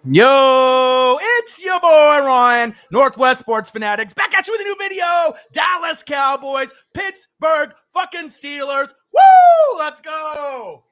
Yo, it's your boy Ryan, Northwest Sports Fanatics, back at you with a new video. Dallas Cowboys, Pittsburgh fucking Steelers. Woo! Let's go.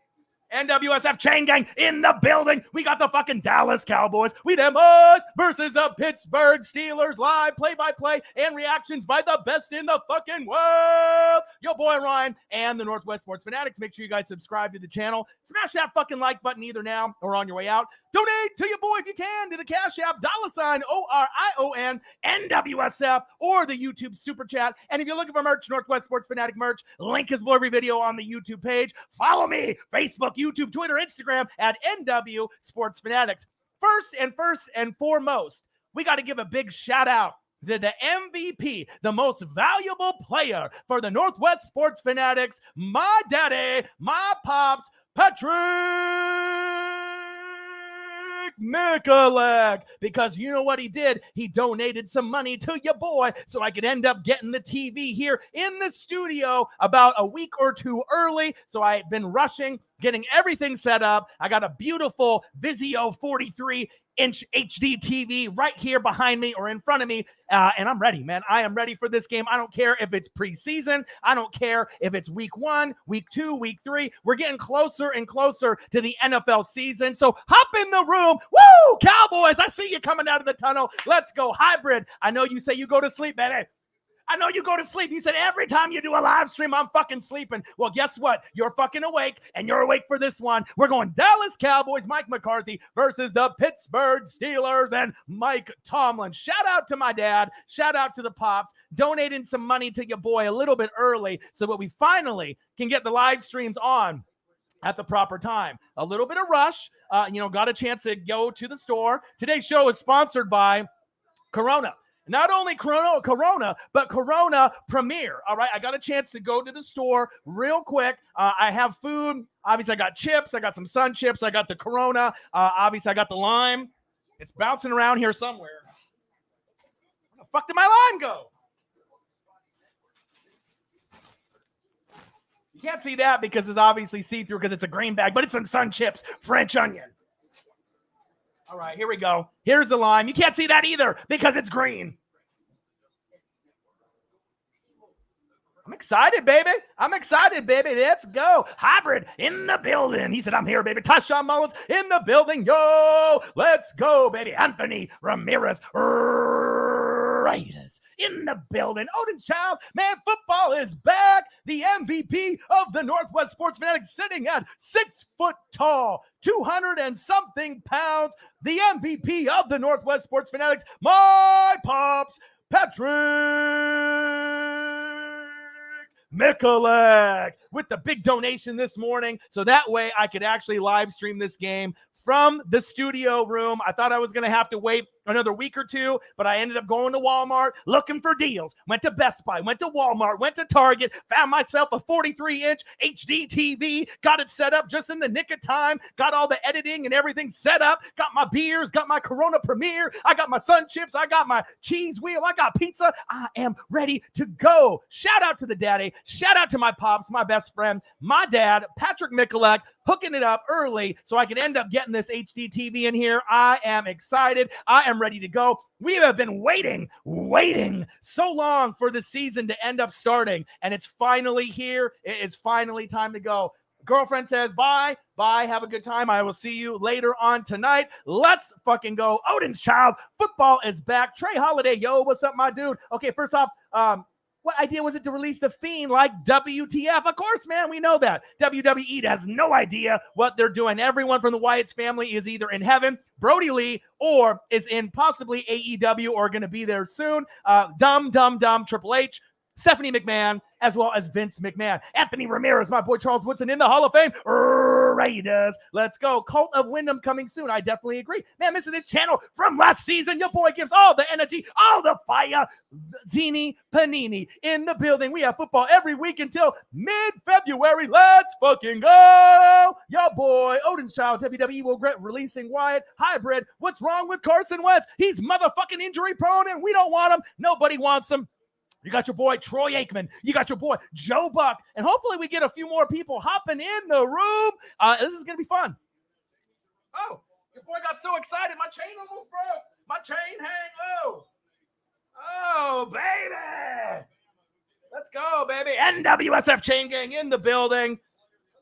NWSF chain gang in the building. We got the fucking Dallas Cowboys. We them boys versus the Pittsburgh Steelers. Live play-by-play and reactions by the best in the fucking world. Yo, boy Ryan and the Northwest Sports Fanatics. Make sure you guys subscribe to the channel. Smash that fucking like button either now or on your way out. Donate to your boy if you can to the Cash App, $ORION, NWSF, or the YouTube Super Chat. And if you're looking for merch, Northwest Sports Fanatic merch, link is below every video on the YouTube page. Follow me, Facebook, YouTube, Twitter, Instagram, at NW Sports Fanatics. First and foremost, we got to give a big shout out to the MVP, the most valuable player for the Northwest Sports Fanatics, my daddy, my pops, Patrick Michalek, because you know what he did? He donated some money to your boy so I could end up getting the TV here in the studio about a week or two early. So I've been rushing, getting everything set up. I got a beautiful Vizio 43-inch HD TV right here behind me or in front of me, and I'm ready, man. I am ready for this game. I don't care if it's preseason. I don't care if it's week 1, week 2, week 3. We're getting closer and closer to the NFL season, so hop in the room. Woo! Cowboys, I see you coming out of the tunnel. Let's go. Hybrid, I know you say you go to sleep, baby. I know you go to sleep. You said every time you do a live stream, I'm fucking sleeping. Well, guess what? You're fucking awake, and you're awake for this one. We're going Dallas Cowboys, Mike McCarthy versus the Pittsburgh Steelers and Mike Tomlin. Shout out to my dad. Shout out to the pops. Donating some money to your boy a little bit early so that we finally can get the live streams on at the proper time. A little bit of rush. Got a chance to go to the store. Today's show is sponsored by Corona. Not only Corona, but Corona Premier. All right, I got a chance to go to the store real quick. I have food. Obviously, I got chips. I got some Sun Chips. I got the Corona. Obviously, I got the lime. It's bouncing around here somewhere. Where the fuck did my lime go? You can't see that because it's obviously see-through because it's a green bag, but it's some Sun Chips, French onion. All right, here we go. Here's the lime. You can't see that either because it's green. I'm excited, baby. Let's go. Hybrid in the building. He said, I'm here, baby. Tashawn Mullins in the building. Yo, let's go, baby. Anthony Ramirez Raiders in the building. Odin's child, man, football is back. The MVP of the Northwest Sports Fanatics sitting at 6 foot tall, 200 and something pounds. The MVP of the Northwest Sports Fanatics, my pops, Patrick Michalek, with the big donation this morning. So that way I could actually live stream this game from the studio room. I thought I was going to have to wait another week or two, but I ended up going to Walmart looking for deals. Went to Best Buy, went to Walmart, went to Target, found myself a 43-inch HD TV, got it set up just in the nick of time, got all the editing and everything set up, got my beers, got my Corona Premier, I got my Sun Chips, I got my cheese wheel, I got pizza. I am ready to go. Shout out to the daddy. Shout out to my pops, my best friend, my dad, Patrick Michalek, hooking it up early so I can end up getting this HD TV in here. I am excited. I am ready to go. We have been waiting so long for the season to end up starting, and it's finally here. It is finally time to go. Girlfriend says bye. Have a good time. I will see you later on tonight. Let's fucking go. Odin's child, football is back. Trey Holiday, yo, what's up, my dude? Okay, first off, what idea was it to release The Fiend like WTF? Of course, man, we know that. WWE has no idea what they're doing. Everyone from the Wyatt's family is either in heaven, Brody Lee, or is in possibly AEW or going to be there soon. Dumb, Triple H, Stephanie McMahon, as well as Vince McMahon. Anthony Ramirez, my boy Charles Woodson in the Hall of Fame. Raiders. Let's go. Cult of Wyndham coming soon. I definitely agree. Man, missing this channel from last season. Your boy gives all the energy, all the fire. Zini Panini in the building. We have football every week until mid-February. Let's fucking go. Your boy Odin's child, WWE will regret releasing Wyatt. Hybrid. What's wrong with Carson Wentz? He's motherfucking injury prone and we don't want him. Nobody wants him. You got your boy Troy Aikman. You got your boy Joe Buck. And hopefully we get a few more people hopping in the room. This is going to be fun. Oh, Your boy got so excited. My chain almost broke. My chain hang low. Oh, baby. Let's go, baby. NWSF Chain Gang in the building.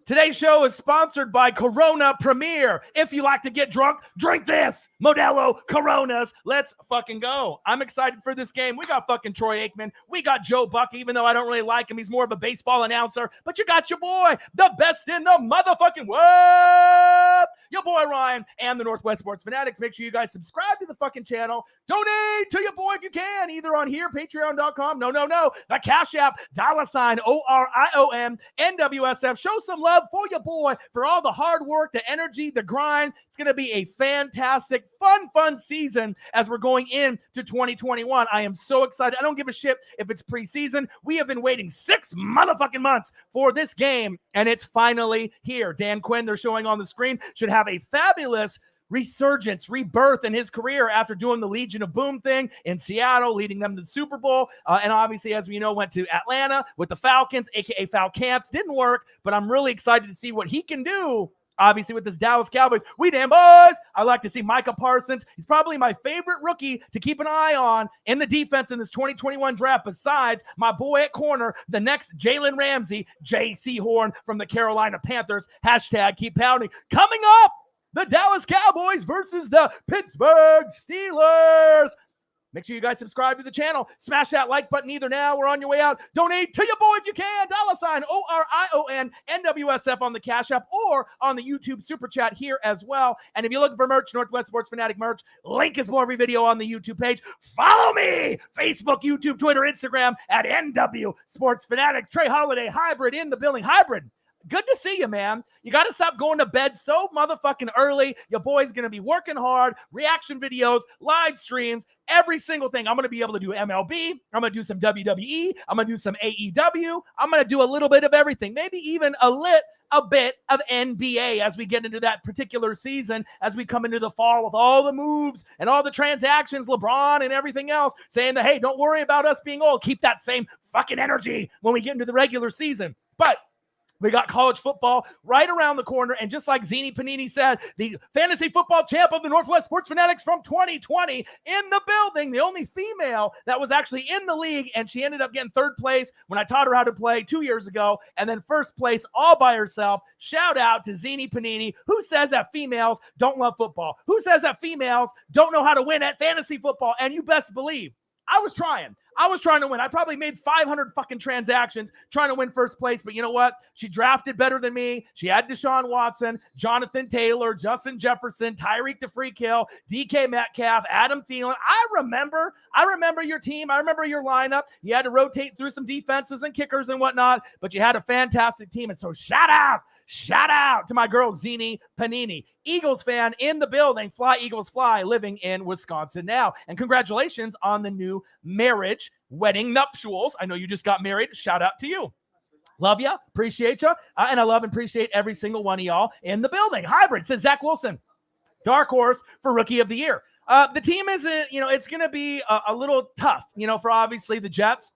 Today's show is sponsored by Corona Premier. If you like to get drunk, drink this. Modelo Coronas. Let's fucking go. I'm excited for this game. We got fucking Troy Aikman. We got Joe Buck, even though I don't really like him. He's more of a baseball announcer. But you got your boy, the best in the motherfucking world. Your boy Ryan and the Northwest Sports Fanatics. Make sure you guys subscribe to the fucking channel. Donate to your boy if you can, either on here, patreon.com. No. The Cash App, $ORION, NWSF. Show some love for your boy for all the hard work, the energy, the grind. It's going to be a fantastic, fun season as we're going into 2021. I am so excited. I don't give a shit if it's preseason. We have been waiting 6 motherfucking months for this game, and it's finally here. Dan Quinn, they're showing on the screen, should have a fabulous resurgence, rebirth in his career after doing the Legion of Boom thing in Seattle, leading them to the Super Bowl. And obviously, as we know, went to Atlanta with the Falcons, aka Falcons. Didn't work, but I'm really excited to see what he can do. Obviously, with this Dallas Cowboys, we damn boys. I like to see Micah Parsons. He's probably my favorite rookie to keep an eye on in the defense in this 2021 draft, besides my boy at corner, the next Jalen Ramsey, J.C. Horn from the Carolina Panthers. Hashtag keep pounding. Coming up, the Dallas Cowboys versus the Pittsburgh Steelers. Make sure you guys subscribe to the channel. Smash that like button either now or on your way out. Donate to your boy if you can. $ORION NWSF on the Cash App or on the YouTube Super Chat here as well. And if you're looking for merch, Northwest Sports Fanatic merch, link is below every video on the YouTube page. Follow me! Facebook, YouTube, Twitter, Instagram at NW Sports Fanatics. Trey Holiday, Hybrid in the building. Hybrid, good to see you, man. You got to stop going to bed so motherfucking early. Your boy's going to be working hard, reaction videos, live streams, every single thing. I'm going to be able to do MLB. I'm going to do some WWE. I'm going to do some AEW. I'm going to do a little bit of everything, maybe even a bit of NBA as we get into that particular season, as we come into the fall with all the moves and all the transactions, LeBron and everything else, saying that, hey, don't worry about us being old. Keep that same fucking energy when we get into the regular season. But we got college football right around the corner, and just like Zini Panini said, the fantasy football champ of the Northwest Sports Fanatics from 2020 in the building, the only female that was actually in the league, and she ended up getting third place when I taught her how to play 2 years ago, and then first place all by herself. Shout out to Zini Panini, who says that females don't love football, who says that females don't know how to win at fantasy football, and you best believe I was trying to win. I probably made 500 fucking transactions trying to win first place, but you know what? She drafted better than me. She had Deshaun Watson, Jonathan Taylor, Justin Jefferson, Tyreek the Freak Hill, DK Metcalf, Adam Thielen. I remember your team. I remember your lineup. You had to rotate through some defenses and kickers and whatnot, but you had a fantastic team. And so shout out to my girl Zini Panini. Eagles fan in the building. Fly, Eagles, fly, living in Wisconsin now. And congratulations on the new marriage, wedding, nuptials. I know you just got married. Shout out to you. Love ya. Appreciate ya. And I love and appreciate every single one of y'all in the building. Hybrid says Zach Wilson, dark horse for Rookie of the Year. The team isn't, it's going to be a little tough, for obviously the Jets.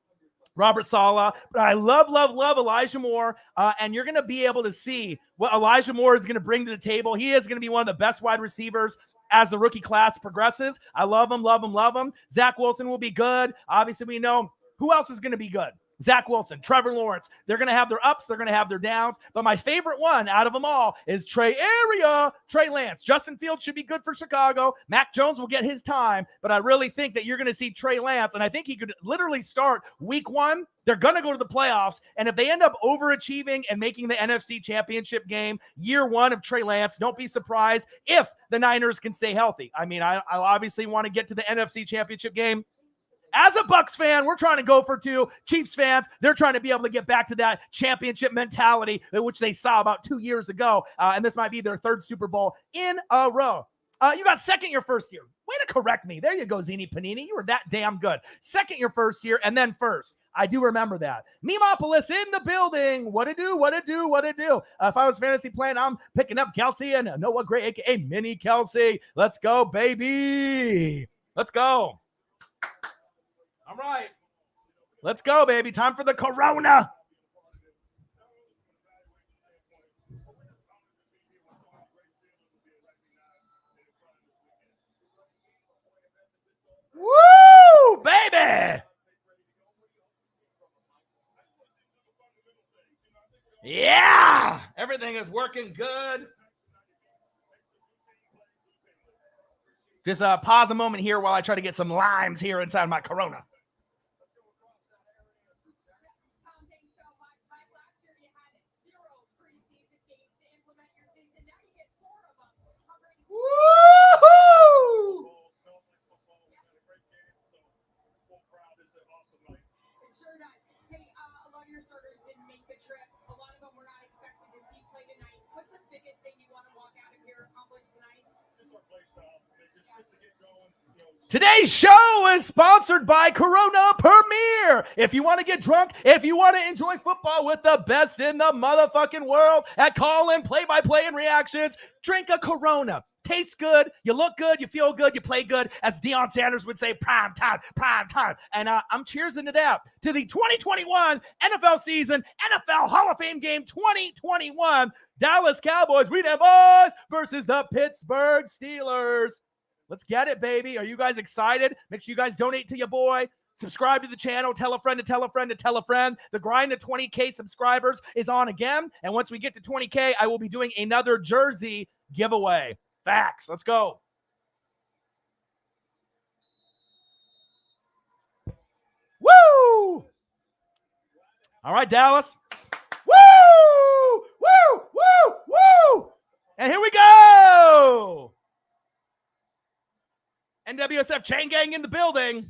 Robert Saleh, but I love Elijah Moore, and you're going to be able to see what Elijah Moore is going to bring to the table. He is going to be one of the best wide receivers as the rookie class progresses. I love him. Zach Wilson will be good. Obviously, we know who else is going to be good. Zach Wilson, Trevor Lawrence. They're going to have their ups. They're going to have their downs. But my favorite one out of them all is Trey Lance. Justin Fields should be good for Chicago. Mac Jones will get his time. But I really think that you're going to see Trey Lance, and I think he could literally start week 1. They're going to go to the playoffs. And if they end up overachieving and making the NFC Championship game year 1 of Trey Lance, don't be surprised if the Niners can stay healthy. I mean, I obviously want to get to the NFC Championship game. As a Bucs fan, we're trying to go for 2. Chiefs fans, they're trying to be able to get back to that championship mentality, which they saw about 2 years ago. And this might be their 3rd Super Bowl in a row. You got second your first year. Way to correct me. There you go, Zini Panini. You were that damn good. Second your first year, and then first. I do remember that. Nemopolis in the building. What to do? If I was fantasy playing, I'm picking up Kelsey and Noah Gray, a.k.a. Mini Kelsey. Let's go, baby. Let's go. All right. Let's go, baby. Time for the Corona. Yeah, everything is working good. Just pause a moment here while I try to get some limes here inside my Corona. Woo-hoo! Your starters didn't make the trip. A lot of them were not expected to see play tonight. What's the biggest thing you want to walk out of here accomplished tonight? Just our play style. Just to get going. Today's show is sponsored by Corona Premier. If you want to get drunk, if you want to enjoy football with the best in the motherfucking world at call-in, play-by-play, and reactions, drink a Corona. Tastes good, you look good, you feel good, you play good. As Deion Sanders would say, prime time, prime time. And I'm cheersing to that. To the 2021 NFL season, NFL Hall of Fame game 2021, Dallas Cowboys, we them boys, versus the Pittsburgh Steelers. Let's get it, baby. Are you guys excited? Make sure you guys donate to your boy. Subscribe to the channel. Tell a friend to tell a friend to tell a friend. The grind to 20K subscribers is on again. And once we get to 20K, I will be doing another jersey giveaway. Facts. Let's go. Woo! All right, Dallas. Woo! Woo! Woo! Woo! And here we go. NWSF Chain Gang in the building.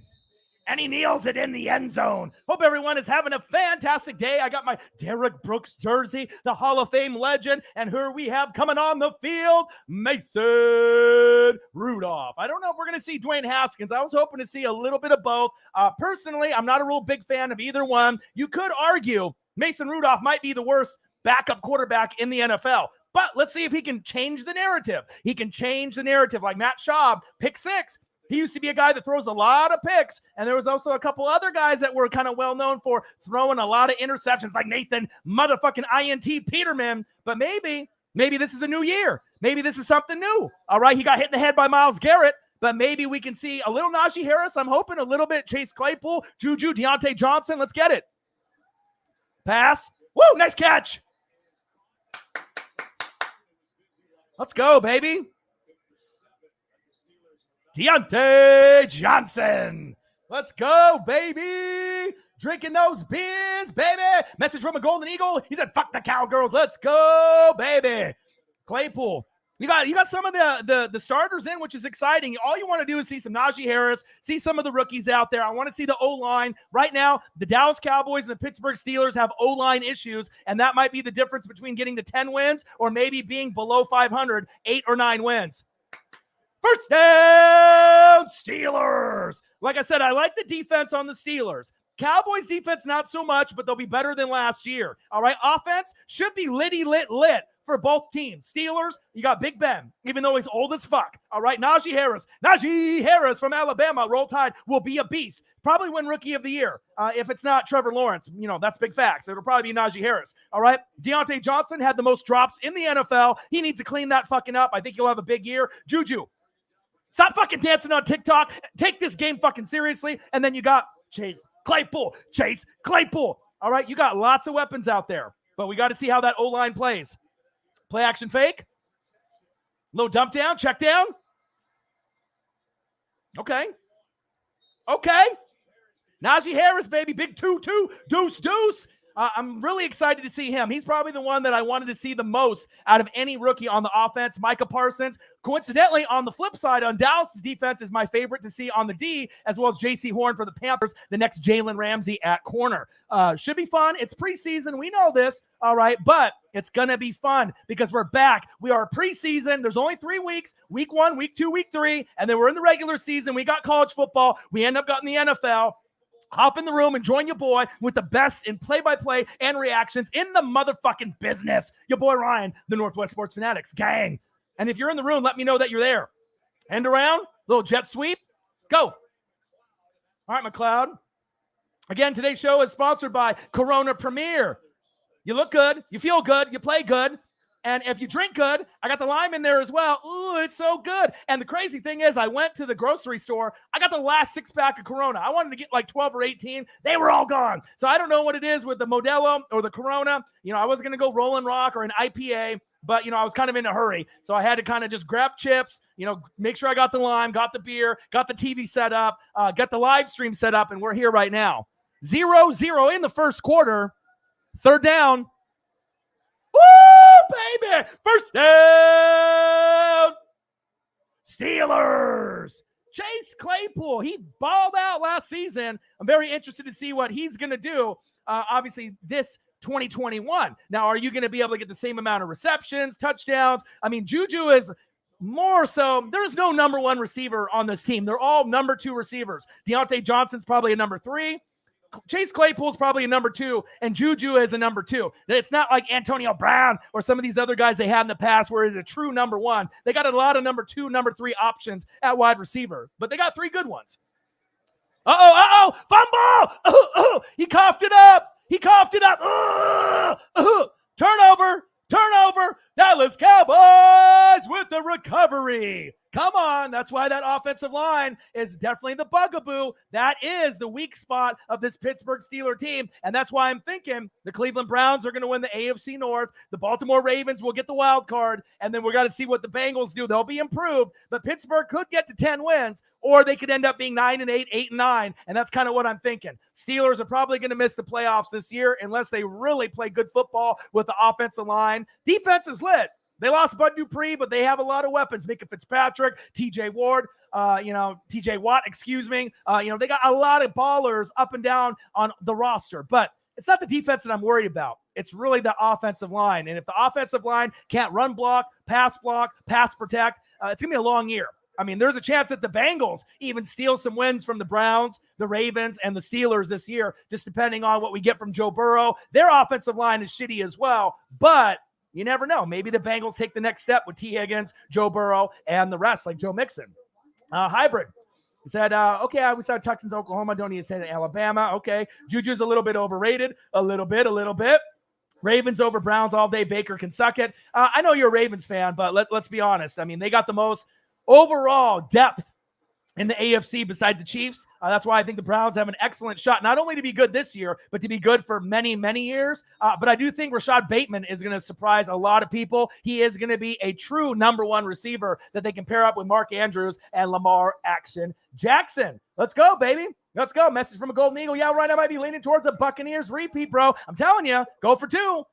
And he kneels it in the end zone. Hope everyone is having a fantastic day. I got my Derek Brooks jersey, the Hall of Fame legend. And who we have coming on the field? Mason Rudolph. I don't know if we're going to see Dwayne Haskins. I was hoping to see a little bit of both. Personally, I'm not a real big fan of either one. You could argue Mason Rudolph might be the worst backup quarterback in the NFL. But let's see if he can change the narrative. He can change the narrative like Matt Schaub, pick 6. He used to be a guy that throws a lot of picks, and there was also a couple other guys that were kind of well known for throwing a lot of interceptions, like Nathan motherfucking INT Peterman. But maybe this is a new year. Maybe this is something new. All right, he got hit in the head by Myles Garrett, but maybe we can see a little Najee Harris. I'm hoping a little bit Chase Claypool, Juju, Deontay Johnson. Let's get it. Pass. Woo, nice catch. Let's go, baby. Deontay Johnson. Let's go, baby. Drinking those beers, baby. Message from a Golden Eagle. He said, fuck the Cowgirls. Let's go, baby. Claypool. You got some of the starters in, which is exciting. All you want to do is see some Najee Harris, see some of the rookies out there. I want to see the O-line. Right now, the Dallas Cowboys and the Pittsburgh Steelers have O-line issues, and that might be the difference between getting to 10 wins or maybe being below 500, 8 or 9 wins. First down, Steelers. Like I said, I like the defense on the Steelers. Cowboys defense, not so much, but they'll be better than last year. All right, offense should be lit for both teams. Steelers, you got Big Ben, even though he's old as fuck. All right, Najee Harris from Alabama, Roll Tide, will be a beast. Probably win Rookie of the Year. If it's not Trevor Lawrence, that's big facts. It'll probably be Najee Harris. All right, Deontay Johnson had the most drops in the NFL. He needs to clean that fucking up. I think he'll have a big year. Juju, stop fucking dancing on TikTok. Take this game fucking seriously. And then you got Chase Claypool. All right, you got lots of weapons out there, but we got to see how that O-line plays. Play action fake. Little dump down, check down. Okay. Najee Harris, baby. Big 2-2, deuce. I'm really excited to see him. He's probably the one that I wanted to see the most out of any rookie on the offense. Micah Parsons, coincidentally, on the flip side, on Dallas' defense is my favorite to see on the D, as well as J.C. Horn for the Panthers, the next Jalen Ramsey at corner. Should be fun. It's preseason. We know this, all right, but it's going to be fun because we're back. We are preseason. There's only 3 weeks, week 1, week 2, week 3, and then we're in the regular season. We got college football. We end up getting the NFL. Hop in the room and join your boy with the best in play-by-play and reactions in the motherfucking business. Your boy Ryan, the Northwest Sports Fanatics gang. And if you're in the room, let me know that you're there. End around, little jet sweep, go. All right, McLeod. Again, today's show is sponsored by Corona Premier. You look good, you feel good, you play good. And if you drink good, I got the lime in there as well. Ooh, it's so good. And the crazy thing is, I went to the grocery store. I got the last 6-pack of Corona. I wanted to get like 12 or 18. They were all gone. So I don't know what it is with the Modelo or the Corona. I was going to go Rolling Rock or an IPA, but, I was kind of in a hurry. So I had to kind of just grab chips, make sure I got the lime, got the beer, got the TV set up, got the live stream set up, and we're here right now. 0-0 in the first quarter. Third down. Woo, baby! First down! Steelers! Chase Claypool, he balled out last season. I'm very interested to see what he's going to do, obviously, this 2021. Now, are you going to be able to get the same amount of receptions, touchdowns? I mean, Juju is more so. There's no number one receiver on this team. They're all number two receivers. Deontay Johnson's probably a number 3. Chase Claypool's probably a number 2, and Juju is a number 2. It's not like Antonio Brown or some of these other guys they had in the past where he's a true number 1. They got a lot of number 2, number 3 options at wide receiver, but they got 3 good ones. Fumble! He coughed it up. Turnover. Dallas Cowboys with the recovery. Come on. That's why that offensive line is definitely the bugaboo. That is the weak spot of this Pittsburgh Steelers team. And that's why I'm thinking the Cleveland Browns are going to win the AFC North. The Baltimore Ravens will get the wild card. And then we got to see what the Bengals do. They'll be improved. But Pittsburgh could get to 10 wins, or they could end up being 9-8, 8-9. And that's kind of what I'm thinking. Steelers are probably going to miss the playoffs this year unless they really play good football with the offensive line. Defense is lit. They lost Bud Dupree, but they have a lot of weapons. Mika Fitzpatrick, TJ Watt, excuse me. They got a lot of ballers up and down on the roster, but it's not the defense that I'm worried about. It's really the offensive line. And if the offensive line can't run block, pass protect, it's going to be a long year. I mean, there's a chance that the Bengals even steal some wins from the Browns, the Ravens, and the Steelers this year, just depending on what we get from Joe Burrow. Their offensive line is shitty as well, but you never know. Maybe the Bengals take the next step with T. Higgins, Joe Burrow, and the rest, like Joe Mixon. Hybrid. He said, okay, we saw Texans, Oklahoma. Don't need to say Alabama. Okay. Juju's a little bit overrated. A little bit. Ravens over Browns all day. Baker can suck it. I know you're a Ravens fan, but let's be honest. I mean, they got the most overall depth in the AFC besides the Chiefs. That's why I think the Browns have an excellent shot, not only to be good this year, but to be good for many, many years. But I do think Rashad Bateman is going to surprise a lot of people. He is going to be a true number 1 receiver that they can pair up with Mark Andrews and Lamar Action Jackson. Let's go, baby. Let's go. Message from a Golden Eagle. Yeah, right. I might be leaning towards a Buccaneers repeat, bro. I'm telling you, go for 2.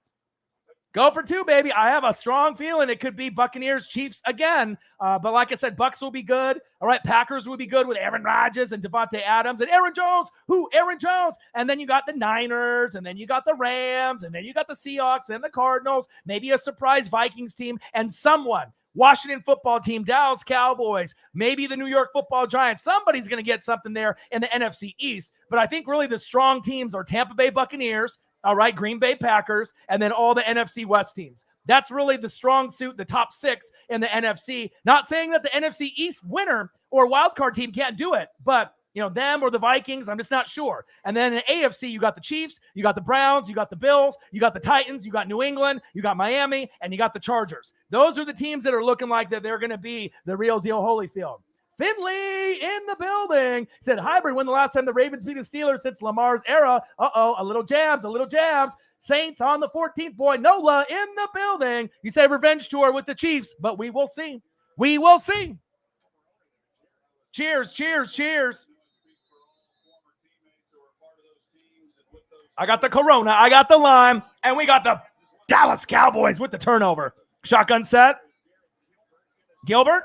Go for 2, baby. I have a strong feeling it could be Buccaneers, Chiefs again. But like I said, Bucs will be good. All right, Packers will be good with Aaron Rodgers and Devontae Adams and Aaron Jones. Aaron Jones. And then you got the Niners, and then you got the Rams, and then you got the Seahawks and the Cardinals, maybe a surprise Vikings team, and someone. Washington football team, Dallas Cowboys, maybe the New York football Giants. Somebody's going to get something there in the NFC East. But I think really the strong teams are Tampa Bay Buccaneers, all right, Green Bay Packers, and then all the NFC West teams. That's really the strong suit, the top 6 in the NFC. Not saying that the NFC East winner or wildcard team can't do it, but them or the Vikings, I'm just not sure. And then in the AFC, you got the Chiefs, you got the Browns, you got the Bills, you got the Titans, you got New England, you got Miami, and you got the Chargers. Those are the teams that are looking like that they're going to be the real deal Holyfield. Finley in the building said, Hybrid, when the last time the Ravens beat the Steelers since Lamar's era? A little jabs. Saints on the 14th, boy. Nola in the building. You say revenge tour with the Chiefs, but we will see. Cheers. I got the Corona, I got the lime, and we got the Dallas Cowboys with the turnover. Shotgun set. Gilbert.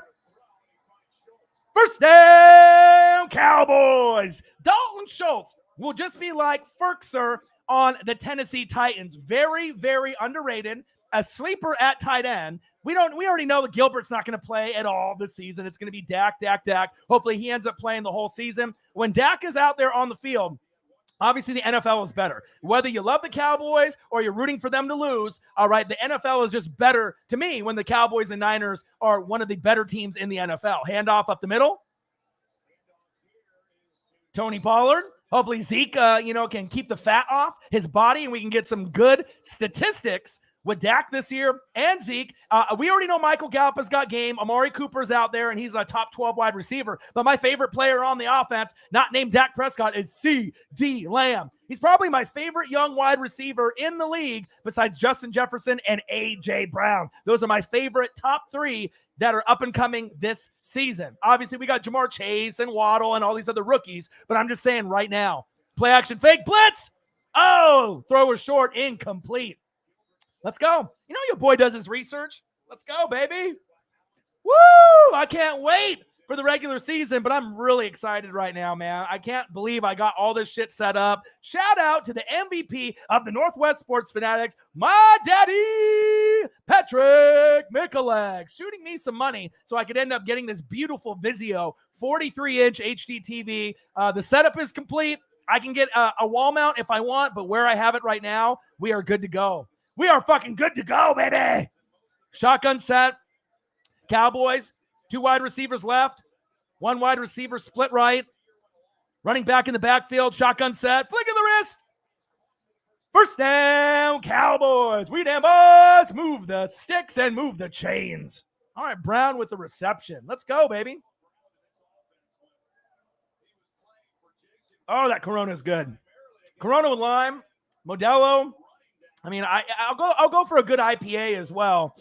First down, Cowboys. Dalton Schultz will just be like Ferkser on the Tennessee Titans. Very, very underrated. A sleeper at tight end. We already know that Gilbert's not going to play at all this season. It's going to be Dak. Hopefully he ends up playing the whole season. When Dak is out there on the field, obviously the NFL is better. Whether you love the Cowboys or you're rooting for them to lose, all right, the NFL is just better to me when the Cowboys and Niners are one of the better teams in the NFL. Handoff up the middle. Tony Pollard. Hopefully Zeke, can keep the fat off his body and we can get some good statistics with Dak this year and Zeke. We already know Michael Gallup has got game. Amari Cooper's out there, and he's a top 12 wide receiver. But my favorite player on the offense, not named Dak Prescott, is C.D. Lamb. He's probably my favorite young wide receiver in the league besides Justin Jefferson and A.J. Brown. Those are my favorite top 3 that are up and coming this season. Obviously, we got Jamar Chase and Waddle and all these other rookies, but I'm just saying right now, play action fake blitz. Oh, thrower short, incomplete. Let's go. You know your boy does his research. Let's go, baby. Woo! I can't wait for the regular season, but I'm really excited right now, man. I can't believe I got all this shit set up. Shout out to the MVP of the Northwest Sports Fanatics, my daddy, Patrick Michalek, shooting me some money so I could end up getting this beautiful Vizio 43-inch HD TV. The setup is complete. I can get a wall mount if I want, but where I have it right now, we are good to go. We are fucking good to go, baby. Shotgun set. Cowboys, 2 wide receivers left. 1 wide receiver split right. Running back in the backfield. Shotgun set. Flick of the wrist. First down, Cowboys. We damn boys. Move the sticks and move the chains. All right, Brown with the reception. Let's go, baby. Oh, that Corona is good. Corona with lime. Modelo. I mean, I'll go for a good IPA as well.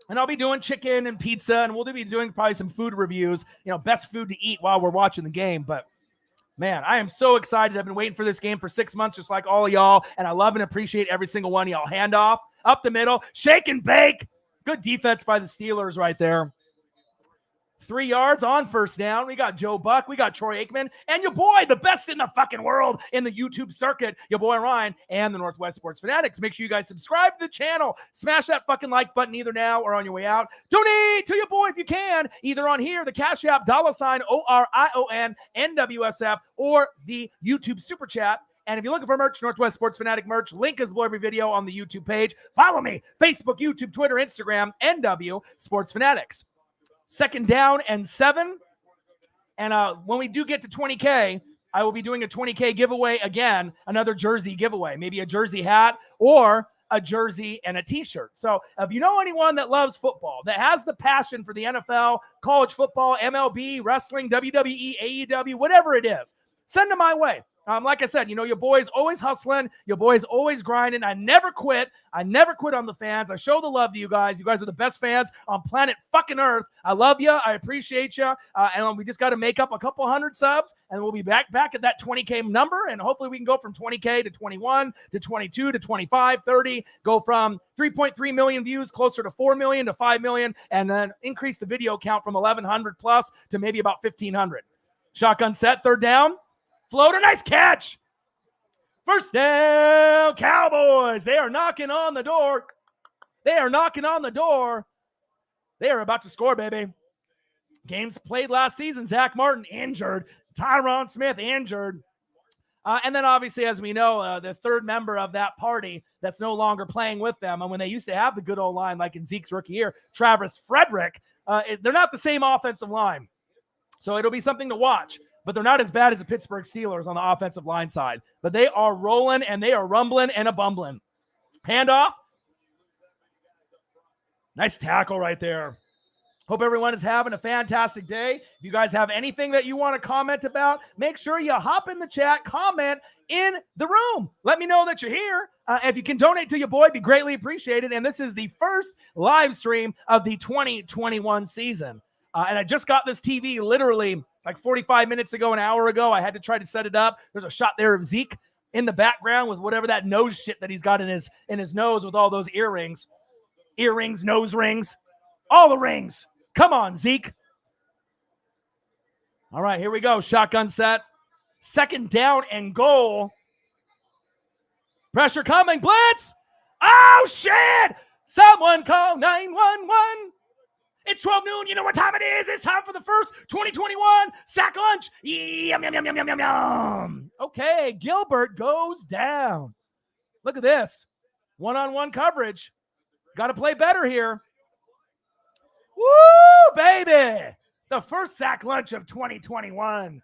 And I'll be doing chicken and pizza, and we'll be doing probably some food reviews, best food to eat while we're watching the game. But, man, I am so excited. I've been waiting for this game for 6 months, just like all of y'all, and I love and appreciate every single one of y'all. Handoff, up the middle, shake and bake. Good defense by the Steelers right there. 3 yards on first down. We got Joe Buck. We got Troy Aikman. And your boy, the best in the fucking world in the YouTube circuit, your boy Ryan and the Northwest Sports Fanatics. Make sure you guys subscribe to the channel. Smash that fucking like button either now or on your way out. Donate to your boy if you can, either on here, the Cash App, $ORION, NWSF, or the YouTube Super Chat. And if you're looking for merch, Northwest Sports Fanatic merch, link is below every video on the YouTube page. Follow me, Facebook, YouTube, Twitter, Instagram, NW Sports Fanatics. 2nd down and 7. And when we do get to 20K, I will be doing a 20K giveaway again, another jersey giveaway, maybe a jersey hat or a jersey and a t-shirt. So if you know anyone that loves football, that has the passion for the NFL, college football, MLB, wrestling, WWE, AEW, whatever it is, send them my way. Like I said, your boy's always hustling. Your boy's always grinding. I never quit. I never quit on the fans. I show the love to you guys. You guys are the best fans on planet fucking Earth. I love you. I appreciate you. And we just got to make up a couple hundred subs, and we'll be back at that 20K number. And hopefully we can go from 20K to 21 to 22 to 25, 30, go from 3.3 million views closer to 4 million to 5 million, and then increase the video count from 1,100 plus to maybe about 1,500. Shotgun set, 3rd down. Floater, nice catch. First down, Cowboys. They are knocking on the door. They are knocking on the door. They are about to score, baby. Games played last season. Zach Martin injured. Tyron Smith injured. And then obviously, as we know, the 3rd member of that party that's no longer playing with them. And when they used to have the good old line, like in Zeke's rookie year, Travis Frederick, they're not the same offensive line. So it'll be something to watch. But they're not as bad as the Pittsburgh Steelers on the offensive line side. But they are rolling, and they are rumbling and a bumbling. Handoff. Nice tackle right there. Hope everyone is having a fantastic day. If you guys have anything that you want to comment about, make sure you hop in the chat, comment in the room. Let me know that you're here. If you can donate to your boy, it'd be greatly appreciated. And this is the first live stream of the 2021 season. And I just got this TV literally like 45 minutes ago, an hour ago. I had to try to set it up. There's a shot there of Zeke in the background with whatever that nose shit that he's got in his nose with all those earrings, nose rings, all the rings. Come on, Zeke. All right, here we go. Shotgun set. 2nd down and goal. Pressure coming. Blitz. Oh, shit. Someone call 911. It's 12 noon. You know what time it is. It's time for the first 2021 sack lunch. Yum, yum, yum, yum, yum, yum, yum. Okay, Gilbert goes down. Look at this. One-on-one coverage. Got to play better here. Woo, baby. The first sack lunch of 2021.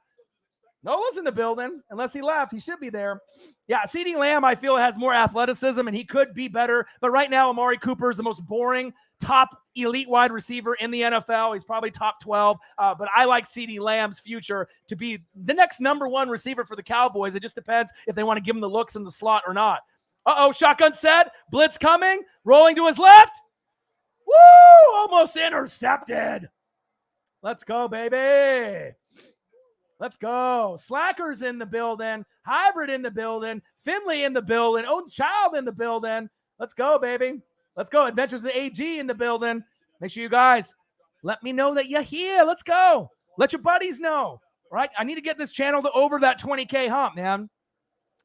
Nola's in the building, unless he left. He should be there. Yeah, CeeDee Lamb, I feel, has more athleticism, and he could be better. But right now, Amari Cooper is the most boring, top elite wide receiver in the NFL. He's probably top 12. But I like CeeDee Lamb's future to be the next number one receiver for the Cowboys. It just depends if they want to give him the looks in the slot or not. Shotgun set. Blitz coming. Rolling to his left. Woo! Almost intercepted. Let's go, baby. Let's go. Slackers in the building. Hybrid in the building. Finley in the building. Own Child in the building. Let's go, baby. Let's go. Adventures with AG in the building. Make sure you guys let me know that you're here. Let's go. Let your buddies know. Right? I need to get this channel to over that 20K hump, man.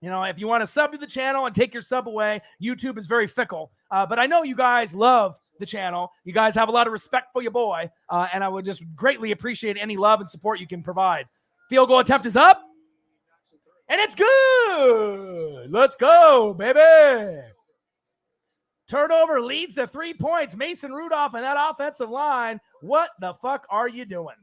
You know, if you want to sub to the channel and take your sub away, YouTube is very fickle. But I know you guys love the channel. You guys have a lot of respect for your boy. And I would just greatly appreciate any love and support you can provide. Field goal attempt is up. And it's good. Let's go, baby. Turnover leads to 3 points. Mason Rudolph and that offensive line. What the fuck are you doing?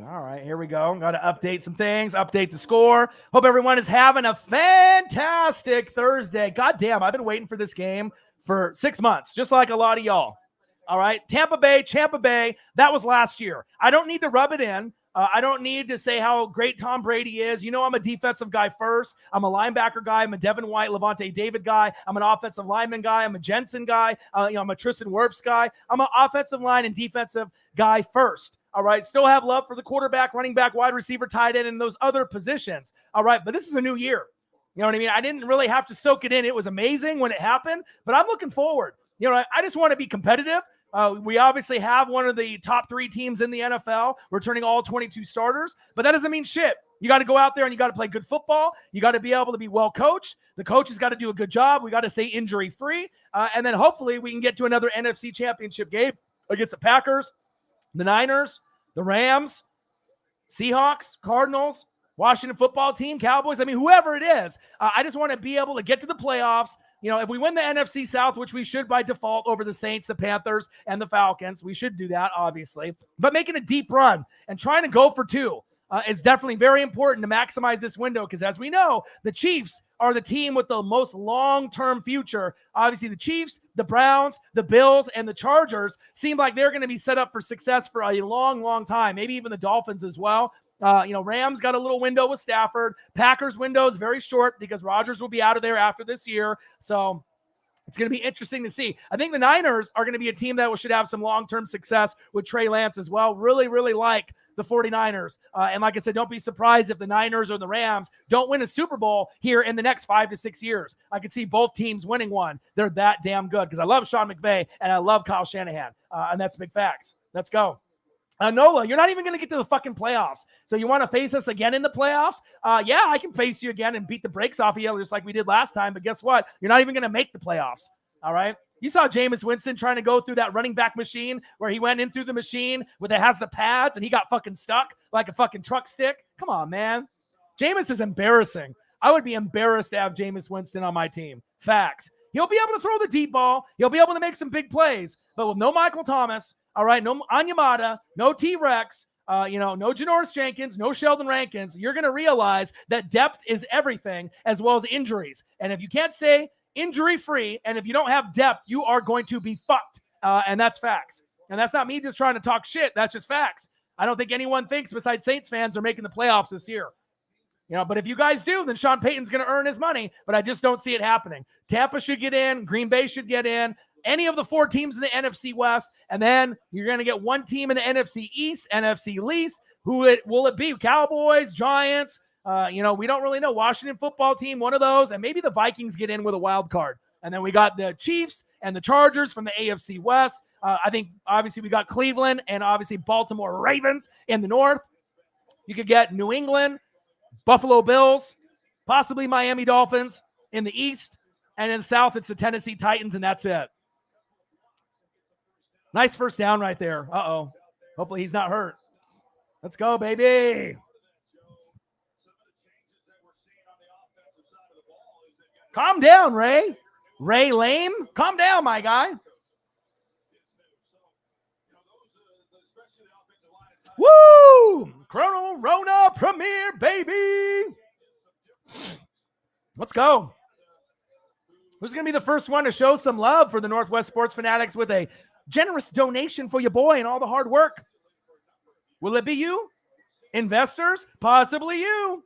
All right, here we go. Got to update some things, update the score. Hope everyone is having a fantastic Thursday. God damn, I've been waiting for this game for 6 months, just like a lot of y'all. All right, Tampa Bay, that was last year. I don't need to rub it in. I don't need to say how great Tom Brady is. You know I'm a defensive guy first. I'm a linebacker guy. I'm a Devin White, Levante David guy. I'm an offensive lineman guy. I'm a Jensen guy. I'm a Tristan Wirfs guy. I'm an offensive line and defensive guy first. All right, still have love for the quarterback, running back, wide receiver, tight end, and those other positions. All right, but this is a new year. You know what I mean? I didn't really have to soak it in. It was amazing when it happened, but I'm looking forward. You know, I just want to be competitive. We obviously have one of the top 3 teams in the NFL, returning all 22 starters, but that doesn't mean shit. You got to go out there and you got to play good football. You got to be able to be well coached. The coach has got to do a good job. We got to stay injury free. And then hopefully we can get to another NFC championship game against the Packers, the Niners, the Rams, Seahawks, Cardinals, Washington football team, Cowboys. I mean, whoever it is, I just want to be able to get to the playoffs. You know, if we win the NFC South, which we should by default over the Saints, the Panthers, and the Falcons, we should do that, obviously. But making a deep run and trying to go for 2 is definitely very important to maximize this window because, as we know, the Chiefs are the team with the most long-term future. Obviously, the Chiefs, the Browns, the Bills, and the Chargers seem like they're going to be set up for success for a long, long time, maybe even the Dolphins as well. Rams got a little window with Stafford. Packers window is very short because Rodgers will be out of there after this year. So it's going to be interesting to see. I think the Niners are going to be a team that should have some long-term success with Trey Lance as well. Really, really like the 49ers. And like I said, don't be surprised if the Niners or the Rams don't win a Super Bowl here in the next 5 to 6 years. I could see both teams winning one. They're that damn good because I love Sean McVay and I love Kyle Shanahan. And that's big facts. Let's go. Nola, you're not even going to get to the fucking playoffs. So you want to face us again in the playoffs? Yeah, I can face you again and beat the brakes off of you just like we did last time. But guess what? You're not even going to make the playoffs. All right? You saw Jameis Winston trying to go through that running back machine where he went in through the machine where it has the pads and he got fucking stuck like a fucking truck stick. Come on, man. Jameis is embarrassing. I would be embarrassed to have Jameis Winston on my team. Facts. He'll be able to throw the deep ball. He'll be able to make some big plays. But with no Michael Thomas, all right, no Onyemata, no T-Rex, no Janoris Jenkins, no Sheldon Rankins, you're going to realize that depth is everything as well as injuries. And if you can't stay injury-free and if you don't have depth, you are going to be fucked. And that's facts. And that's not me just trying to talk shit. That's just facts. I don't think anyone thinks besides Saints fans are making the playoffs this year. But if you guys do, then Sean Payton's going to earn his money. But I just don't see it happening. Tampa should get in. Green Bay should get in. Any of the 4 teams in the NFC West. And then you're going to get one team in the NFC East, NFC least. Will it be? Cowboys, Giants. We don't really know. Washington football team, one of those. And maybe the Vikings get in with a wild card. And then we got the Chiefs and the Chargers from the AFC West. I think, obviously, we got Cleveland and, obviously, Baltimore Ravens in the North. You could get New England, Buffalo Bills, possibly Miami Dolphins in the East. And in the South, it's the Tennessee Titans, and that's it. Nice first down right there. Uh-oh. Hopefully he's not hurt. Let's go, baby. Calm down, Ray. Ray Lame, calm down, my guy. Woo! Chrono Rona Premiere, baby. Let's go. Who's going to be the first one to show some love for the Northwest Sports Fanatics with a generous donation for your boy and all the hard work? Will it be you? Investors? Possibly you.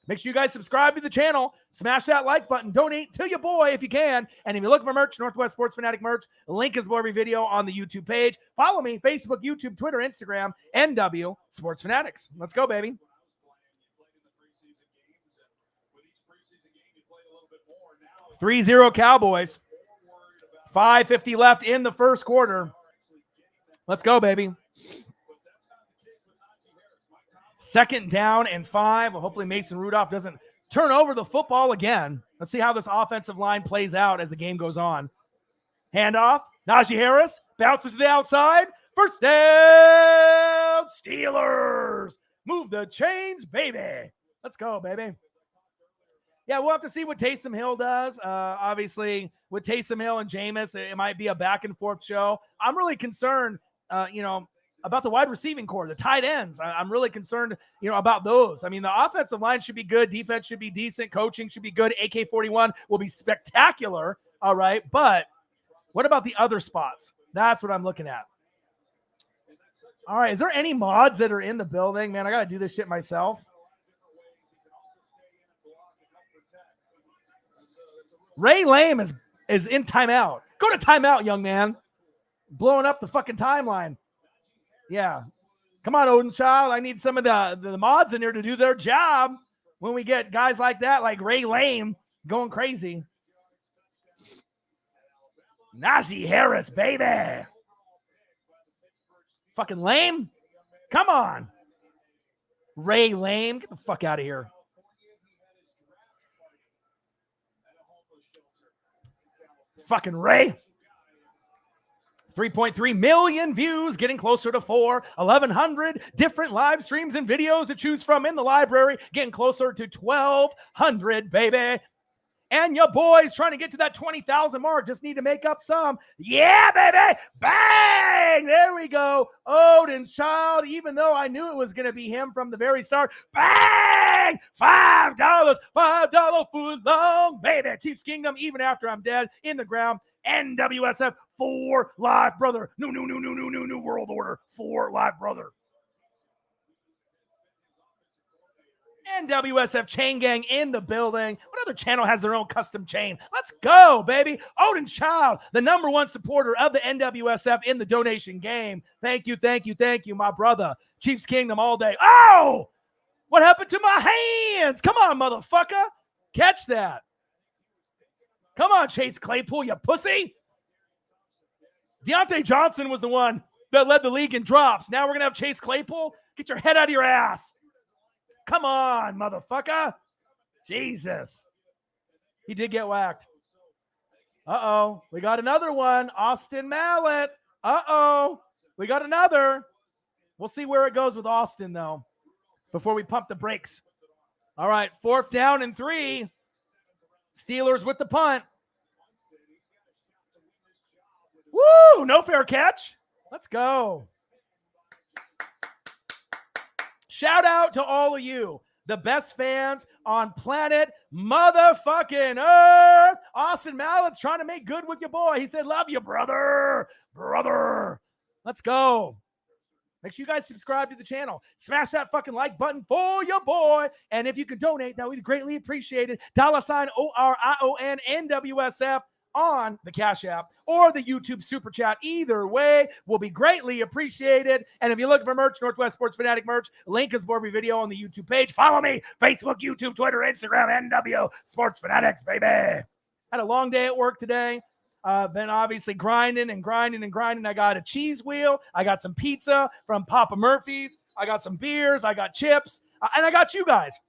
Make sure you guys subscribe to the channel. Smash that like button. Donate to your boy if you can. And if you're looking for merch, Northwest Sports Fanatic merch, link is below every video on the YouTube page. Follow me, Facebook, YouTube, Twitter, Instagram, NW Sports Fanatics. Let's go, baby. 3-0 Cowboys. 5:50 left in the first quarter. Let's go, baby. 2nd down and 5. Well, hopefully Mason Rudolph doesn't turn over the football again. Let's see how this offensive line plays out as the game goes on. Handoff. Najee Harris bounces to the outside. First down, Steelers. Move the chains, baby. Let's go, baby. Yeah, we'll have to see what Taysom Hill does. Obviously, with Taysom Hill and Jameis, it might be a back-and-forth show. I'm really concerned, about the wide receiving core, the tight ends. I'm really concerned, about those. I mean, the offensive line should be good. Defense should be decent. Coaching should be good. AK-41 will be spectacular. All right. But what about the other spots? That's what I'm looking at. All right. Is there any mods that are in the building? Man, I got to do this shit myself. Ray Lame is in timeout. Go to timeout, young man. Blowing up the fucking timeline. Yeah. Come on, Odinchild. I need some of the mods in here to do their job when we get guys like that, like Ray Lame, going crazy. Najee Harris, baby. Fucking Lame. Come on. Ray Lame. Get the fuck out of here. Fucking Ray. 3.3 million views, getting closer to 4. 1,100 different live streams and videos to choose from in the library, getting closer to 1,200, baby. And your boys trying to get to that 20,000 mark. Just need to make up some. Yeah, baby. Bang. There we go. Odin's child, even though I knew it was going to be him from the very start. Bang. $5. $5 foot long, baby. Chiefs Kingdom, even after I'm dead, in the ground. NWSF, 4 live, brother. New world order. 4 live, brother. NWSF chain gang in the building. What other channel has their own custom chain? Let's go, baby. Odin Child, the #1 supporter of the NWSF in the donation game. Thank you, my brother. Chiefs Kingdom all day. Oh! What happened to my hands? Come on, motherfucker. Catch that. Come on, Chase Claypool, you pussy. Deontay Johnson was the one that led the league in drops. Now we're going to have Chase Claypool? Get your head out of your ass. Come on, motherfucker. Jesus. He did get whacked. Uh-oh. We got another one. Austin Mallett. Uh-oh. We got another. We'll see where it goes with Austin, though, before we pump the brakes. All right, 4th down and 3. Steelers with the punt. Woo! No fair catch. Let's go. Shout out to all of you, the best fans on planet motherfucking Earth. Austin Mallett's trying to make good with your boy. He said, love you, brother. Brother. Let's go. Make sure you guys subscribe to the channel. Smash that fucking like button for your boy. And if you could donate, that would be greatly appreciated. $ORION NWSF on the Cash App or the YouTube Super Chat. Either way will be greatly appreciated. And if you're looking for merch, Northwest Sports Fanatic merch, link is below every video on the YouTube page. Follow me, Facebook, YouTube, Twitter, Instagram, NW Sports Fanatics, baby. Had a long day at work today. Been obviously grinding. I got a cheese wheel. I got some pizza from Papa Murphy's. I got some beers. I got chips. And I got you guys,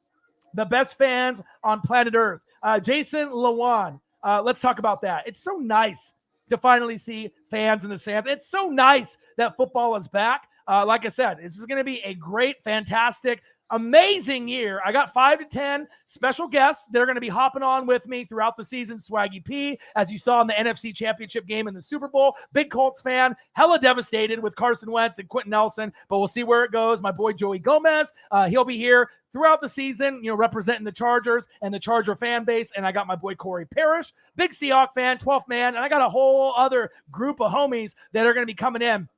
the best fans on planet Earth. Jason Lawan. Let's talk about that. It's so nice to finally see fans in the stands. It's so nice that football is back. like I said, this is going to be a great, fantastic, amazing year. I got 5 to 10 special guests that are going to be hopping on with me throughout the season. Swaggy P, as you saw in the NFC Championship game in the Super Bowl, big Colts fan, hella devastated with Carson Wentz and Quentin Nelson, but we'll see where it goes. My boy Joey Gomez, he'll be here throughout the season, representing the Chargers and the Charger fan base. And I got my boy Corey Parrish, big Seahawks fan, 12th man, and I got a whole other group of homies that are going to be coming in.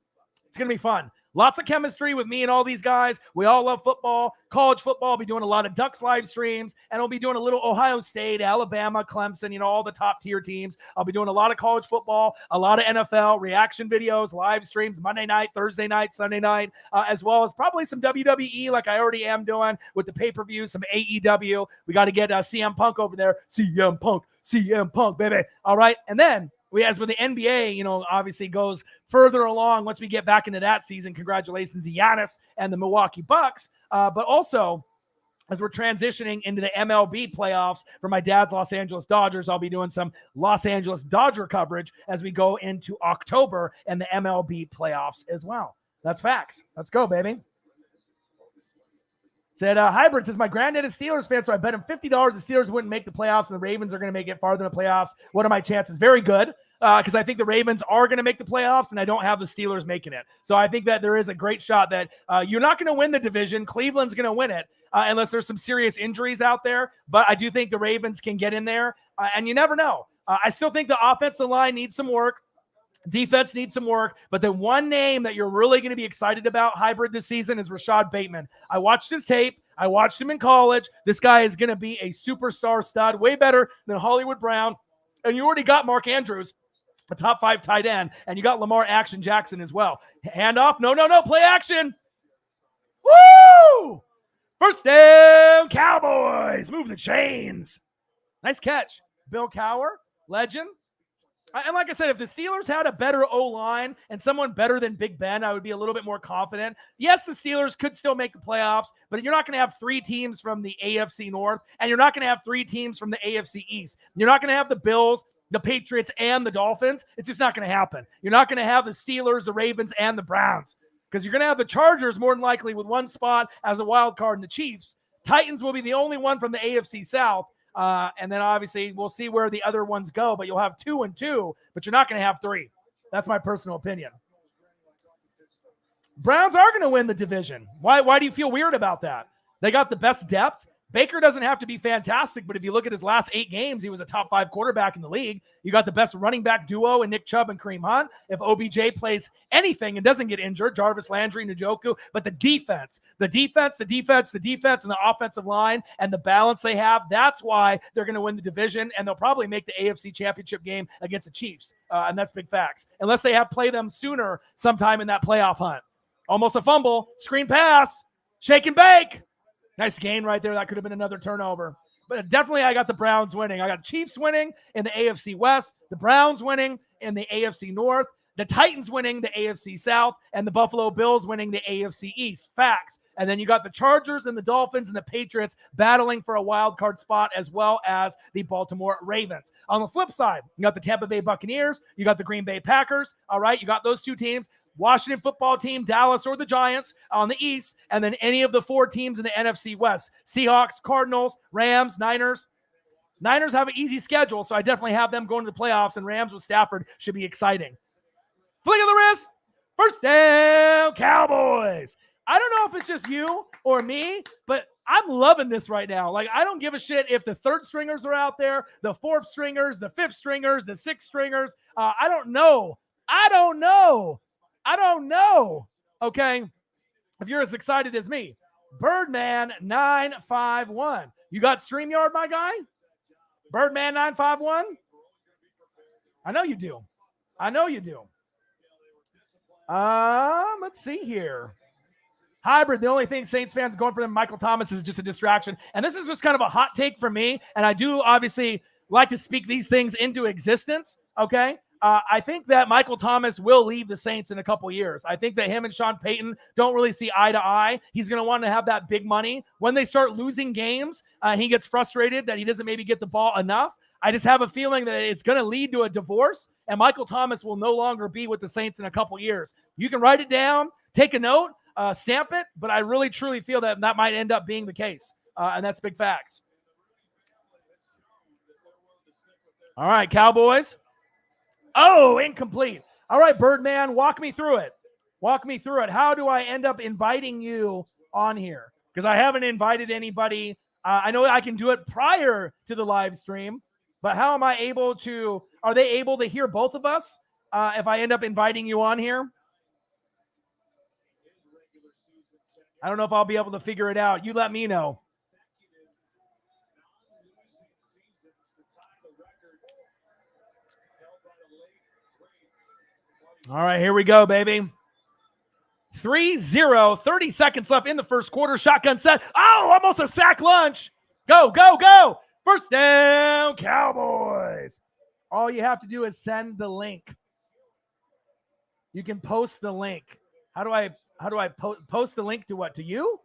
It's going to be fun. Lots of chemistry with me and all these guys. We all love football, college football. I'll be doing a lot of Ducks live streams, and I'll be doing a little Ohio State, Alabama, Clemson, all the top tier teams. I'll be doing a lot of college football, a lot of NFL, reaction videos, live streams, Monday night, Thursday night, Sunday night, as well as probably some WWE like I already am doing with the pay-per-view, some AEW. We got to get CM Punk over there. CM Punk, baby. All right, and then as with the NBA, obviously goes further along once we get back into that season. Congratulations to Giannis and the Milwaukee Bucks. But also, as we're transitioning into the MLB playoffs for my dad's Los Angeles Dodgers, I'll be doing some Los Angeles Dodger coverage as we go into October and the MLB playoffs as well. That's facts. Let's go, baby. Said, Hybrid says, my granddad is Steelers fan, so I bet him $50 the Steelers wouldn't make the playoffs and the Ravens are going to make it farther in the playoffs. What are my chances? Very good, because I think the Ravens are going to make the playoffs, and I don't have the Steelers making it. So I think that there is a great shot that you're not going to win the division. Cleveland's going to win it, unless there's some serious injuries out there. But I do think the Ravens can get in there, and you never know. I still think the offensive line needs some work. Defense needs some work, but the one name that you're really going to be excited about, Hybrid, this season is Rashad Bateman. I watched his tape. I watched him in college. This guy is going to be a superstar stud, way better than Hollywood Brown. And you already got Mark Andrews, a top 5 tight end, and you got Lamar Action Jackson as well. Handoff. No, play action. Woo! First down, Cowboys. Move the chains. Nice catch. Bill Cowher, legend. And like I said, if the Steelers had a better O-line and someone better than Big Ben, I would be a little bit more confident. Yes, the Steelers could still make the playoffs, but you're not going to have 3 teams from the AFC North, and you're not going to have 3 teams from the AFC East. You're not going to have the Bills, the Patriots, and the Dolphins. It's just not going to happen. You're not going to have the Steelers, the Ravens, and the Browns, because you're going to have the Chargers more than likely with one spot as a wild card, and the Chiefs. Titans will be the only one from the AFC South. And then obviously we'll see where the other ones go, but you'll have 2 and 2, but you're not going to have 3. That's my personal opinion. Browns are going to win the division. Why do you feel weird about that? They got the best depth. Baker doesn't have to be fantastic, but if you look at his last 8 games, he was a top 5 quarterback in the league. You got the best running back duo in Nick Chubb and Kareem Hunt. If OBJ plays anything and doesn't get injured, Jarvis Landry, Njoku, but the defense, and the offensive line and the balance they have, that's why they're going to win the division, and they'll probably make the AFC Championship game against the Chiefs, and that's big facts, unless they play them sooner sometime in that playoff hunt. Almost a fumble, screen pass, shake and bake. Nice gain right there. That could have been another turnover. But definitely I got the Browns winning. I got Chiefs winning in the AFC West, the Browns winning in the AFC North, the Titans winning the AFC South, and the Buffalo Bills winning the AFC East. Facts. And then you got the Chargers and the Dolphins and the Patriots battling for a wild card spot, as well as the Baltimore Ravens. On the flip side, you got the Tampa Bay Buccaneers, you got the Green Bay Packers. All right, you got those 2 teams. Washington football team, Dallas, or the Giants on the East, and then any of the 4 teams in the NFC West. Seahawks, Cardinals, Rams, Niners. Niners have an easy schedule, so I definitely have them going to the playoffs, and Rams with Stafford should be exciting. Flick of the wrist. First down, Cowboys. I don't know if it's just you or me, but I'm loving this right now. Like, I don't give a shit if the 3rd stringers are out there, the 4th stringers, the 5th stringers, the 6th stringers. I don't know. Okay, if you're as excited as me. Birdman 951. You got StreamYard, my guy? Birdman 951? I know you do. Let's see here. Hybrid, the only thing Saints fans going for them, Michael Thomas, is just a distraction. And this is just kind of a hot take for me. And I do obviously like to speak these things into existence, okay? I think that Michael Thomas will leave the Saints in a couple years. I think that him and Sean Payton don't really see eye to eye. He's going to want to have that big money. When they start losing games, he gets frustrated that he doesn't maybe get the ball enough. I just have a feeling that it's going to lead to a divorce, and Michael Thomas will no longer be with the Saints in a couple years. You can write it down. take a note, stamp it, but I really truly feel that might end up being the case. And that's big facts. All right, Cowboys. Oh, incomplete. All right, Birdman, walk me through it. Walk me through it. How do I end up inviting you on here? Because I haven't invited anybody. I know I can do it prior to the live stream, but how am I able to, are they able to hear both of us if I end up inviting you on here? I don't know if I'll be able to figure it out. You let me know. All right, here we go, baby. 3-0, 30 seconds left in the first quarter. Shotgun set. Oh, almost a sack lunch. Go, go, go. First down, Cowboys. All you have to do is send the link. You can post the link. How do I post the link to what? To you?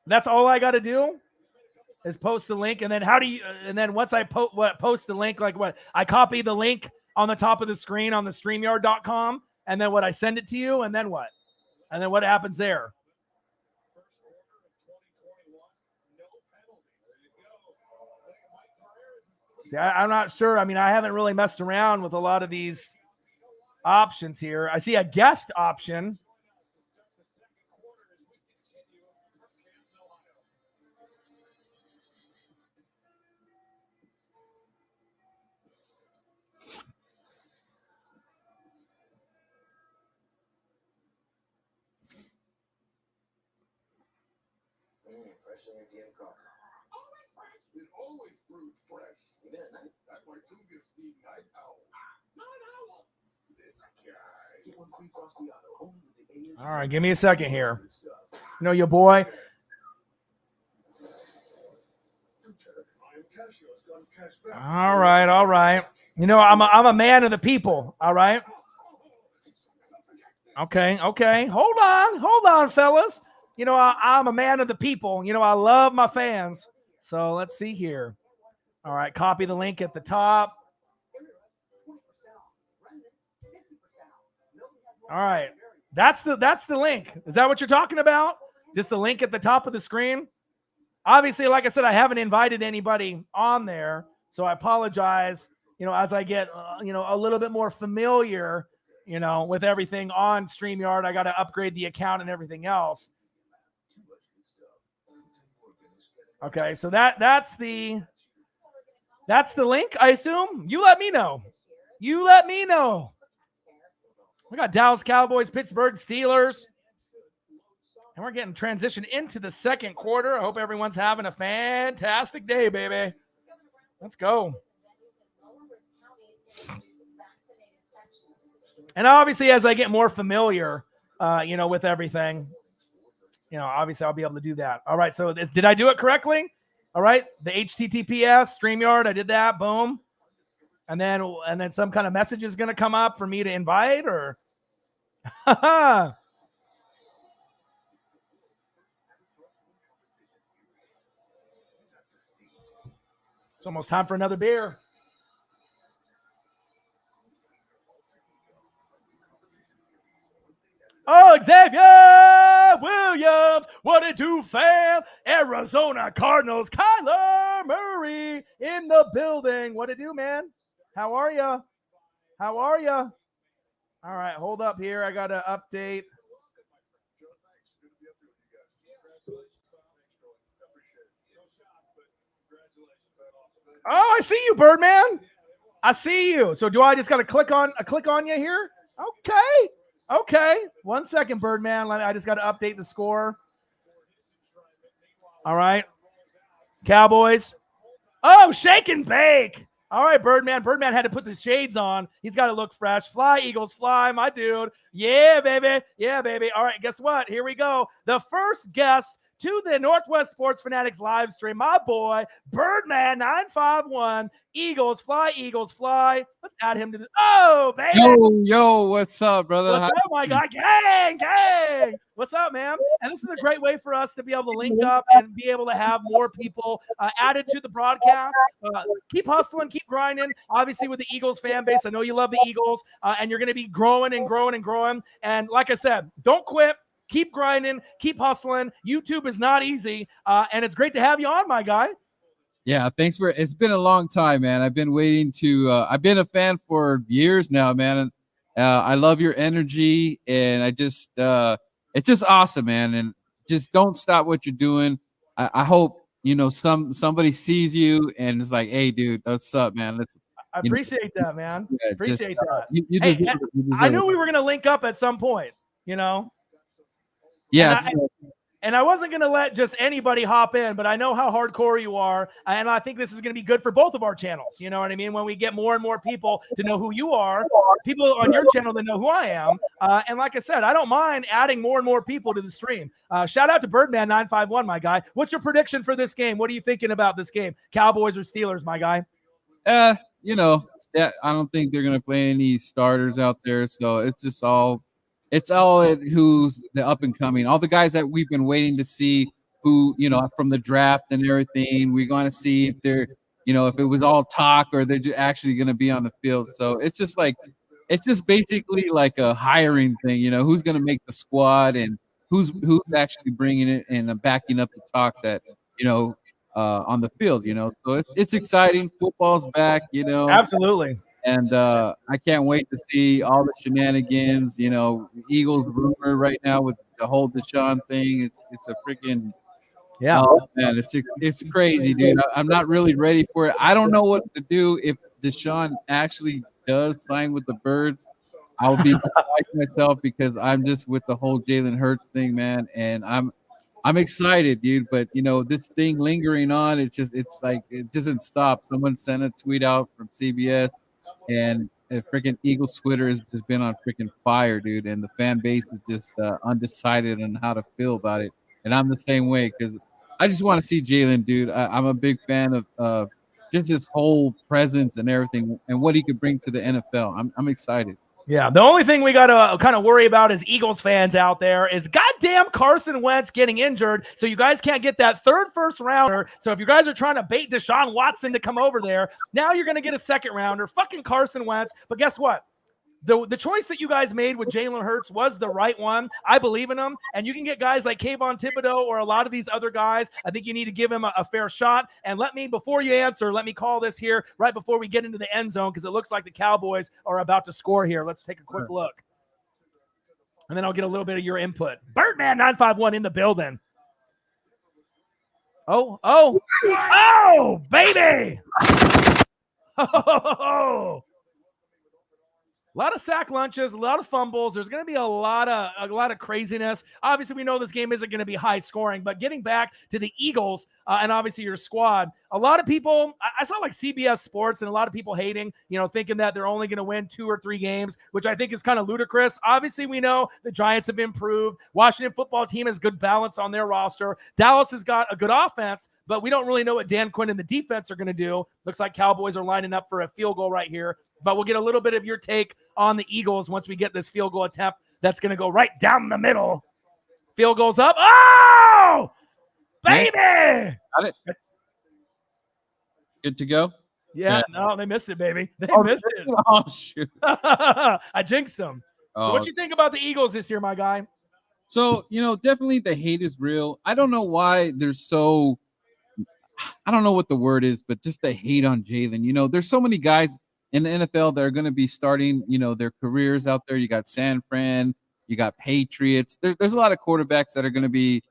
That's all I got to do is post the link. And then and then once I post the link, like what? I copy the link on the top of the screen on the StreamYard.com. And then I send it to you. And then what? And then what happens there? See, I'm not sure. I mean, I haven't really messed around with a lot of these options here. I see a guest option. Fresh AMPM coffee. Always fresh. It always brewed fresh. Even at night. That way too gives me night owl. Night owl. This guy. Get one free Frosty Auto only with the AMPM. All right, give me a second here. You know your boy. All right, all right. You know, I'm a man of the people. All right. Okay. Hold on, fellas. You know, I'm a man of the people. You know, I love my fans. So let's see here. All right, copy the link at the top. All right, that's the link. Is that what you're talking about? Just the link at the top of the screen? Obviously, like I said, I haven't invited anybody on there, so I apologize. You know, as I get a little bit more familiar, with everything on StreamYard, I got to upgrade the account and everything else. Okay, so that's the link, I assume. You let me know. We got Dallas Cowboys, Pittsburgh Steelers. And we're getting transitioned into the second quarter. I hope everyone's having a fantastic day, baby. Let's go. And obviously, as I get more familiar, with everything, obviously I'll be able to do that. All right. So did I do it correctly? All right. The HTTPS StreamYard, I did that. Boom. And then some kind of message is going to come up for me to invite or. It's almost time for another beer. Oh, Xavier Williams, what it do, fam? Arizona Cardinals, Kyler Murray in the building. What it do, man? How are you? All right, hold up here. I got to update. Oh, I see you, Birdman. I see you. So do I just got to click on you here? Okay. 1 second, Birdman. I just got to update the score. All right. Cowboys. Oh, shake and bake. All right, Birdman. Birdman had to put the shades on. He's got to look fresh. Fly, Eagles, fly, my dude. Yeah, baby. All right, guess what? Here we go. The first guest to the Northwest Sports Fanatics live stream. My boy, Birdman 951. Eagles fly. Let's add him to the. Oh, baby. Yo, what's up, brother? What's up, my guy? Gang. What's up, man? And this is a great way for us to be able to link up and be able to have more people added to the broadcast. Keep hustling, keep grinding. Obviously, with the Eagles fan base, I know you love the Eagles, and you're going to be growing and growing and growing. And like I said, don't quit. Keep grinding. Keep hustling. YouTube is not easy, and it's great to have you on, my guy. Yeah, thanks it's been a long time, man. I've been waiting to, I've been a fan for years now, man. And I love your energy, and it's just awesome, man. And just don't stop what you're doing. I hope, somebody sees you and is like, hey, dude, what's up, man? I appreciate that, man. Yeah, appreciate that. You Hey, deserve it. You deserve I knew it. we were going to link up at some point, Yeah. And I wasn't going to let just anybody hop in, but I know how hardcore you are, and I think this is going to be good for both of our channels. You know what I mean? When we get more and more people to know who you are, people on your channel that know who I am, and like I said, I don't mind adding more and more people to the stream. Shout out to Birdman 951, my guy. What's your prediction for this game? What are you thinking about this game? Cowboys or Steelers, my guy? I don't think they're gonna play any starters out there, so it's all who's the up and coming, all the guys that we've been waiting to see, who from the draft and everything. We're going to see if they're if it was all talk or they're actually going to be on the field. So it's just basically like a hiring thing. Who's going to make the squad and who's actually bringing it and backing up the talk that on the field. So it's exciting. Football's back. Absolutely. And I can't wait to see all the shenanigans. Eagles rumor right now with the whole Deshaun thing. It's a freaking oh man, it's crazy, dude. I'm not really ready for it. I don't know what to do if Deshaun actually does sign with the Birds. I will be beside myself because I'm just with the whole Jalen Hurts thing, man. And I'm excited, dude. But this thing lingering on, it's like it doesn't stop. Someone sent a tweet out from CBS. And freaking Eagles Twitter has just been on freaking fire, dude. And the fan base is just undecided on how to feel about it. And I'm the same way because I just want to see Jalen, dude. I'm a big fan of just his whole presence and everything and what he could bring to the NFL. I'm excited. Yeah, the only thing we got to kind of worry about as Eagles fans out there is goddamn Carson Wentz getting injured, so you guys can't get that third first rounder. So if you guys are trying to bait Deshaun Watson to come over there, now you're going to get a second rounder. Fucking Carson Wentz. But guess what? The choice that you guys made with Jalen Hurts was the right one. I believe in him. And you can get guys like Kayvon Thibodeau or a lot of these other guys. I think you need to give him a fair shot. And before you answer, let me call this here right before we get into the end zone because it looks like the Cowboys are about to score here. Let's take a quick look. And then I'll get a little bit of your input. Birdman 951 in the building. Oh, baby. Oh. A lot of sack lunches, a lot of fumbles. There's going to be a lot of craziness. Obviously, we know this game isn't going to be high scoring, but getting back to the Eagles and obviously your squad, a lot of people, I saw like CBS Sports and a lot of people hating, thinking that they're only going to win 2 or 3 games, which I think is kind of ludicrous. Obviously, we know the Giants have improved. Washington football team has good balance on their roster. Dallas has got a good offense, but we don't really know what Dan Quinn and the defense are going to do. Looks like Cowboys are lining up for a field goal right here. But we'll get a little bit of your take on the Eagles once we get this field goal attempt that's going to go right down the middle. Field goal's up. Oh, baby. Got it. Good to go? Yeah, no, they missed it, baby. They missed it. Oh, shoot. I jinxed them. So what you think about the Eagles this year, my guy? So, definitely the hate is real. I don't know why I don't know what the word is, but just the hate on Jalen. There's so many guys in the NFL that are going to be starting, their careers out there. You got San Fran, you got Patriots. There's a lot of quarterbacks that are going to be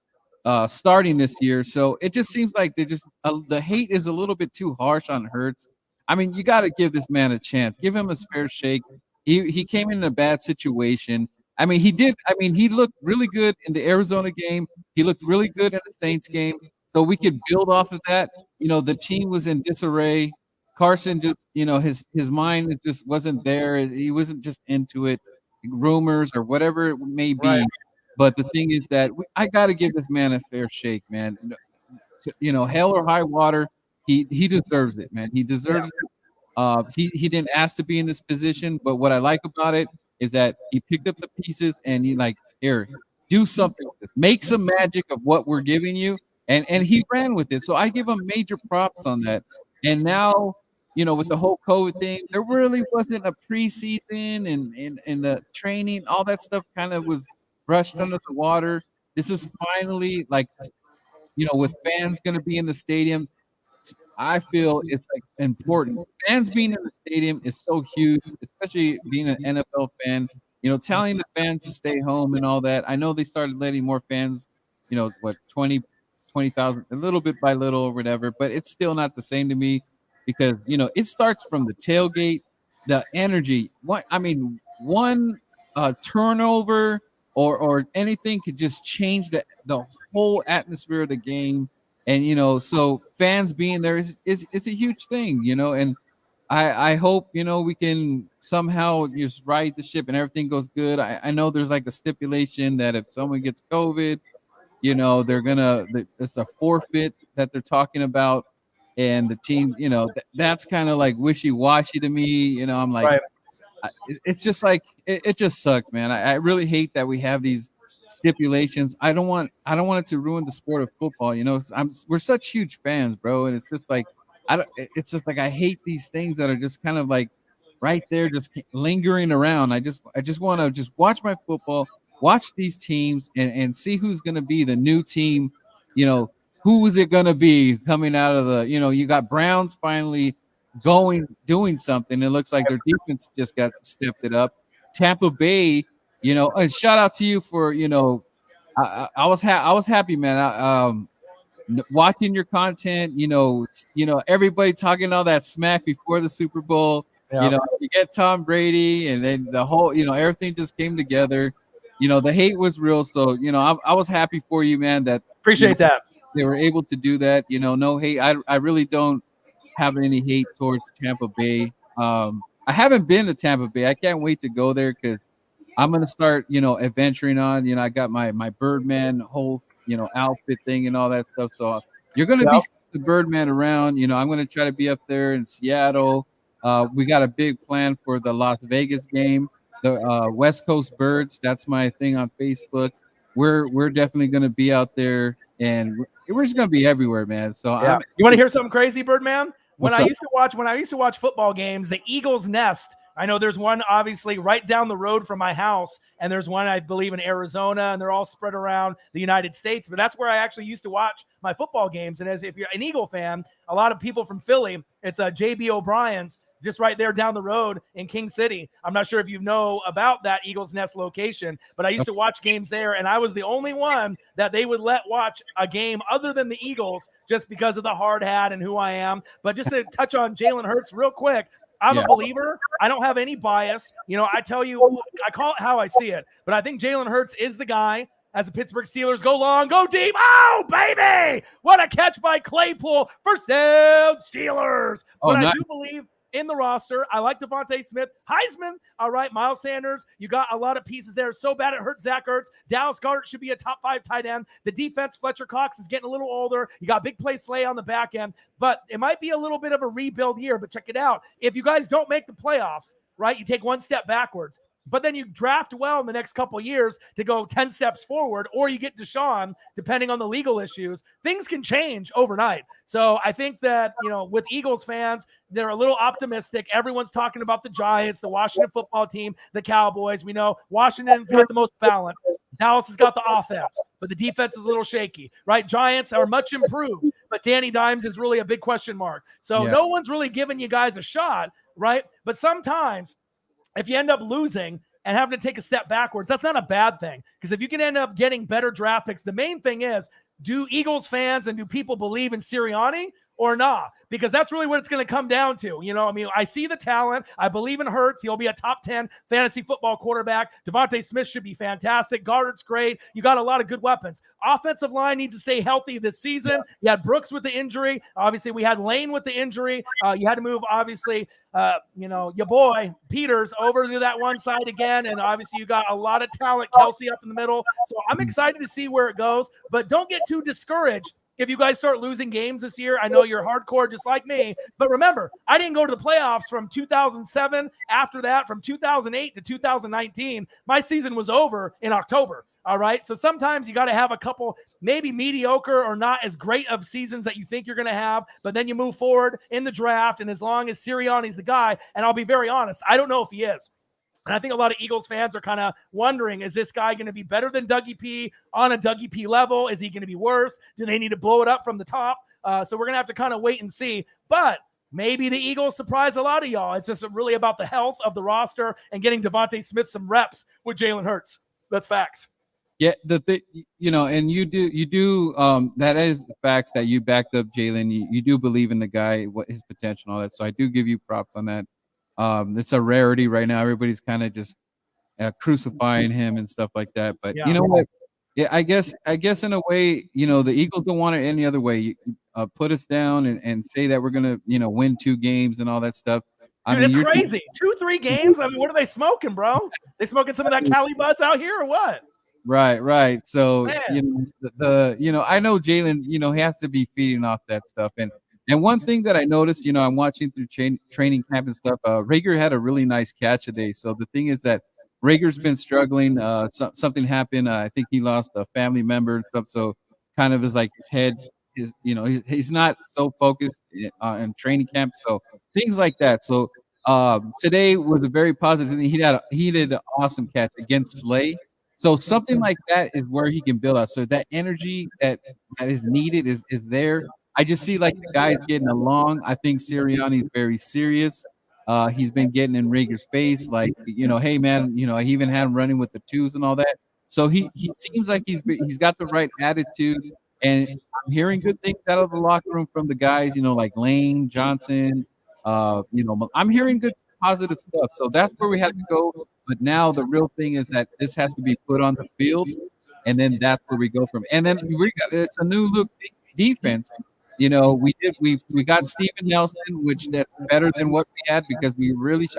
starting this year. So it just seems like the hate is a little bit too harsh on Hurts. I mean, you got to give this man a chance. Give him a fair shake. He came in a bad situation. I mean, he looked really good in the Arizona game. He looked really good in the Saints game. So we could build off of that. The team was in disarray. Carson just, his mind just wasn't there. He wasn't just into it. Rumors or whatever it may be. Right. But the thing is that I got to give this man a fair shake, man. Hell or high water, he deserves it, man. He deserves it. He didn't ask to be in this position, but what I like about it is that he picked up the pieces and he like, here, do something with this. Make some magic of what we're giving you. And he ran with it. So I give him major props on that. And now, with the whole COVID thing, there really wasn't a preseason and the training, all that stuff kind of was brushed under the water. This is finally like, with fans going to be in the stadium, I feel it's like important. Fans being in the stadium is so huge, especially being an NFL fan. Telling the fans to stay home and all that. I know they started letting more fans, 20,000, a little bit by little or whatever, but it's still not the same to me because it starts from the tailgate, the energy. One turnover or anything could just change the whole atmosphere of the game. And so fans being there is a huge thing, and I hope we can somehow just ride the ship and everything goes good. I know there's like a stipulation that if someone gets COVID, it's a forfeit that they're talking about, and the team, that's kind of like wishy-washy to me. I'm like, Right. It's just like it just sucks, man. I really hate that we have these stipulations. I don't want it to ruin the sport of football. We're such huge fans, bro, and it's just like it's just like I hate these things that are just kind of like right there, just lingering around. I just want to just watch my football, watch these teams, and see who's going to be the new team. Who is it going to be coming out of the? You got Browns finally doing something. It looks like their defense just got stepped it up. Tampa Bay, and shout out to you for I was happy, man. Watching your content, everybody talking all that smack before the Super Bowl. Yeah. You get Tom Brady, and then the whole, everything just came together. The hate was real, so I was happy for you, man. That Appreciate that. they were able to do that. No hate. I really don't have any hate towards Tampa Bay. I haven't been to Tampa Bay. I can't wait to go there because I'm gonna start, adventuring on. I got my Birdman whole, outfit thing and all that stuff. So you're gonna be seeing the Birdman around. I'm gonna try to be up there in Seattle. We got a big plan for the Las Vegas game, the West Coast Birds. That's my thing on Facebook. We're definitely gonna be out there, and we're just gonna be everywhere, man. So yeah. You want to hear something crazy, Birdman? When What's I up? used to watch football games, the Eagles Nest. I know there's one obviously right down the road from my house, and there's one I believe in Arizona, and they're all spread around the United States. But that's where I actually used to watch my football games. And if you're an Eagle fan, a lot of people from Philly, it's JB O'Brien's just right there down the road in King City. I'm not sure if you know about that Eagles Nest location, but I used to watch games there, and I was the only one that they would let watch a game other than the Eagles just because of the hard hat and who I am. But just to touch on Jalen Hurts real quick, I'm a believer. I don't have any bias. I tell you, I call it how I see it. But I think Jalen Hurts is the guy as the Pittsburgh Steelers go long, go deep. Oh, baby! What a catch by Claypool. First down, Steelers. But I do believe in the roster. I like Devontae Smith. Heisman. All right, Miles Sanders. You got a lot of pieces there. So bad it hurt Zach Ertz. Dallas Goedert should be a top 5 tight end. The defense, Fletcher Cox is getting a little older. You got big play Slay on the back end. But it might be a little bit of a rebuild year. But check it out. If you guys don't make the playoffs, right, you take one step backwards. But then you draft well in the next couple of years to go 10 steps forward, or you get Deshaun, depending on the legal issues. Things can change overnight. So I think that, with Eagles fans, they're a little optimistic. Everyone's talking about the Giants, the Washington football team, the Cowboys. We know Washington's got the most balance. Dallas has got the offense, but the defense is a little shaky, right? Giants are much improved, but Danny Dimes is really a big question mark. So no one's really giving you guys a shot, right? But sometimes if you end up losing and having to take a step backwards, that's not a bad thing. Because if you can end up getting better draft picks, the main thing is, do Eagles fans and do people believe in Sirianni, or not? Because that's really what it's going to come down to. You know, I mean, I see the talent. I believe in Hurts. He'll be a top 10 fantasy football quarterback. Devontae Smith should be fantastic. Goddard's great. You got a lot of good weapons. Offensive line needs to stay healthy this season. You had Brooks with the injury. Obviously, we had Lane with the injury. You had to move, obviously, your boy Peters over to that one side again. And obviously, you got a lot of talent, Kelsey up in the middle. So I'm excited to see where it goes. But don't get too discouraged if you guys start losing games this year. I know you're hardcore just like me, but remember, I didn't go to the playoffs from 2007. After that, from 2008 to 2019, my season was over in October. All right. So sometimes you got to have a couple, maybe mediocre or not as great of seasons that you think you're going to have, but then you move forward in the draft. And as long as Sirianni's the guy, and I'll be very honest, I don't know if he is. And I think a lot of Eagles fans are kind of wondering, is this guy going to be better than Dougie P on a Dougie P level? Is he going to be worse? Do they need to blow it up from the top? So we're going to have to kind of wait and see. But maybe the Eagles surprise a lot of y'all. It's just really about the health of the roster and getting Devontae Smith some reps with Jalen Hurts. That's facts. Yeah, and you do. That is facts that you backed up Jalen. You do believe in the guy, what his potential, and all that. So I do give you props on that. It's a rarity right now. Everybody's kind of just crucifying him and stuff like that. But you know what? Yeah, I guess in a way, the Eagles don't want it any other way. You put us down and say that we're gonna, win 2 games and all that stuff. Dude, it's crazy. 2-3 games. I mean, what are they smoking, bro? They smoking some of that Cali buds out here or what? Right. So Man. I know Jalen. He has to be feeding off that stuff. And one thing that I noticed, I'm watching through training camp and stuff. Rager had a really nice catch today. So the thing is that Rager's been struggling. Something happened. I think he lost a family member and stuff. So kind of is like his head is, he's not so focused in training camp. So things like that. So today was a very positive thing. He did an awesome catch against Slay. So something like that is where he can build us. So that energy that is needed is there. I just see like the guys getting along. I think Sirianni's very serious. He's been getting in Rager's face, like, hey man, I even had him running with the 2s and all that. So he seems like he's got the right attitude, and I'm hearing good things out of the locker room from the guys, like Lane, Johnson. I'm hearing good positive stuff. So that's where we have to go. But now the real thing is that this has to be put on the field, and then that's where we go from. And then it's a new look defense. We got Steven Nelson, which that's better than what we had, because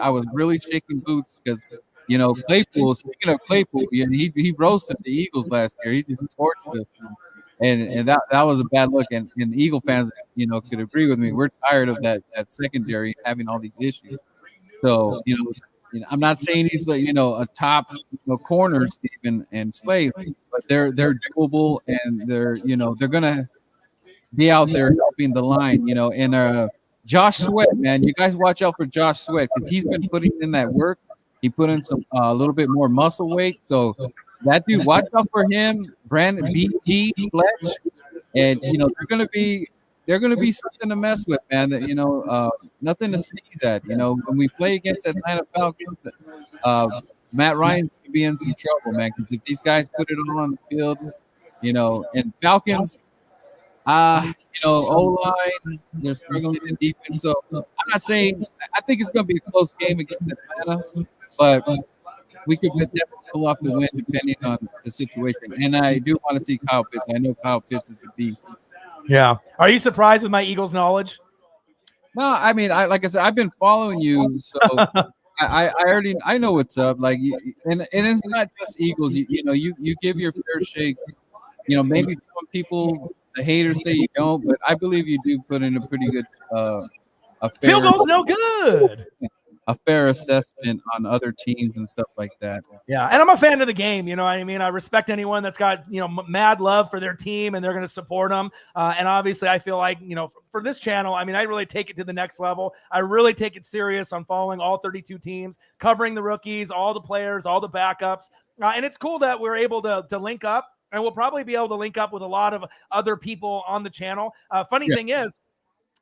I was really shaking boots because Claypool. Speaking of Claypool, he roasted the Eagles last year. He just torched us, and that was a bad look. And the Eagle fans, could agree with me. We're tired of that secondary having all these issues. So I'm not saying he's like a top corner, Steven and Slade, but they're doable, and they're gonna be out there helping the line, and Josh Sweat, man, you guys watch out for Josh Sweat, because he's been putting in that work. He put in some a little bit more muscle weight, so that dude, watch out for him. Brandon BT Fletch, and they're gonna be something to mess with, man. That nothing to sneeze at. When we play against Atlanta Falcons, Matt Ryan's gonna be in some trouble, man, because if these guys put it all on the field, and Falcons. O-line, they're struggling in defense. So I'm not saying – I think it's going to be a close game against Atlanta, but we could definitely pull off the win depending on the situation. And I do want to see Kyle Pitts. I know Kyle Pitts is the beast. Yeah. Are you surprised with my Eagles knowledge? No, I mean, like I said, I've been following you, so I already – I know what's up. Like, and it's not just Eagles. You give your fair shake. Maybe some people – the haters say you don't, but I believe you do put in a pretty good field goal's no good. A fair assessment on other teams and stuff like that. Yeah, and I'm a fan of the game. I respect anyone that's got mad love for their team and they're going to support them. And obviously, I feel like for this channel, I really take it to the next level. I really take it serious on following all 32 teams, covering the rookies, all the players, all the backups, and it's cool that we're able to link up. And we'll probably be able to link up with a lot of other people on the channel. Funny thing is,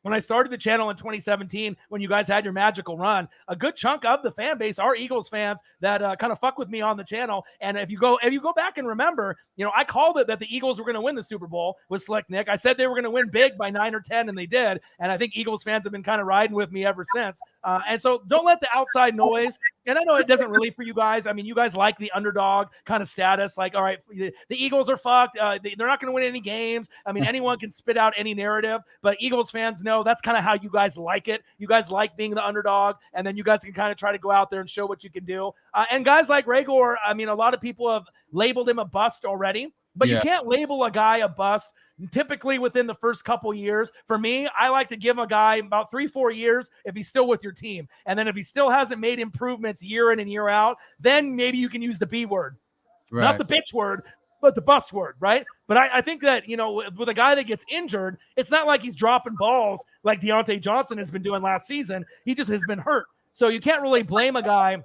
when I started the channel in 2017, when you guys had your magical run, a good chunk of the fan base are Eagles fans that kind of fuck with me on the channel. And if you go back and remember, I called it that the Eagles were going to win the Super Bowl with Slick Nick. I said they were going to win big by 9 or 10, and they did. And I think Eagles fans have been kind of riding with me ever since. And so don't let the outside noise. And I know it doesn't really for you guys. I mean, you guys like the underdog kind of status. Like, all right, the Eagles are fucked. They're not going to win any games. I mean, anyone can spit out any narrative, but Eagles fans know that's kind of how you guys like it. You guys like being the underdog, and then you guys can kind of try to go out there and show what you can do. And guys like Raygor, I mean, a lot of people have labeled him a bust already, but you can't label a guy a bust typically within the first couple years. For me, I like to give a guy about 3-4 years if he's still with your team. And then if he still hasn't made improvements year in and year out, then maybe you can use the B word, not the bitch word, but the bust word, right? But I think that, with a guy that gets injured, it's not like he's dropping balls like Deontay Johnson has been doing last season. He just has been hurt. So you can't really blame a guy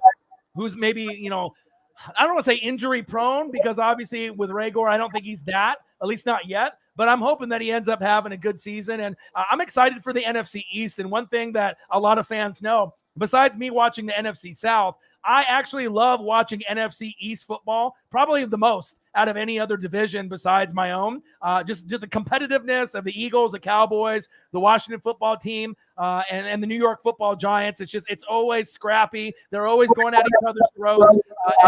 who's maybe, I don't want to say injury prone, because obviously with Raygor, I don't think he's that, at least not yet. But I'm hoping that he ends up having a good season. And I'm excited for the NFC East. And one thing that a lot of fans know, besides me watching the NFC South, I actually love watching NFC East football, probably the most out of any other division besides my own. Just the competitiveness of the Eagles, the Cowboys, the Washington football team, and the New York football Giants. It's always scrappy. They're always going at each other's throats.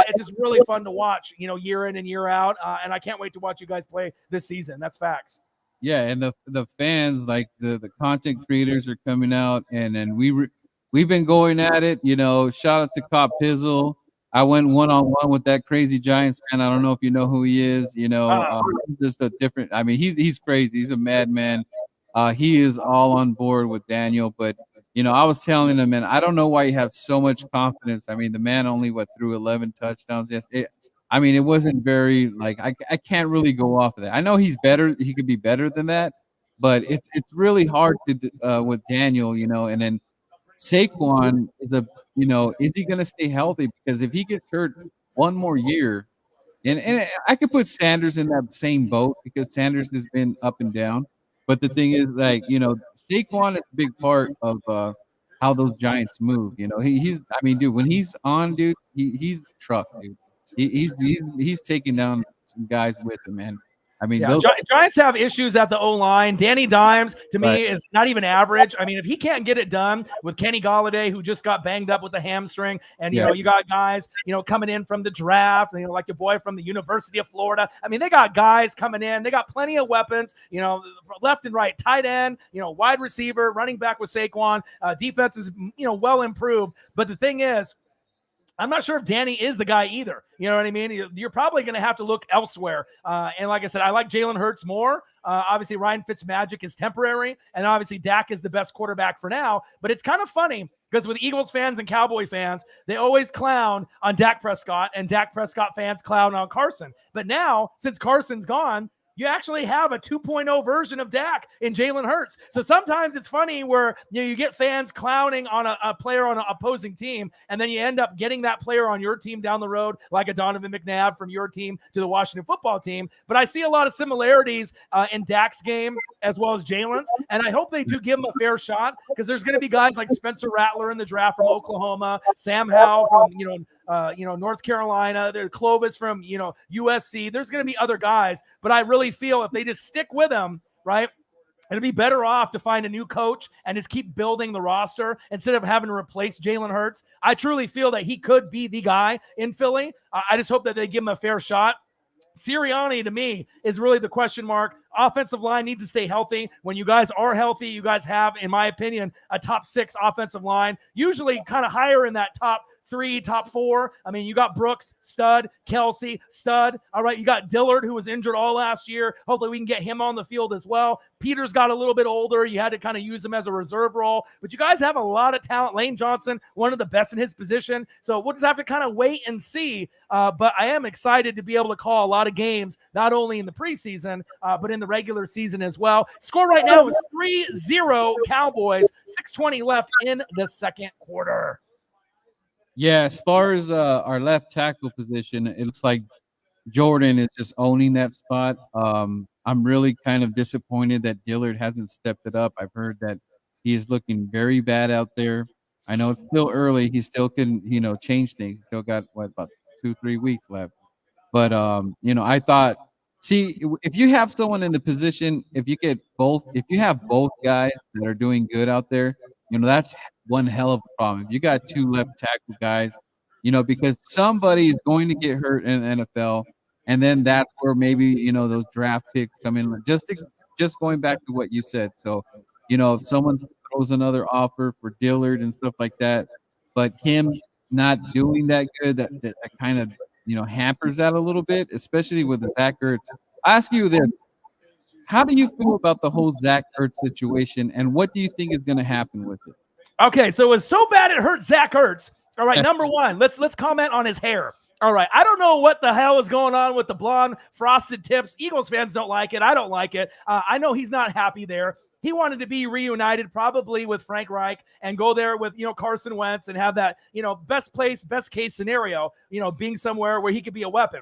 It's just really fun to watch, year in and year out. And I can't wait to watch you guys play this season. That's facts. Yeah, and the fans, like the content creators, are coming out, and we've been going at it. Shout out to Cop Pizzle. I went one-on-one with that crazy Giants fan. I don't know if you know who he is. Just a different. I mean, he's crazy. He's a madman. He is all on board with Daniel. But I was telling him, man, I don't know why you have so much confidence. I mean, the man only threw 11 touchdowns. It wasn't very I can't really go off of that. I know he's better. He could be better than that, but it's really hard to with Daniel. And then Saquon is is he going to stay healthy? Because if he gets hurt one more year, and I could put Sanders in that same boat because Sanders has been up and down. But the thing is, Saquon is a big part of how those Giants move. He's dude, when he's on, dude, he's a truck, dude. He's taking down some guys with him, man. Giants have issues at the O-line. Danny Dimes, to me, is not even average. I mean, if he can't get it done with Kenny Golladay, who just got banged up with the hamstring, and, you got guys, coming in from the draft, like your boy from the University of Florida. I mean, they got guys coming in. They got plenty of weapons, left and right, tight end, wide receiver, running back with Saquon. Defense is, well improved. But the thing is, I'm not sure if Danny is the guy either. You know what I mean? You're probably going to have to look elsewhere. And like I said, I like Jalen Hurts more. Obviously, Ryan Fitzmagic is temporary. And obviously, Dak is the best quarterback for now. But it's kind of funny because with Eagles fans and Cowboy fans, they always clown on Dak Prescott, and Dak Prescott fans clown on Carson. But now, since Carson's gone, you actually have a 2.0 version of Dak in Jalen Hurts. So sometimes it's funny where you get fans clowning on a player on an opposing team, and then you end up getting that player on your team down the road, like a Donovan McNabb from your team to the Washington football team. But I see a lot of similarities in Dak's game as well as Jalen's, and I hope they do give him a fair shot because there's going to be guys like Spencer Rattler in the draft from Oklahoma, Sam Howell from North Carolina, there's Clovis from USC. There's going to be other guys, but I really feel if they just stick with him, right, it'd be better off to find a new coach and just keep building the roster instead of having to replace Jalen Hurts. I truly feel that he could be the guy in Philly. I just hope that they give him a fair shot. Sirianni, to me, is really the question mark. Offensive line needs to stay healthy. When you guys are healthy, you guys have, in my opinion, a top 6 offensive line, usually kind of higher in that top 3, top 4. I mean, you got Brooks, stud, Kelsey, stud. All right, you got Dillard, who was injured all last year. Hopefully we can get him on the field as well. Peters got a little bit older. You had to kind of use him as a reserve role. But you guys have a lot of talent. Lane Johnson, one of the best in his position. So we'll just have to kind of wait and see. But I am excited to be able to call a lot of games, not only in the preseason, but in the regular season as well. Score right now is 3-0 Cowboys, 6:20 left in the second quarter. Yeah, as far as our left tackle position, it looks like Jordan is just owning that spot. I'm really kind of disappointed that Dillard hasn't stepped it up. I've heard that He is looking very bad out there. I know it's still early. He still can, change things. He still got about 2-3 weeks left. But I thought, see, if you have someone in the position, if you have both guys that are doing good out there, that's one hell of a problem. If you got two left tackle guys, because somebody is going to get hurt in the NFL, and then that's where maybe those draft picks come in. Just going back to what you said. So, if someone throws another offer for Dillard and stuff like that, but him not doing that good, that kind of hampers that a little bit, especially with the Zach Ertz. I ask you this: how do you feel about the whole Zach Ertz situation, and what do you think is going to happen with it? Okay, so it was so bad it hurt Zach Ertz. All right, number one, let's comment on his hair. All right, I don't know what the hell is going on with the blonde frosted tips. Eagles fans don't like it. I don't like it. I know he's not happy there. He wanted to be reunited probably with Frank Reich and go there with, Carson Wentz and have that, best case scenario, being somewhere where he could be a weapon.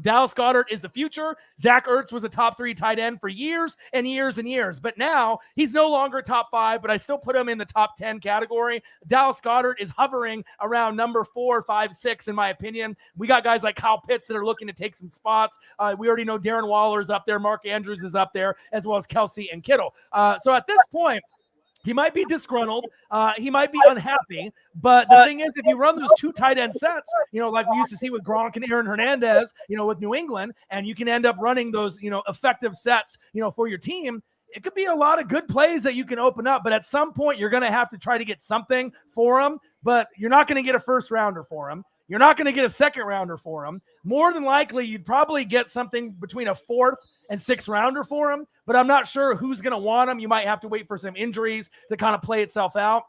Dallas Goedert is the future. Zach Ertz was a top 3 tight end for years and years and years. But now he's no longer top 5, but I still put him in the top 10 category. Dallas Goedert is hovering around number 4, 5, 6, in my opinion. We got guys like Kyle Pitts that are looking to take some spots. We already know Darren Waller's up there. Mark Andrews is up there, as well as Kelsey and Kittle. So at this point, he might be disgruntled. He might be unhappy. But the thing is, if you run those 2 tight end sets, like we used to see with Gronk and Aaron Hernandez, with New England, and you can end up running those, effective sets, for your team, it could be a lot of good plays that you can open up. But at some point, you're going to have to try to get something for him. But you're not going to get a first rounder for him. You're not going to get a second rounder for him. More than likely, you'd probably get something between a 4th and 6th rounder for him, but I'm not sure who's going to want him. You might have to wait for some injuries to kind of play itself out.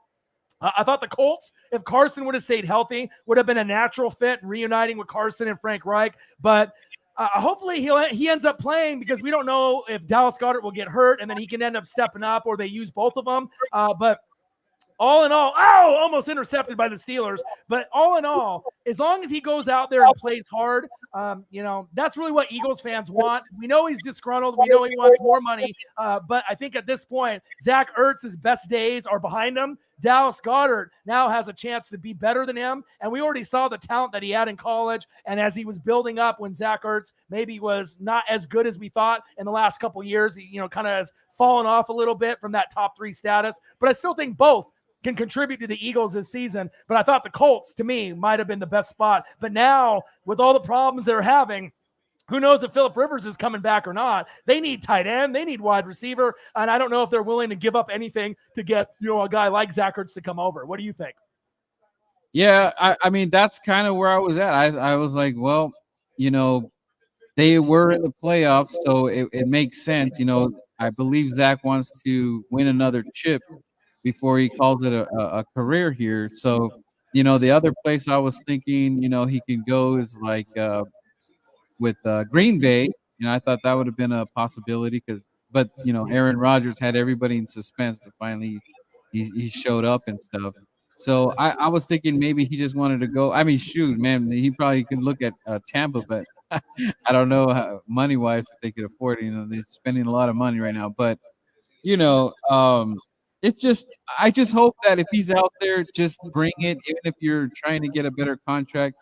I thought the Colts, if Carson would have stayed healthy, would have been a natural fit, reuniting with Carson and Frank Reich. But hopefully he ends up playing, because we don't know if Dallas Goedert will get hurt and then he can end up stepping up, or they use both of them. But all in all, almost intercepted by the Steelers. But all in all, as long as he goes out there and plays hard, that's really what Eagles fans want. We know he's disgruntled. We know he wants more money. But I think at this point, Zach Ertz's best days are behind him. Dallas Goedert now has a chance to be better than him. And we already saw the talent that he had in college. And as he was building up, when Zach Ertz maybe was not as good as we thought in the last couple of years, he, kind of has fallen off a little bit from that top 3 status. But I still think both can contribute to the Eagles this season. But I thought the Colts, to me, might have been the best spot. But now, with all the problems they're having, who knows if Phillip Rivers is coming back or not? They need tight end. They need wide receiver. And I don't know if they're willing to give up anything to get, a guy like Zach Ertz to come over. What do you think? Yeah, I mean, that's kind of where I was at. I was like, well, they were in the playoffs, so it makes sense. I believe Zach wants to win another chip before he calls it a career here. So, the other place I was thinking, he can go is like with Green Bay. I thought that would have been a possibility but Aaron Rodgers had everybody in suspense, but finally he showed up and stuff. So I was thinking maybe he just wanted to go. I mean, shoot, man, he probably could look at Tampa, but I don't know how, money-wise, if they could afford it. They're spending a lot of money right now. But, it's just, I just hope that if he's out there, just bring it, even if you're trying to get a better contract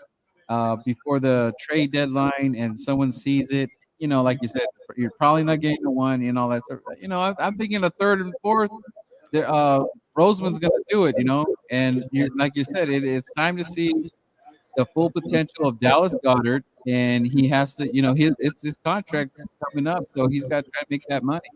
before the trade deadline and someone sees it. Like you said, you're probably not getting the 1 and all that stuff. I'm thinking a 3rd and 4th. Roseman's going to do it, and like you said, it's time to see the full potential of Dallas Goedert, and he has to, it's his contract coming up, so he's got to try to make that money.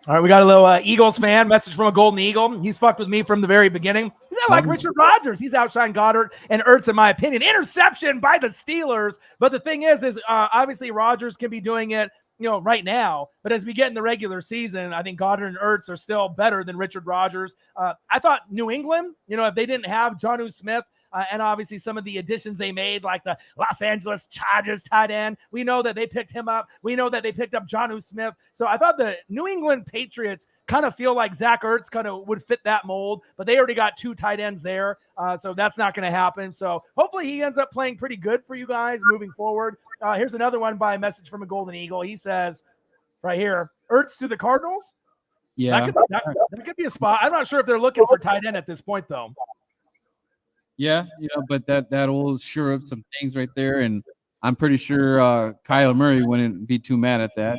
All right, we got a little Eagles fan message from a Golden Eagle. He's fucked with me from the very beginning. He's not like Richard Rodgers. He's outshined Goddard and Ertz, in my opinion. Interception by the Steelers. But the thing is obviously Rodgers can be doing it, right now. But as we get in the regular season, I think Goddard and Ertz are still better than Richard Rodgers. I thought New England, if they didn't have Jonnu Smith, and obviously some of the additions they made, like the Los Angeles Chargers tight end, we know that they picked him up. We know that they picked up Jonnu Smith. So I thought the New England Patriots kind of feel like Zach Ertz kind of would fit that mold, but they already got 2 tight ends there. So that's not going to happen. So hopefully he ends up playing pretty good for you guys moving forward. Here's another one by a message from a Golden Eagle. He says right here, Ertz to the Cardinals. Yeah. That could be a spot. I'm not sure if they're looking for tight end at this point, though. Yeah, but that will sure up some things right there, and I'm pretty sure Kyler Murray wouldn't be too mad at that.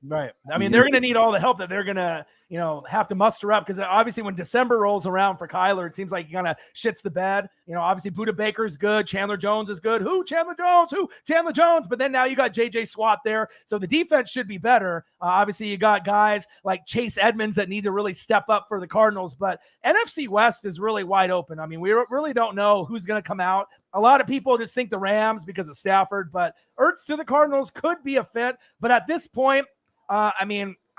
Right. I mean, they're going to need all the help that they're going to, have to muster up, because obviously when December rolls around for Kyler, it seems like he kind of shits the bed. Obviously Buda Baker is good. Chandler Jones is good. Chandler Jones. But then now you got JJ Swat there. So the defense should be better. Obviously you got guys like Chase Edmonds that need to really step up for the Cardinals, but NFC West is really wide open. I mean, we really don't know who's going to come out. A lot of people just think the Rams because of Stafford, but Ertz to the Cardinals could be a fit. But at this point,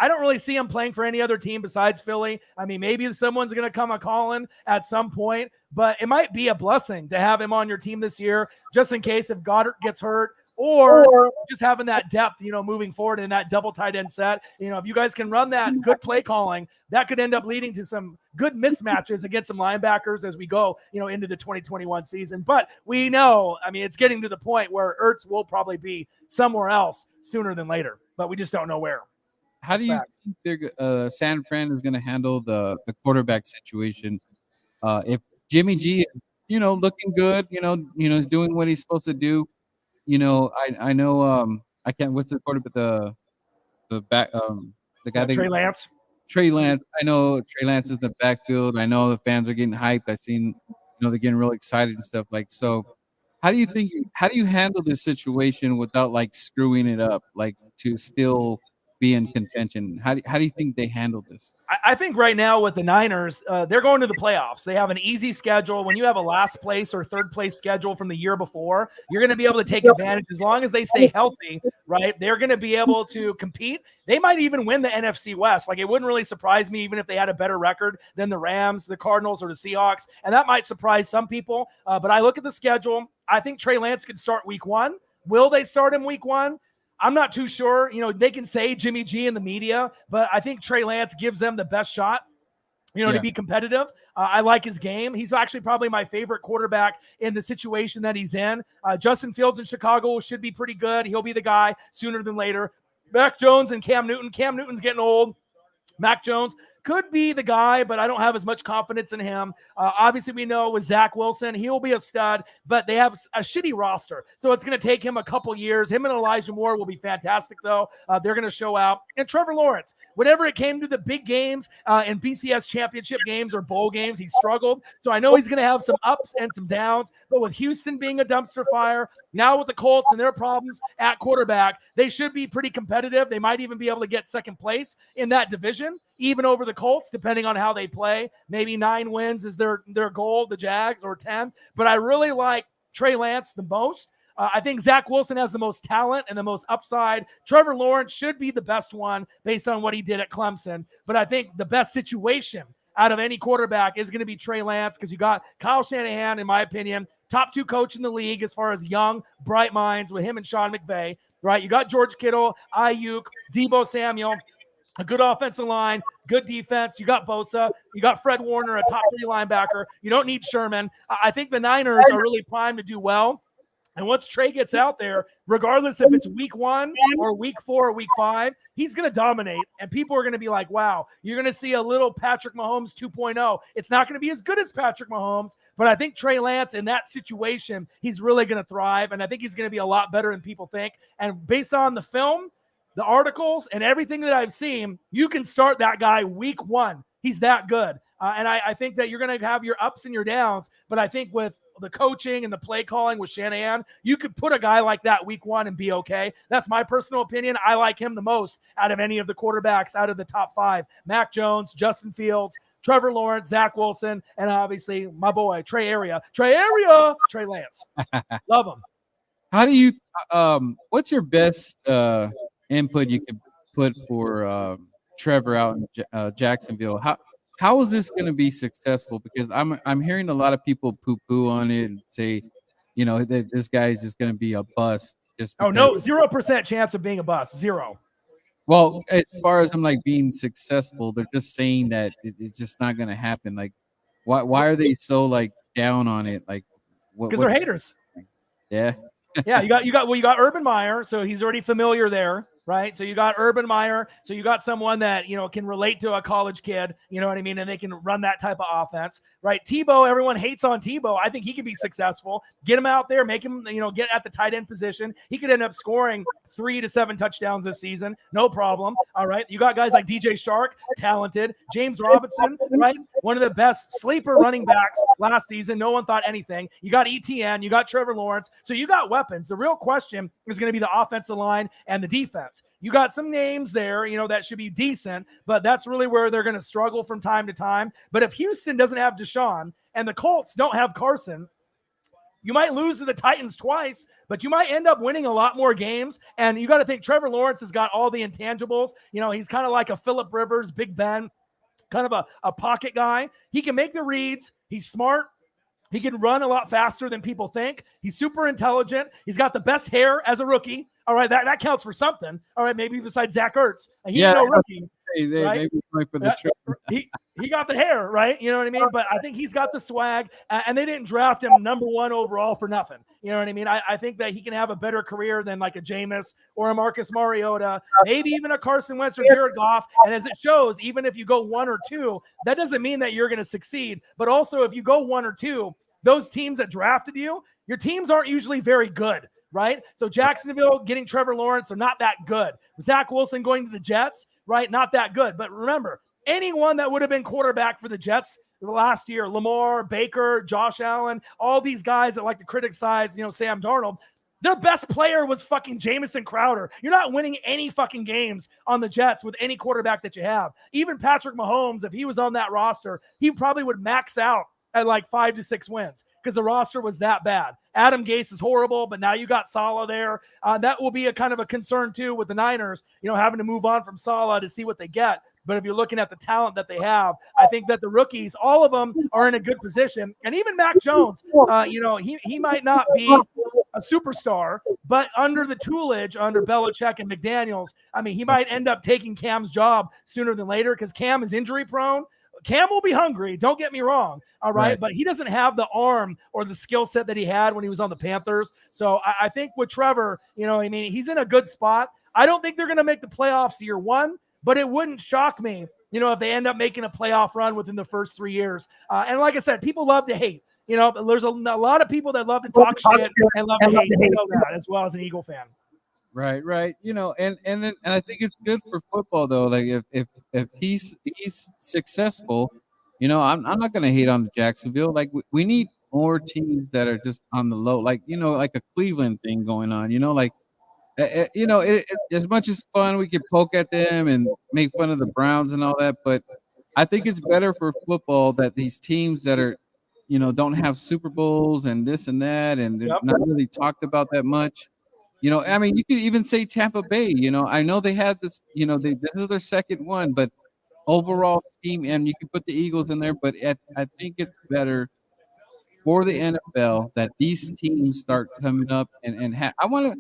I don't really see him playing for any other team besides Philly. I mean, maybe someone's going to come a calling at some point, but it might be a blessing to have him on your team this year, just in case if Goddard gets hurt, or just having that depth, moving forward in that double tight end set. If you guys can run that good play calling, that could end up leading to some good mismatches against some linebackers as we go, into the 2021 season. But we know, it's getting to the point where Ertz will probably be somewhere else sooner than later, but we just don't know where. How do you think San Fran is going to handle the quarterback situation? If Jimmy G is, looking good, is doing what he's supposed to do. I know I can't. What's the quarterback? The back the guy. Trey Lance. Trey Lance. I know Trey Lance is the backfield. I know the fans are getting hyped. I've seen, they're getting really excited and stuff like so. How do you handle this situation without like screwing it up, like to still be in contention? How do you think they handle this? I think right now with the Niners, they're going to the playoffs. They have an easy schedule. When you have a last place or third place schedule from the year before, you're going to be able to take advantage as long as they stay healthy, right? They're going to be able to compete. They might even win the NFC West. Like, it wouldn't really surprise me even if they had a better record than the Rams, the Cardinals, or the Seahawks. And that might surprise some people. But I look at the schedule. I think Trey Lance could start week 1. Will they start him week 1? I'm not too sure. They can say Jimmy G in the media, but I think Trey Lance gives them the best shot, to be competitive. I like his game. He's actually probably my favorite quarterback in the situation that he's in. Justin Fields in Chicago should be pretty good. He'll be the guy sooner than later. Mac Jones and Cam Newton. Cam Newton's getting old. Mac Jones could be the guy, but I don't have as much confidence in him. Obviously, we know with Zach Wilson, he'll be a stud, but they have a shitty roster. So it's going to take him a couple years. Him and Elijah Moore will be fantastic, though. They're going to show out. And Trevor Lawrence, whenever it came to the big games and BCS championship games or bowl games, he struggled. So I know he's going to have some ups and some downs, but with Houston being a dumpster fire, now with the Colts and their problems at quarterback, they should be pretty competitive. They might even be able to get second place in that division, even over the Colts, depending on how they play. Maybe 9 wins is their goal, the Jags, or 10. But I really like Trey Lance the most. I think Zach Wilson has the most talent and the most upside. Trevor Lawrence should be the best one based on what he did at Clemson. But I think the best situation out of any quarterback is going to be Trey Lance, because you got Kyle Shanahan, in my opinion, top 2 coach in the league as far as young, bright minds with him and Sean McVay, right? You got George Kittle, Ayuk, Deebo Samuel, a good offensive line, good defense. You got Bosa. You got Fred Warner, a top 3 linebacker. You don't need Sherman. I think the Niners are really primed to do well. And once Trey gets out there, regardless if it's week 1 or week 4 or week 5, he's going to dominate. And people are going to be like, wow, you're going to see a little Patrick Mahomes 2.0. It's not going to be as good as Patrick Mahomes, but I think Trey Lance in that situation, he's really going to thrive. And I think he's going to be a lot better than people think. And based on the film, the articles, and everything that I've seen, you can start that guy week 1. He's that good. And I think that you're going to have your ups and your downs, but I think with the coaching and the play calling with Shanahan, you could put a guy like that week 1 and be okay. That's my personal opinion. I like him the most out of any of the quarterbacks out of the top 5. Mac Jones, Justin Fields, Trevor Lawrence, Zach Wilson, and obviously my boy, Trey Lance. Love him. How do you what's your best input you could put for Trevor out in Jacksonville? How is this going to be successful? Because I'm hearing a lot of people poo-poo on it and say, that this guy is just going to be a bust. Oh no, 0% chance of being a bust. 0. Well, as far as I'm like being successful, they're just saying that it's just not going to happen. Like, why are they so like down on it? Like, because they're haters. Yeah. Yeah, you got Urban Meyer, so he's already familiar there, right? So you got Urban Meyer. So you got someone that, can relate to a college kid, you know what I mean? And they can run that type of offense, right? Tebow, everyone hates on Tebow. I think he could be successful. Get him out there, make him, get at the tight end position. He could end up scoring 3 to 7 touchdowns this season. No problem. All right. You got guys like DJ Shark, talented. James Robinson, right? One of the best sleeper running backs last season. No one thought anything. You got ETN, you got Trevor Lawrence. So you got weapons. The real question is going to be the offensive line and the defense. You got some names there, that should be decent, but that's really where they're going to struggle from time to time. But if Houston doesn't have Deshaun and the Colts don't have Carson, you might lose to the Titans twice, but you might end up winning a lot more games. And you got to think Trevor Lawrence has got all the intangibles. He's kind of like a Phillip Rivers, Big Ben, kind of a pocket guy. He can make the reads. He's smart. He can run a lot faster than people think. He's super intelligent. He's got the best hair as a rookie. All right, that counts for something. All right, maybe besides Zach Ertz. And he's no rookie. Right? Maybe for the trip. He got the hair, right? You know what I mean? But I think he's got the swag, and they didn't draft him number 1 overall for nothing. You know what I mean? I think that he can have a better career than like a Jameis or a Marcus Mariota, maybe even a Carson Wentz or Jared Goff. And as it shows, even if you go 1 or 2, that doesn't mean that you're going to succeed. But also, if you go 1 or 2, those teams that drafted you, your teams aren't usually very good. Right? So Jacksonville getting Trevor Lawrence, they're not that good. Zach Wilson going to the Jets, right? Not that good. But remember, anyone that would have been quarterback for the Jets last year, Lamar, Baker, Josh Allen, all these guys that like to criticize, Sam Darnold, their best player was fucking Jamison Crowder. You're not winning any fucking games on the Jets with any quarterback that you have. Even Patrick Mahomes, if he was on that roster, he probably would max out at like 5 to 6 wins because the roster was that bad. Adam Gase is horrible, but now you got Saleh there. That will be a kind of a concern too with the Niners, having to move on from Saleh to see what they get. But if you're looking at the talent that they have, I think that the rookies, all of them are in a good position. And even Mac Jones, he might not be a superstar, but under the tutelage, under Belichick and McDaniels, he might end up taking Cam's job sooner than later because Cam is injury prone. Cam will be hungry. Don't get me wrong. All right. But he doesn't have the arm or the skill set that he had when he was on the Panthers. So I think with Trevor, he's in a good spot. I don't think they're going to make the playoffs year 1, but it wouldn't shock me, if they end up making a playoff run within the first 3 years. And like I said, people love to hate. There's a lot of people that love to talk shit and love to hate. You know that as well as an Eagle fan. Right. And I think it's good for football though. Like if he's successful, I'm not gonna hate on Jacksonville. Like we need more teams that are just on the low, like like a Cleveland thing going on. As much as fun we can poke at them and make fun of the Browns and all that, but I think it's better for football that these teams that are, don't have Super Bowls and this and that, and they're not really talked about that much. You could even say Tampa Bay. I know they had this. This is their second one, but overall scheme, and you can put the Eagles in there. But I think it's better for the NFL that these teams start coming up and I want to,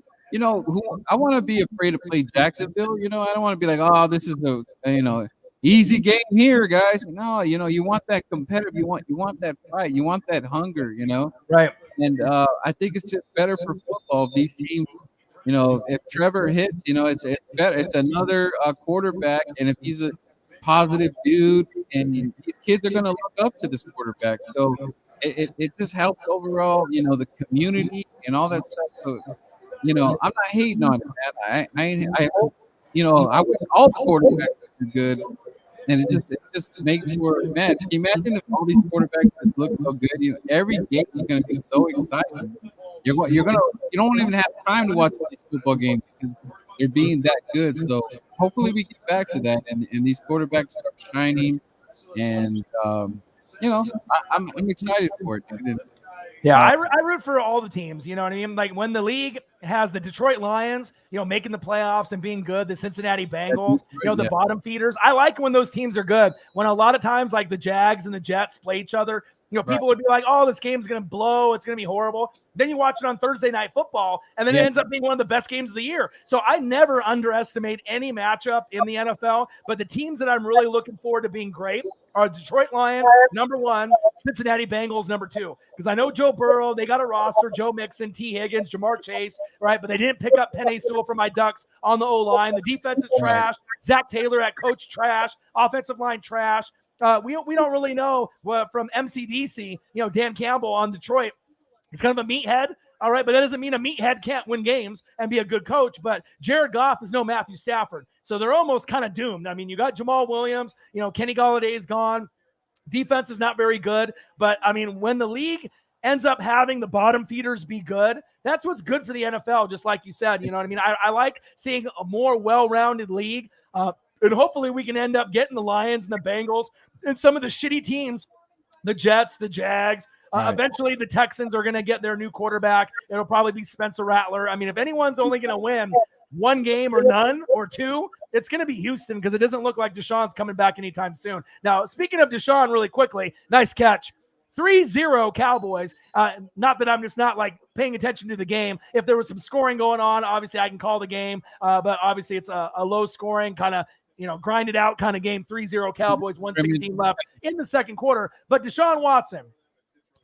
I want to be afraid to play Jacksonville. I don't want to be like, oh, this is a easy game here, guys. No, you want that competitive. You want that fight. You want that hunger. Right. And I think it's just better for football. These teams, if Trevor hits, it's better. It's another quarterback, and if he's a positive dude, and these kids are going to look up to this quarterback. So it just helps overall, the community and all that stuff. So, I'm not hating on it, man. I hope, I wish all the quarterbacks were good. And it just makes you mad. Can you imagine if all these quarterbacks just look so good? Every game is going to be so exciting. You don't even have time to watch all these football games because they're being that good. So hopefully we get back to that, and these quarterbacks start shining. And I'm excited for it. Yeah, I root for all the teams. You know what I mean? Like when the league has the Detroit Lions, making the playoffs and being good, the Cincinnati Bengals, the bottom feeders. I like when those teams are good. When a lot of times like the Jags and the Jets play each other, People would be like, oh, this game's going to blow. It's going to be horrible. Then you watch it on Thursday Night Football, and then it ends up being one of the best games of the year. So I never underestimate any matchup in the NFL, but the teams that I'm really looking forward to being great are Detroit Lions, number 1, Cincinnati Bengals, number 2. Because I know Joe Burrow, they got a roster, Joe Mixon, T. Higgins, Jamar Chase, right? But they didn't pick up Penei Sewell for my Ducks on the O-line. The defense is trash. Zach Taylor at coach, trash. Offensive line, trash. We don't really know from MCDC, Dan Campbell on Detroit. He's kind of a meathead, all right, but that doesn't mean a meathead can't win games and be a good coach. But Jared Goff is no Matthew Stafford, so they're almost kind of doomed. I mean, you got Jamal Williams, Kenny Galladay's gone. Defense is not very good, but I mean, when the league ends up having the bottom feeders be good, that's what's good for the NFL, just like you said. You know what I mean? I like seeing a more well-rounded league, and hopefully we can end up getting the Lions and the Bengals and some of the shitty teams, the Jets, the Jags. Eventually, the Texans are going to get their new quarterback. It'll probably be Spencer Rattler. I mean, if anyone's only going to win one game or none or two, it's going to be Houston, because it doesn't look like Deshaun's coming back anytime soon. Now, speaking of Deshaun, really quickly, nice catch. 3-0 Cowboys. Not that I'm just not like paying attention to the game. If there was some scoring going on, obviously I can call the game. But obviously it's a low scoring kind of, grind it out kind of game. 3-0 Cowboys, 116 left in the second quarter. But Deshaun Watson,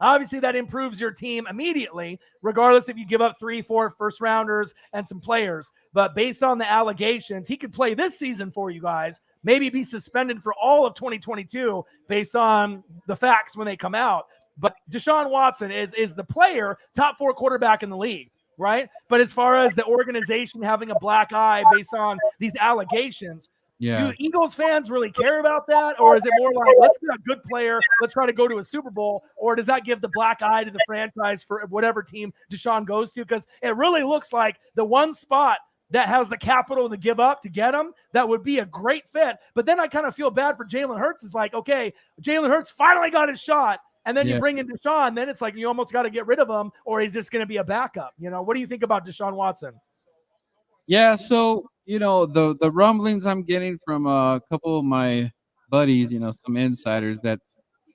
obviously that improves your team immediately, regardless if you give up 3-4 first rounders and some players. But based on the allegations, he could play this season for you guys, maybe be suspended for all of 2022 based on the facts when they come out. But Deshaun Watson is the player, top 4 quarterback in the league, right? But as far as the organization having a black eye based on these allegations, do Eagles fans really care about that? Or is it more like, let's get a good player, let's try to go to a Super Bowl? Or does that give the black eye to the franchise for whatever team Deshaun goes to? Because it really looks like the one spot that has the capital to give up to get him, that would be a great fit. But then I kind of feel bad for Jalen Hurts. It's like, okay, Jalen Hurts finally got his shot, and then you bring in Deshaun, then it's like you almost got to get rid of him, or he's just going to be a backup. What do you think about Deshaun Watson? Yeah, so the rumblings I'm getting from a couple of my buddies, some insiders, that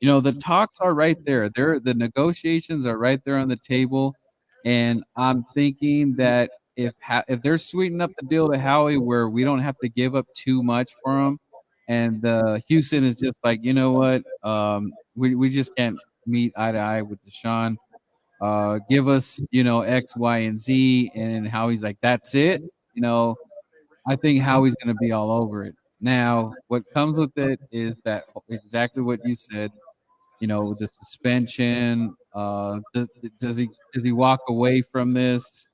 the talks are right there. The negotiations are right there on the table, and I'm thinking that if they're sweetening up the deal to Howie where we don't have to give up too much for him, and Houston is just like, you know what, we just can't meet eye to eye with Deshaun. Give us X, Y, and Z, and Howie's like, that's it. I think Howie's going to be all over it. Now, what comes with it is that exactly what you said. The suspension. Does he walk away from this?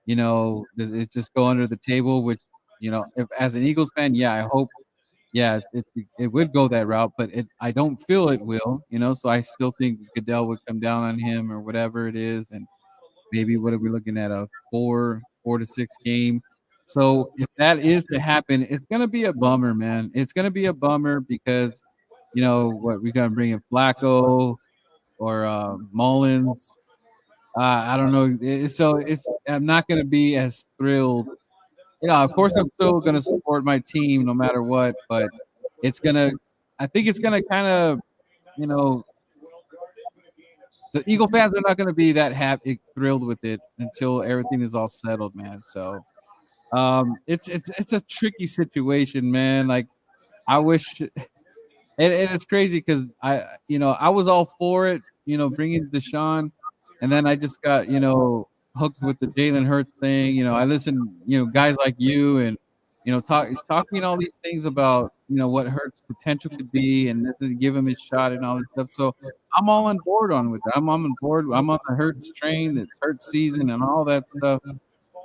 Does it just go under the table? Which if as an Eagles fan, I hope, it would go that route, but I don't feel it will. So I still think Goodell would come down on him or whatever it is, and maybe what are we looking at, a 4 to 6 game. So if that is to happen, it's going to be a bummer, man. It's going to be a bummer because, what we got to bring in Flacco or Mullins. I don't know. So I'm not going to be as thrilled. Of course, I'm still going to support my team no matter what, but I think it's going to kind of, the Eagle fans are not going to be that happy, thrilled with it until everything is all settled, man. So it's a tricky situation, man. Like, I wish, and it's crazy because I was all for it, bringing Deshaun, and then I just got hooked with the Jalen Hurts thing. I listen, guys like you and talking all these things about what Hurts' potential could be, and this is give him his shot and all this stuff. So I'm all on board with it. I'm on board. I'm on the Hurts train. It's Hurts season and all that stuff.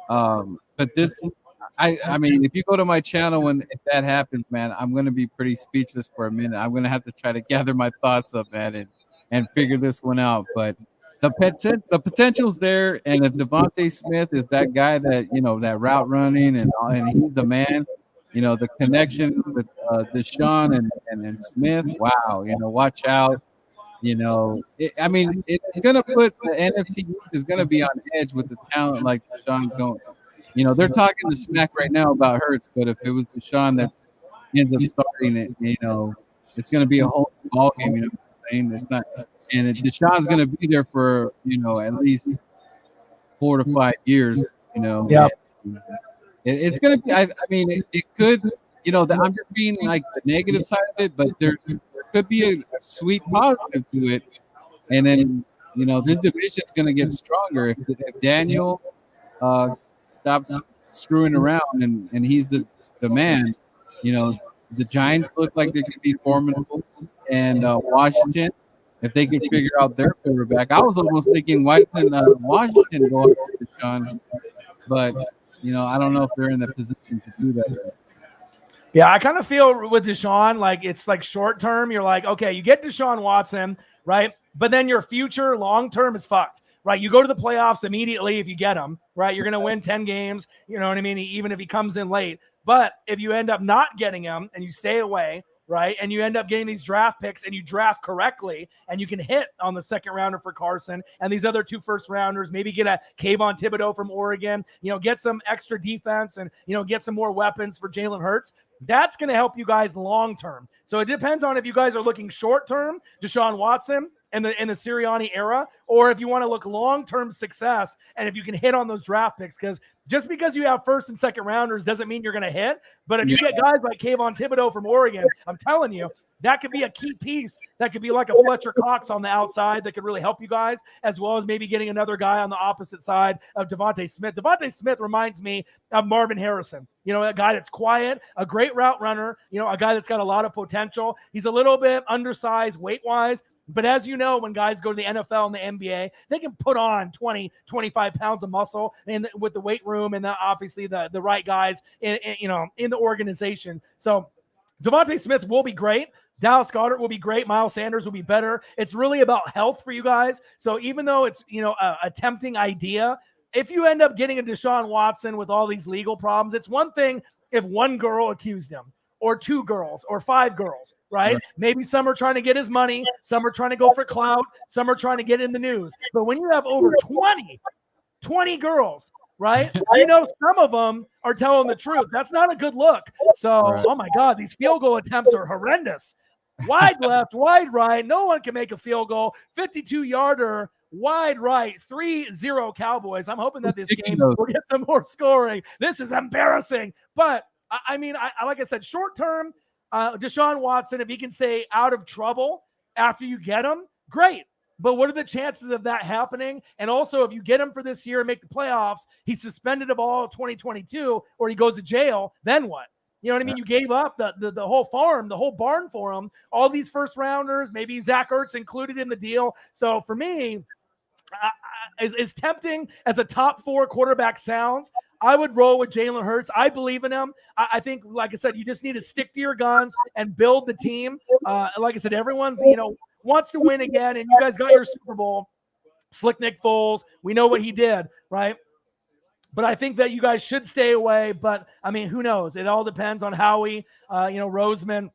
But this, I mean, if you go to my channel if that happens, man, I'm gonna be pretty speechless for a minute. I'm gonna have to try to gather my thoughts up at it and figure this one out. But the potential's there, and if Devontae Smith is that guy that that route running and he's the man, the connection with Deshaun and Smith. Wow, watch out. It's gonna put the NFC East is gonna be on edge with the talent like Deshaun going. They're talking to smack right now about Hurts, but if it was Deshaun that ends up starting it, it's gonna be a whole ball game. saying? It's not, and Deshaun's going to be there for, at least 4 to 5 years, Yeah. It's going to be, I mean, it could, I'm just being like the negative side of it, but there could be a sweet positive to it. And then, this division is going to get stronger. If Daniel stops screwing around and he's the man, the Giants look like they could be formidable. And Washington, if they could figure out their quarterback, I was almost thinking Washington go after Deshaun, but I don't know if they're in the position to do that. Yeah, I kind of feel with Deshaun, like it's like short term. You're like, okay, you get Deshaun Watson, right? But then your future long term is fucked, right? You go to the playoffs immediately if you get him, right? You're going to win 10 games, you know what I mean? Even if he comes in late. But if you end up not getting him and you stay away, right, and you end up getting these draft picks and you draft correctly and you can hit on the second rounder for Carson and these other 2 first-rounders, maybe get a Kayvon Thibodeau from Oregon, get some extra defense and, get some more weapons for Jalen Hurts. That's going to help you guys long-term. So it depends on if you guys are looking short-term, Deshaun Watson, in the Sirianni era, or if you want to look long-term success and if you can hit on those draft picks, because just because you have first and second rounders doesn't mean you're going to hit. But if you get guys like Kayvon Thibodeau from Oregon, I'm telling you, that could be a key piece. That could be like a Fletcher Cox on the outside that could really help you guys, as well as maybe getting another guy on the opposite side of Devontae Smith. Devontae Smith reminds me of Marvin Harrison, a guy that's quiet, a great route runner, a guy that's got a lot of potential. He's a little bit undersized weight-wise, but as you know, when guys go to the NFL and the NBA, they can put on 20, 25 pounds of muscle and with the weight room and obviously the right guys in the organization. So Devontae Smith will be great. Dallas Goedert will be great. Miles Sanders will be better. It's really about health for you guys. So even though it's, a tempting idea, if you end up getting a Deshaun Watson with all these legal problems, it's one thing if one girl accused him, or 2 girls, or 5 girls, right? Maybe some are trying to get his money, some are trying to go for clout, some are trying to get in the news. But when you have over 20 girls, right? Some of them are telling the truth. That's not a good look. So, oh my God, these field goal attempts are horrendous. Wide left, wide right. No one can make a field goal. 52-yarder, wide right, 3-0 Cowboys. I'm hoping that this game will get some more scoring. This is embarrassing. But I mean, like I said, short term, Deshaun Watson, if he can stay out of trouble after you get him, great. But what are the chances of that happening? And also, if you get him for this year and make the playoffs, he's suspended of all of 2022, or he goes to jail, then what? You know what I mean? You gave up the whole farm, the whole barn for him, all these first rounders, maybe Zach Ertz included in the deal. So for me, as tempting as a top 4 quarterback sounds, I would roll with Jalen Hurts. I believe in him. I think, like I said, you just need to stick to your guns and build the team. Like I said, everyone's, wants to win again, and you guys got your Super Bowl. Slick Nick Foles, we know what he did, right? But I think that you guys should stay away. But, I mean, who knows? It all depends on Howie, Roseman,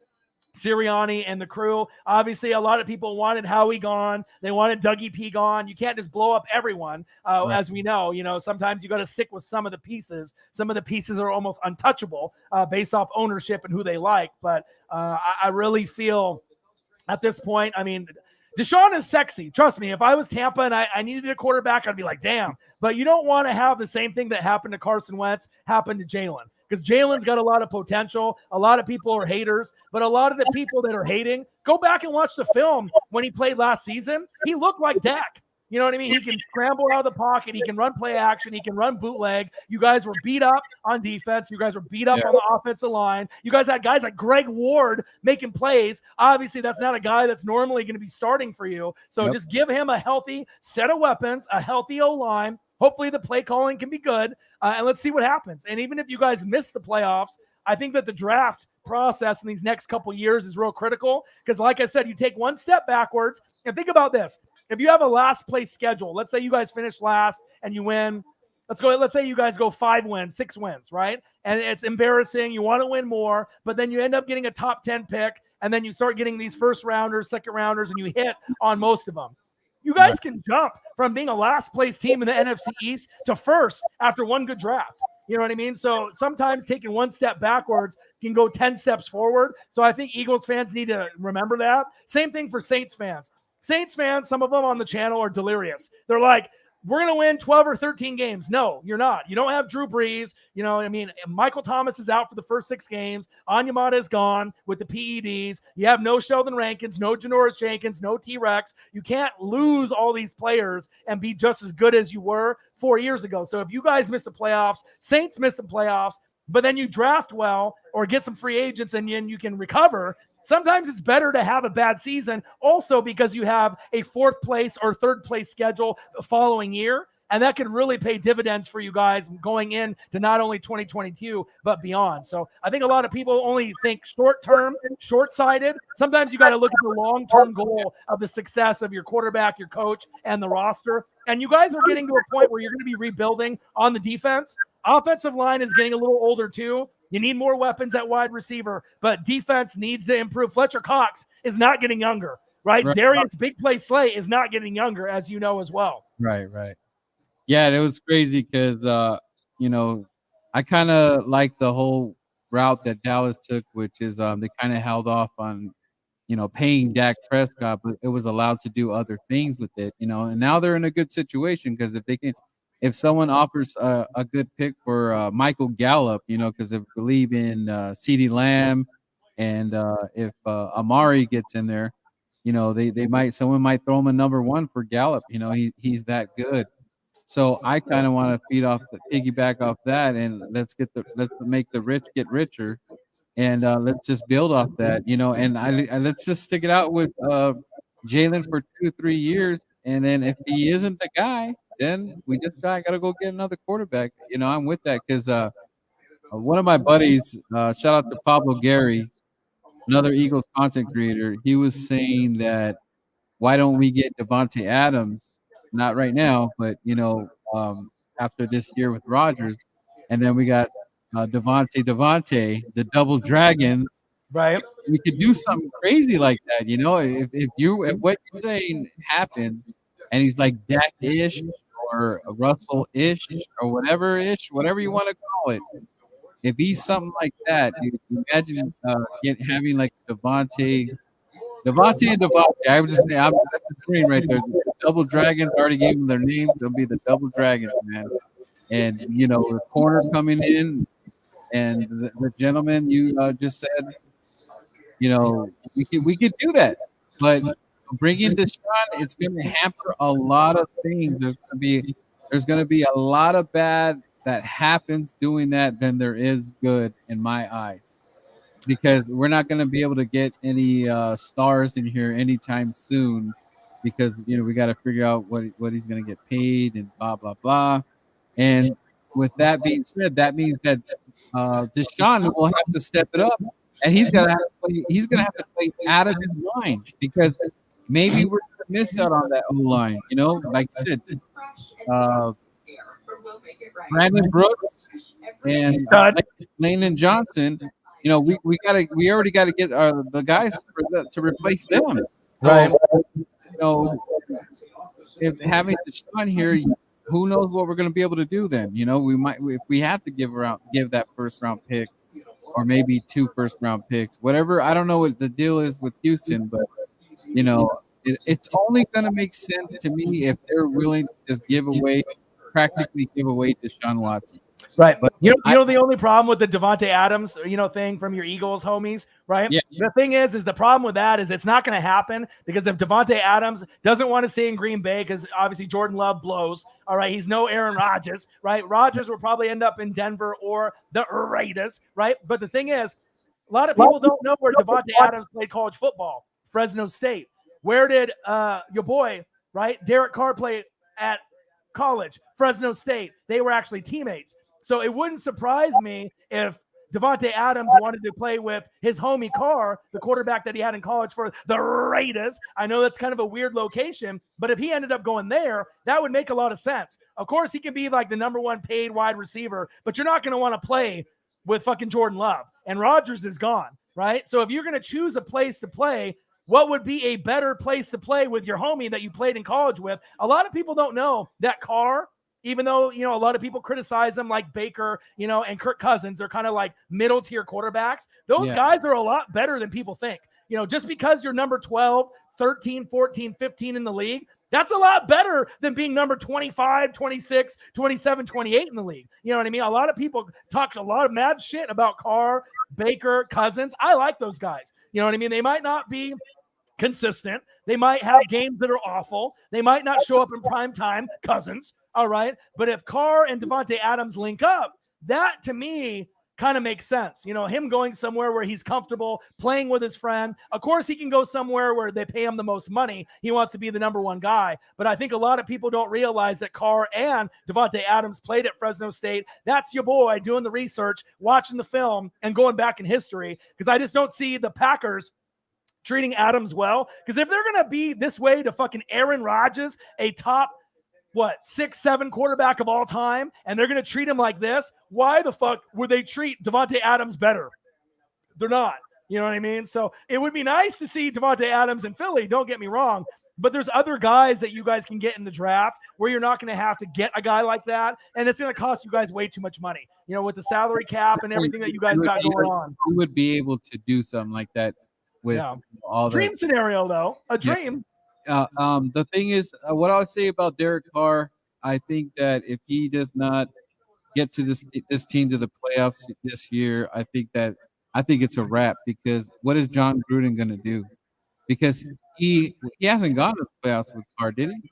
Sirianni, and the crew. Obviously, a lot of people wanted Howie gone. They wanted Dougie P gone. You can't just blow up everyone, as we know. Sometimes you got to stick with some of the pieces. Some of the pieces are almost untouchable based off ownership and who they like. But I really feel at this point, I mean, Deshaun is sexy. Trust me, if I was Tampa and I needed a quarterback, I'd be like, damn. But you don't want to have the same thing that happened to Carson Wentz happen to Jalen. Because Jalen's got a lot of potential. A lot of people are haters. But a lot of the people that are hating, go back and watch the film when he played last season. He looked like Dak. You know what I mean? He can scramble out of the pocket. He can run play action. He can run bootleg. You guys were beat up on defense. You guys were beat up on the offensive line. You guys had guys like Greg Ward making plays. Obviously, that's not a guy that's normally going to be starting for you. So just give him a healthy set of weapons, a healthy O-line. Hopefully the play calling can be good, and let's see what happens. And even if you guys miss the playoffs, I think that the draft process in these next couple years is real critical because, like I said, you take one step backwards. And think about this. If you have a last place schedule, let's say you guys finish last and you win. Let's say you guys go 5 wins, 6 wins, right? And it's embarrassing. You want to win more, but then you end up getting a top 10 pick, and then you start getting these first rounders, second rounders, and you hit on most of them. You guys can jump from being a last place team in the NFC East to first after one good draft. You know what I mean? So sometimes taking one step backwards can go 10 steps forward. So I think Eagles fans need to remember that. Same thing for Saints fans. Saints fans, some of them on the channel are delirious. They're like, we're going to win 12 or 13 games. No, you're not. You don't have Drew Brees. You know, I mean, Michael Thomas is out for the first 6 games. Onyemata is gone with the PEDs. You have no Sheldon Rankins, no Janoris Jenkins, no T-Rex. You can't lose all these players and be just as good as you were 4 years ago. So if you guys miss the playoffs, Saints miss the playoffs, but then you draft well or get some free agents and then you can recover, sometimes it's better to have a bad season also because you have a 4th place or 3rd place schedule the following year. And that can really pay dividends for you guys going into not only 2022, but beyond. So I think a lot of people only think short-term, short-sighted. Sometimes you got to look at the long-term goal of the success of your quarterback, your coach, and the roster. And you guys are getting to a point where you're going to be rebuilding on the defense. Offensive line is getting a little older too. You need more weapons at wide receiver, but defense needs to improve. Fletcher Cox is not getting younger, right? Darius Big Play Slay is not getting younger, as you know as well. Right. Yeah, it was crazy because, you know, I kind of like the whole route that Dallas took, which is they kind of held off on, you know, paying Dak Prescott, but it was allowed to do other things with it, you know, and now they're in a good situation because if someone offers a good pick for Michael Gallup, you know, because they believe in CeeDee Lamb, and if Amari gets in there, you know, someone might throw him a number 1 for Gallup. You know, he's that good. So I kind of want to piggyback off that, and let's make the rich get richer, and let's just build off that, you know. And let's just stick it out with Jalen for 2-3 years, and then if he isn't the guy, then we just got to go get another quarterback. You know, I'm with that because one of my buddies, shout out to Pablo Gary, another Eagles content creator, he was saying that why don't we get Devontae Adams? Not right now, but you know, after this year with Rodgers, and then we got Devontae, the Double Dragons. Right. We could do something crazy like that, you know. If what you're saying happens, and he's like Dak-ish or Russell-ish or whatever you want to call it. If he's something like that, dude, imagine having like Devontae and Devontae. I would just say that's the dream right there. The Double Dragons already gave them their names. They'll be the Double Dragons, man. And you know, the corner coming in, and the gentleman you just said, you know, we could do that. But bringing Deshaun, it's going to hamper a lot of things. There's going to be a lot of bad that happens doing that than there is good in my eyes. Because we're not going to be able to get any stars in here anytime soon, because you know we got to figure out what he's going to get paid and blah blah blah. And with that being said, that means that Deshaun will have to step it up, and he's going to have to play out of his mind, because maybe we're going to miss out on that O line. You know, like you said, Brandon Brooks and Landon Johnson. You know, we already got to get the guys to replace them. So, Right. You know, if having Deshaun here, who knows what we're going to be able to do then? You know, if we have to give that 1st round pick, or maybe 2 1st round picks, whatever. I don't know what the deal is with Houston, but you know, it's only going to make sense to me if they're willing to just practically give away Deshaun Watson. Right. But you know the only problem with the Devontae Adams, you know, thing from your Eagles homies, right? Yeah. The thing is the problem with that is it's not going to happen, because if Devontae Adams doesn't want to stay in Green Bay, because obviously Jordan Love blows, all right, he's no Aaron Rodgers, right? Rodgers will probably end up in Denver or the Raiders, right? But the thing is, a lot of people don't know where Devontae Adams played college football. Fresno State. Where did your boy, right, Derek Carr play at college? Fresno State. They were actually teammates. So it wouldn't surprise me if Devontae Adams wanted to play with his homie Carr, the quarterback that he had in college for the Raiders. I know that's kind of a weird location, but if he ended up going there, that would make a lot of sense. Of course, he can be like the number 1 paid wide receiver, but you're not going to want to play with fucking Jordan Love. And Rodgers is gone, right? So if you're going to choose a place to play, what would be a better place to play with your homie that you played in college with? A lot of people don't know that Carr Even though, you know, a lot of people criticize them like Baker, you know, and Kirk Cousins, they're kind of like middle tier quarterbacks. Those guys are a lot better than people think. You know, just because you're number 12, 13, 14, 15 in the league, that's a lot better than being number 25, 26, 27, 28 in the league. You know what I mean? A lot of people talk a lot of mad shit about Carr, Baker, Cousins. I like those guys. You know what I mean? They might not be consistent. They might have games that are awful. They might not show up in prime time, Cousins. All right. But if Carr and Davante Adams link up, that to me kind of makes sense. You know, him going somewhere where he's comfortable playing with his friend. Of course, he can go somewhere where they pay him the most money. He wants to be the number one guy. But I think a lot of people don't realize that Carr and Davante Adams played at Fresno State. That's your boy doing the research, watching the film, and going back in history, because I just don't see the Packers treating Adams well. Because if they're going to be this way to fucking Aaron Rodgers, a top 6, 7 quarterback of all time, and they're going to treat him like this, why the fuck would they treat Davante Adams better? They're not. You know what I mean? So it would be nice to see Davante Adams in Philly, don't get me wrong, but there's other guys that you guys can get in the draft where you're not going to have to get a guy like that, and it's going to cost you guys way too much money, you know, with the salary cap and everything that you guys got going on. You would be able to do something like that with all the dream scenario, though. A dream. The thing is, what I would say about Derek Carr, I think that if he does not get to this team to the playoffs this year, I think it's a wrap, because what is John Gruden going to do? Because he hasn't gone to the playoffs with Carr, did he?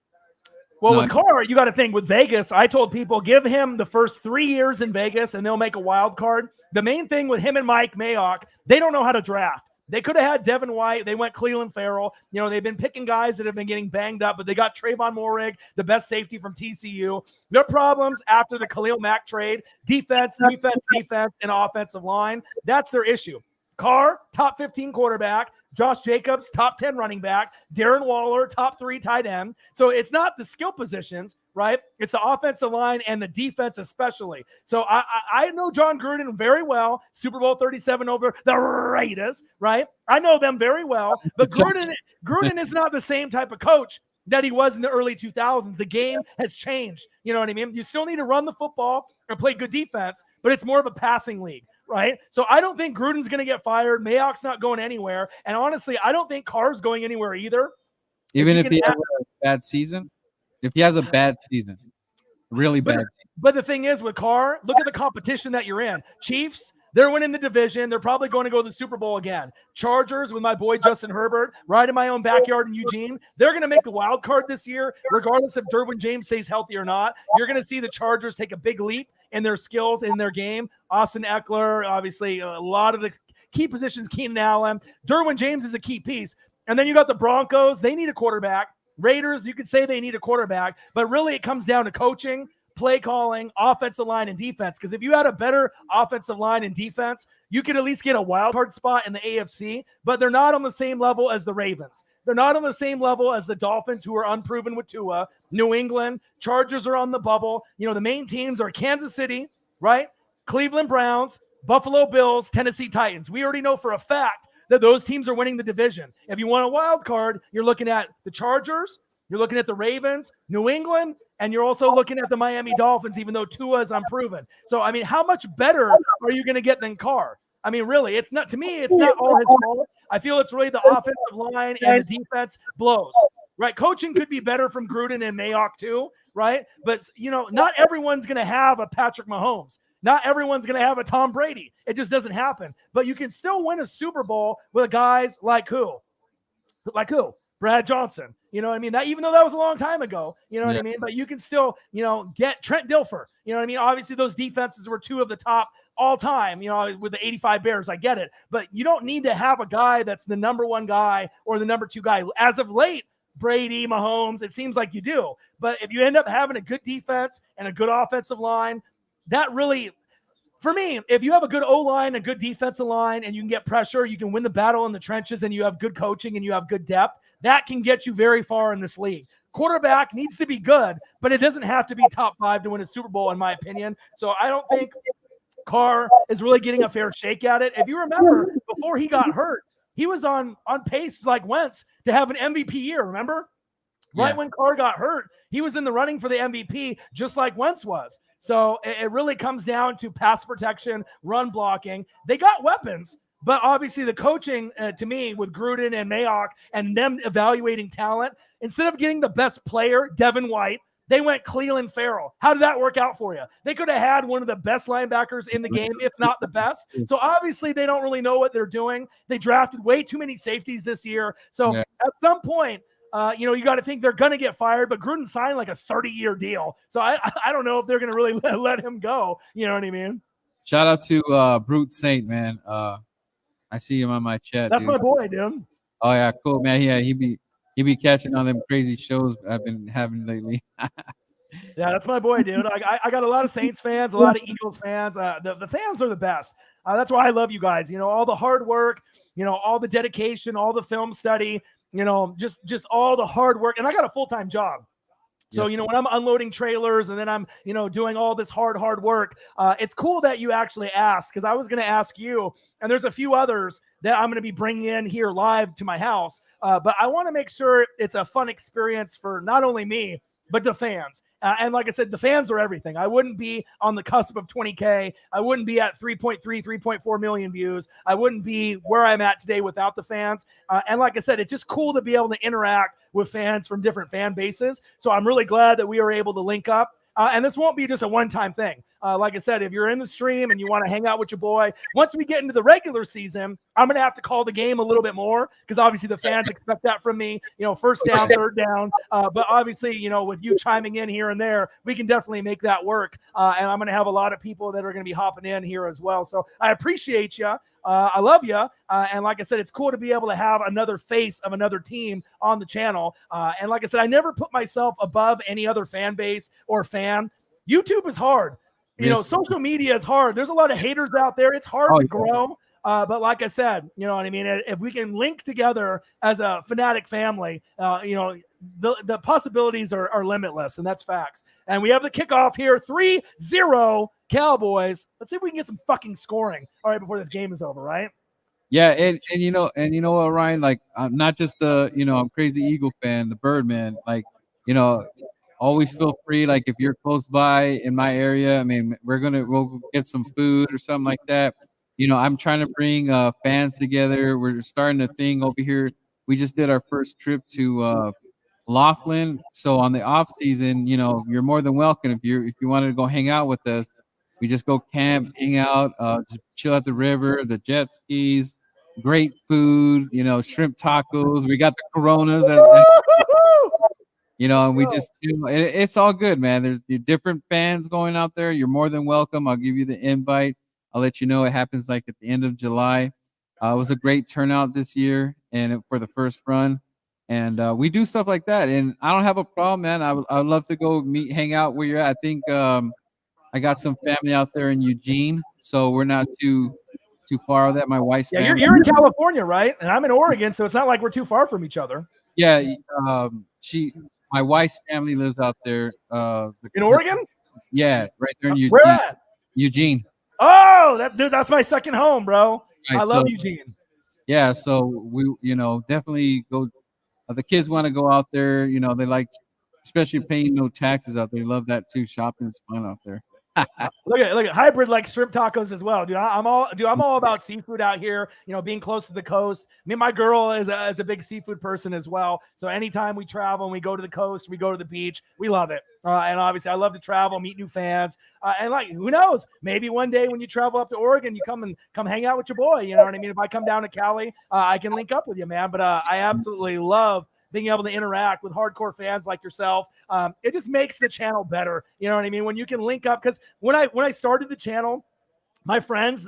Well, with Carr, you got to think with Vegas. I told people, give him the first 3 years in Vegas and they'll make a wild card. The main thing with him and Mike Mayock, they don't know how to draft. They could have had Devin White. They went Cleveland Farrell. You know, they've been picking guys that have been getting banged up, but they got Trayvon Moehrig, the best safety from TCU. Their problems after the Khalil Mack trade, defense, and offensive line. That's their issue. Carr, top 15 quarterback. Josh Jacobs, top 10 running back. Darren Waller, top 3 tight end. So it's not the skill positions, right? It's the offensive line and the defense especially. So I know John Gruden very well. Super Bowl 37 over the Raiders, right? I know them very well. But Gruden is not the same type of coach that he was in the early 2000s. The game has changed. You know what I mean? You still need to run the football and play good defense, but it's more of a passing league. Right? So I don't think Gruden's going to get fired. Mayock's not going anywhere. And honestly, I don't think Carr's going anywhere either. Even if he has a bad season? If he has a bad season, really bad season. But the thing is with Carr, look at the competition that you're in. Chiefs, they're winning the division. They're probably going to go to the Super Bowl again. Chargers with my boy Justin Herbert, right in my own backyard in Eugene. They're going to make the wild card this year, regardless if Derwin James stays healthy or not. You're going to see the Chargers take a big leap in their skills, in their game. Austin Eckler, obviously, a lot of the key positions, Keenan Allen. Derwin James is a key piece. And then you got the Broncos. They need a quarterback. Raiders, you could say they need a quarterback, but really it comes down to coaching, play calling, offensive line, and defense. Because if you had a better offensive line and defense, you could at least get a wild card spot in the AFC, but they're not on the same level as the Ravens. They're not on the same level as the Dolphins, who are unproven with Tua. New England, Chargers are on the bubble. You know, the main teams are Kansas City, right? Cleveland Browns, Buffalo Bills, Tennessee Titans. We already know for a fact that those teams are winning the division. If you want a wild card, you're looking at the Chargers, you're looking at the Ravens, New England, and you're also looking at the Miami Dolphins, even though Tua is unproven. So, I mean, how much better are you going to get than Carr? I mean, really, it's not, to me, it's not all his fault. I feel it's really the offensive line and the defense blows, right? Coaching could be better from Gruden and Mayock too, right? But, you know, not everyone's going to have a Patrick Mahomes. Not everyone's going to have a Tom Brady. It just doesn't happen. But you can still win a Super Bowl with guys like who? Like who? Brad Johnson. You know what I mean? That, even though that was a long time ago, you know what I mean? But you can still, you know, get Trent Dilfer. You know what I mean? Obviously, those defenses were two of the top all time, you know, with the 85 Bears. I get it. But you don't need to have a guy that's the number one guy or the number two guy. As of late, Brady, Mahomes, it seems like you do. But if you end up having a good defense and a good offensive line, that really, for me, if you have a good O-line, a good defensive line, and you can get pressure, you can win the battle in the trenches, and you have good coaching and you have good depth, that can get you very far in this league. Quarterback needs to be good, but it doesn't have to be top 5 to win a Super Bowl, in my opinion. So I don't think Carr is really getting a fair shake at it. If you remember, before he got hurt, he was on pace like Wentz to have an MVP year, remember? Right when Carr got hurt, he was in the running for the MVP, just like Wentz was. So it really comes down to pass protection, run blocking. They got weapons, but obviously the coaching, to me, with Gruden and Mayock and them evaluating talent, instead of getting the best player, Devin White, they went Cleveland Farrell. How did that work out for you? They could have had one of the best linebackers in the game, if not the best. So obviously they don't really know what they're doing. They drafted way too many safeties this year. So at some point, you got to think they're going to get fired, but Gruden signed like a 30-year deal. So I don't know if they're going to really let him go. You know what I mean? Shout out to Brute Saint, man. I see him on my chat. That's dude. my boy, dude. Oh yeah, cool, man. Yeah, he be catching on them crazy shows I've been having lately. Yeah, that's my boy, dude. I got a lot of Saints fans, a lot of Eagles fans. The fans are the best. That's why I love you guys. You know, all the hard work, you know, all the dedication, all the film study, you know, just all the hard work. And I got a full-time job. So, you know, when I'm unloading trailers and then I'm, you know, doing all this hard work, it's cool that you actually asked, because I was going to ask you, and there's a few others that I'm going to be bringing in here live to my house. But I want to make sure it's a fun experience for not only me, but the fans. And like I said, the fans are everything. I wouldn't be on the cusp of 20K. I wouldn't be at 3.4 million views. I wouldn't be where I'm at today without the fans. And like I said, it's just cool to be able to interact with fans from different fan bases. So I'm really glad that we were able to link up. And this won't be just a one-time thing. Like I said, if you're in the stream and you want to hang out with your boy, once we get into the regular season, I'm going to have to call the game a little bit more, because obviously the fans expect that from me, you know, first down, third down. But obviously, you know, with you chiming in here and there, we can definitely make that work. And I'm going to have a lot of people that are going to be hopping in here as well. So I appreciate you. I love you. And like I said, it's cool to be able to have another face of another team on the channel. And like I said, I never put myself above any other fan base or fan. YouTube is hard. You know, social media is hard. There's a lot of haters out there. It's hard to grow. But like I said, you know what I mean? If we can link together as a fanatic family, you know, the possibilities are limitless, and that's facts. And we have the kickoff here, 3-0 Cowboys. Let's see if we can get some fucking scoring. All right, before this game is over, right? Yeah, and you know what, Ryan, like, I'm not just I'm crazy Eagle fan, the Birdman, like, you know, always feel free, like, if you're close by in my area, I mean, we'll get some food or something like that. You know, I'm trying to bring fans together. We're starting a thing over here. We just did our first trip to Laughlin. So on the off season, you know, you're more than welcome. If you wanted to go hang out with us, we just go camp, hang out, just chill at the river, the jet skis, great food, you know, shrimp tacos. We got the Coronas, you know, and we just, you know, it's all good, man. There's different fans going out there. You're more than welcome. I'll give you the invite. I'll let you know. It happens like at the end of July. It was a great turnout this year and for the first run. And we do stuff like that. And I don't have a problem, man. I would love to go hang out where you're at. I think I got some family out there in Eugene, so we're not too far with that. My wife's family. You're in California, right? And I'm in Oregon, so it's not like we're too far from each other. Yeah, my wife's family lives out there. In Oregon? Yeah, right there in Eugene. Where at? Eugene. Oh, that's my second home, bro. Right, I love Eugene. Yeah, so we, you know, definitely go. The kids want to go out there. You know, they like, especially paying no taxes out there. They love that too. Shopping's fun out there. Look at hybrid, like shrimp tacos as well, dude. I'm all about seafood out here. You know, being close to the coast. I mean, my girl is a big seafood person as well. So anytime we travel and we go to the coast, we go to the beach, we love it. And obviously, I love to travel, meet new fans, and like, who knows? Maybe one day when you travel up to Oregon, you come hang out with your boy. You know what I mean? If I come down to Cali, I can link up with you, man. But I absolutely love being able to interact with hardcore fans like yourself. It just makes the channel better. You know what I mean? When you can link up, because when I started the channel, my friends,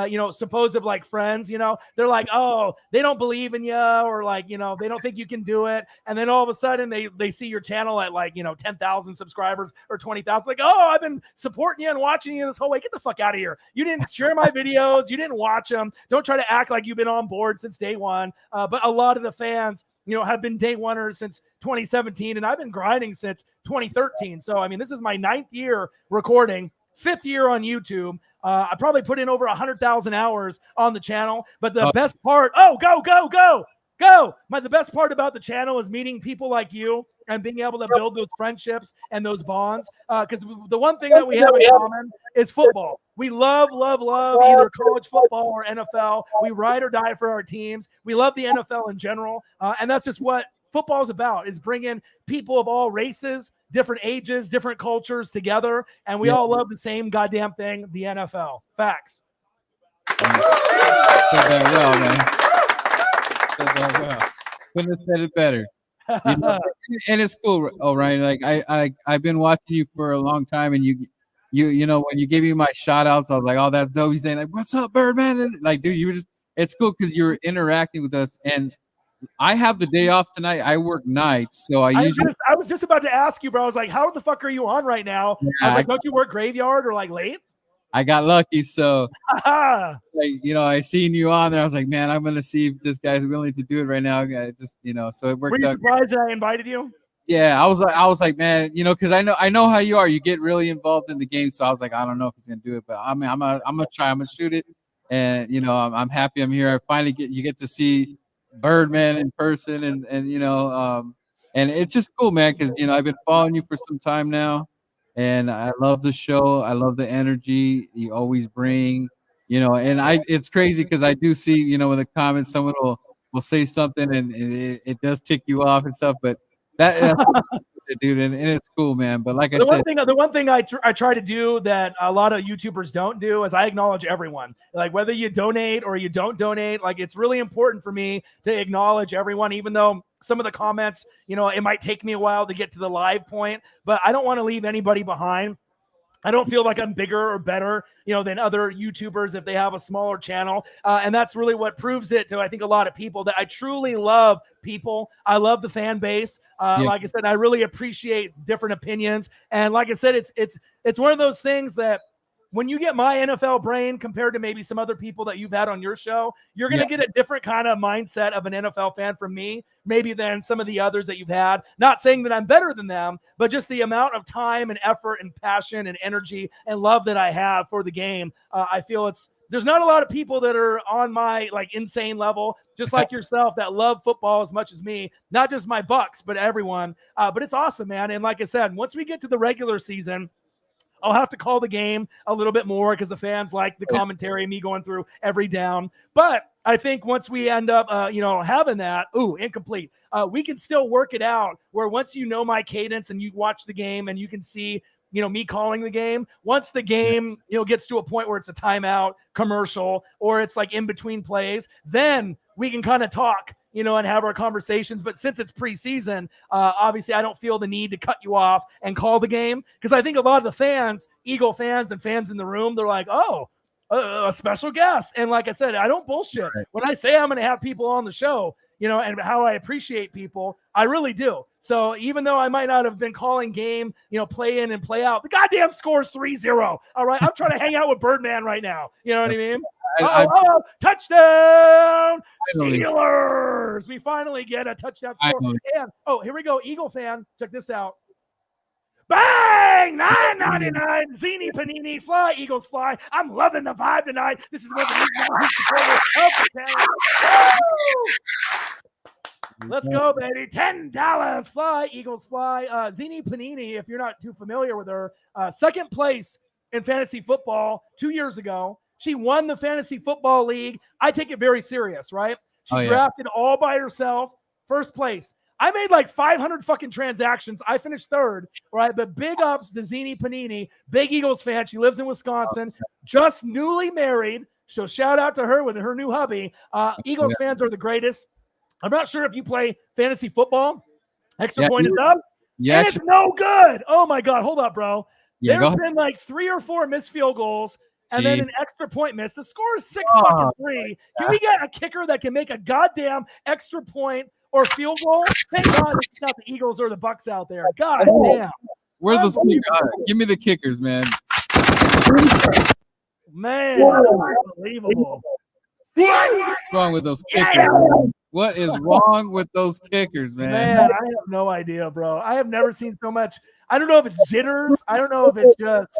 you know, supposed like friends, you know, they're like, oh, they don't believe in you, or like, you know, they don't think you can do it. And then all of a sudden they see your channel at like, you know, 10,000 subscribers or 20,000. Like, oh, I've been supporting you and watching you this whole way. Get the fuck out of here. You didn't share my videos. You didn't watch them. Don't try to act like you've been on board since day one. But a lot of the fans, you know, have been day oneers since 2017, and I've been grinding since 2013. So, I mean, this is my 9th year recording, 5th year on YouTube. I probably put in over 100,000 hours on the channel, but the best part, the best part about the channel is meeting people like you and being able to build those friendships and those bonds. Because the one thing that we have in common is football. We love either college football or NFL. We ride or die for our teams. We love the NFL in general. And that's just what football is about, is bringing people of all races, different ages, different cultures together. And we all love the same goddamn thing, the NFL. Facts. Said that well, man. Said that well. Couldn't have said it better. You know, and it's cool, Ryan. Like I've been watching you for a long time, and you know, when you gave me my shout outs, I was like, oh, that's dope. He's saying like, what's up, Birdman? And like, dude, you were just, it's cool because you're interacting with us. And I have the day off tonight. I work nights, so I was just about to ask you, bro. I was like, how the fuck are you on right now? Yeah, I was like, don't you work graveyard or like late? I got lucky, so like, you know, I seen you on there. I was like, man, I'm gonna see if this guy's willing to do it right now. I just, you know, so it worked. Were you out. surprised that I invited you? Yeah, I was like, man, you know, because I know how you are. You get really involved in the game, so I was like, I don't know if he's gonna do it, but I mean, I'm gonna try. I'm gonna shoot it, and you know, I'm happy I'm here. I finally get to see Birdman in person, and you know, and it's just cool, man, because you know, I've been following you for some time now. And I love the show. I love the energy you always bring, you know. And it's crazy because I do see, you know, in the comments, someone will say something and it does tick you off and stuff. But that's dude, and it's cool, man. But like I said, the one thing I try to do that a lot of YouTubers don't do is I acknowledge everyone. Like whether you donate or you don't donate, like it's really important for me to acknowledge everyone, even though some of the comments, you know, it might take me a while to get to the live point, but I don't want to leave anybody behind. I don't feel like I'm bigger or better, you know, than other YouTubers if they have a smaller channel. And that's really what proves it to, I think, a lot of people, that I truly love people. I love the fan base. Like I said, I really appreciate different opinions. And like I said, it's one of those things that when you get my NFL brain compared to maybe some other people that you've had on your show, you're going to get a different kind of mindset of an NFL fan from me, maybe than some of the others that you've had. Not saying that I'm better than them, but just the amount of time and effort and passion and energy and love that I have for the game. I feel there's not a lot of people that are on my like insane level, just like yourself, that love football as much as me, not just my Bucks, but everyone. But it's awesome, man. And like I said, once we get to the regular season, I'll have to call the game a little bit more because the fans like the commentary, me going through every down. But I think once we end up, you know, having that, incomplete, we can still work it out where once you know my cadence and you watch the game and you can see, you know, me calling the game, once the game, you know, gets to a point where it's a timeout, commercial, or it's like in between plays, then we can kind of talk, you know, and have our conversations. But since it's preseason, obviously I don't feel the need to cut you off and call the game, because I think a lot of the fans, Eagle fans and fans in the room, they're like, oh, a special guest. And like I said, I don't bullshit. Right. When I say I'm going to have people on the show, you know, and how I appreciate people, I really do. So even though I might not have been calling game, you know, play in and play out, the goddamn score's 3-0. All right. I'm trying to hang out with Birdman right now. You know what I mean? Touchdown Steelers. We finally get a touchdown score. And here we go. Eagle fan, check this out. Bang! $9.99. Zini Panini. Fly, Eagles fly. I'm loving the vibe tonight. This is what the Let's go, baby. $10. Fly, Eagles fly. Zini Panini, if you're not too familiar with her, second place in fantasy football 2 years ago. She won the fantasy football league. I take it very serious, right? She drafted all by herself. First place. I made like 500 fucking transactions. I finished third, right? But big ups to Zini Panini, big Eagles fan. She lives in Wisconsin, just newly married. So shout out to her with her new hubby. Eagles fans are the greatest. I'm not sure if you play fantasy football. Extra point is up. Yeah, and it's no good. Oh my God. Hold up, bro. There's been like 3 or 4 missed field goals and then an extra point miss. The score is 6-3. Can we get a kicker that can make a goddamn extra point or field goal? Thank God it's not the Eagles or the Bucks out there. God damn. Where are those kickers? Give me the kickers, man. Man, unbelievable. What's wrong with those kickers? What is wrong with those kickers, man? Man, I have no idea, bro. I have never seen so much. I don't know if it's jitters. I don't know if it's just.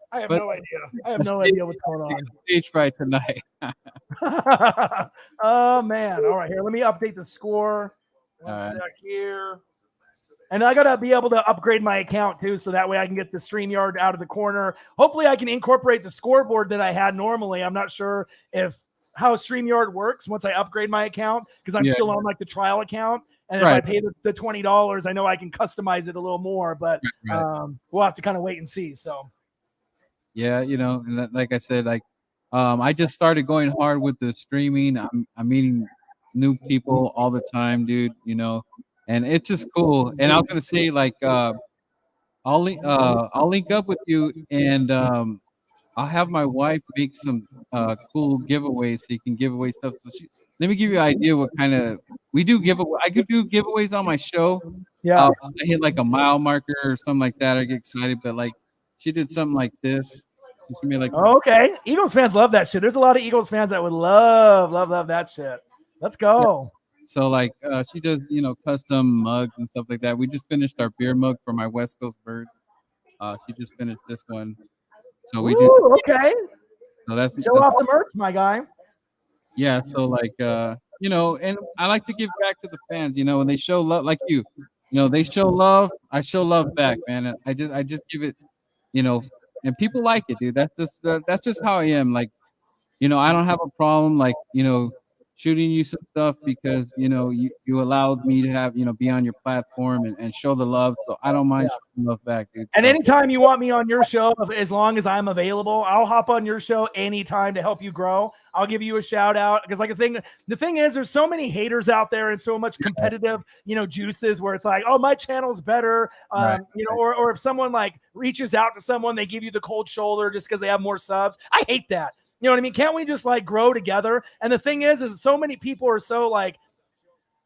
I have no idea. I have no idea what's going on. Stage fright tonight. Oh, man. All right, here. Let me update the score. One sec here. And I got to be able to upgrade my account too, so that way I can get the StreamYard out of the corner. Hopefully I can incorporate the scoreboard that I had normally. I'm not sure how StreamYard works once I upgrade my account, because I'm still on like the trial account. And if I pay the $20, I know I can customize it a little more, but we'll have to kind of wait and see. So yeah, and like I said, like I just started going hard with the streaming. I'm meeting new people all the time, dude, and it's just cool. And I was gonna say, like, I'll link up with you, and I'll have my wife make some cool giveaways so you can give away stuff. So let me give you an idea what kind of we do giveaway. I could do giveaways on my show. Yeah, I hit like a mile marker or something like that. I get excited, but like she did something like this. So she made like okay. Eagles fans love that shit. There's a lot of Eagles fans that would love that shit. Let's go. So like she does, custom mugs and stuff like that. We just finished our beer mug for my West Coast bird. She just finished this one. So we do okay. So that's show off the merch, my guy. Yeah, so like and I like to give back to the fans, when they show love like you. They show love, I show love back, man. And I just give it, and people like it, dude. That's just how I am. Like, I don't have a problem like, shooting you some stuff because you allowed me to have be on your platform and show the love, so I don't mind showing love back, dude. And anytime you want me on your show, as long as I'm available, I'll hop on your show anytime to help you grow. I'll give you a shout out, because like the thing is, there's so many haters out there and so much competitive juices where it's like, oh, my channel's better, or if someone like reaches out to someone, they give you the cold shoulder just because they have more subs. I hate that. You know what I mean? Can't we just like grow together? And the thing is so many people are so like,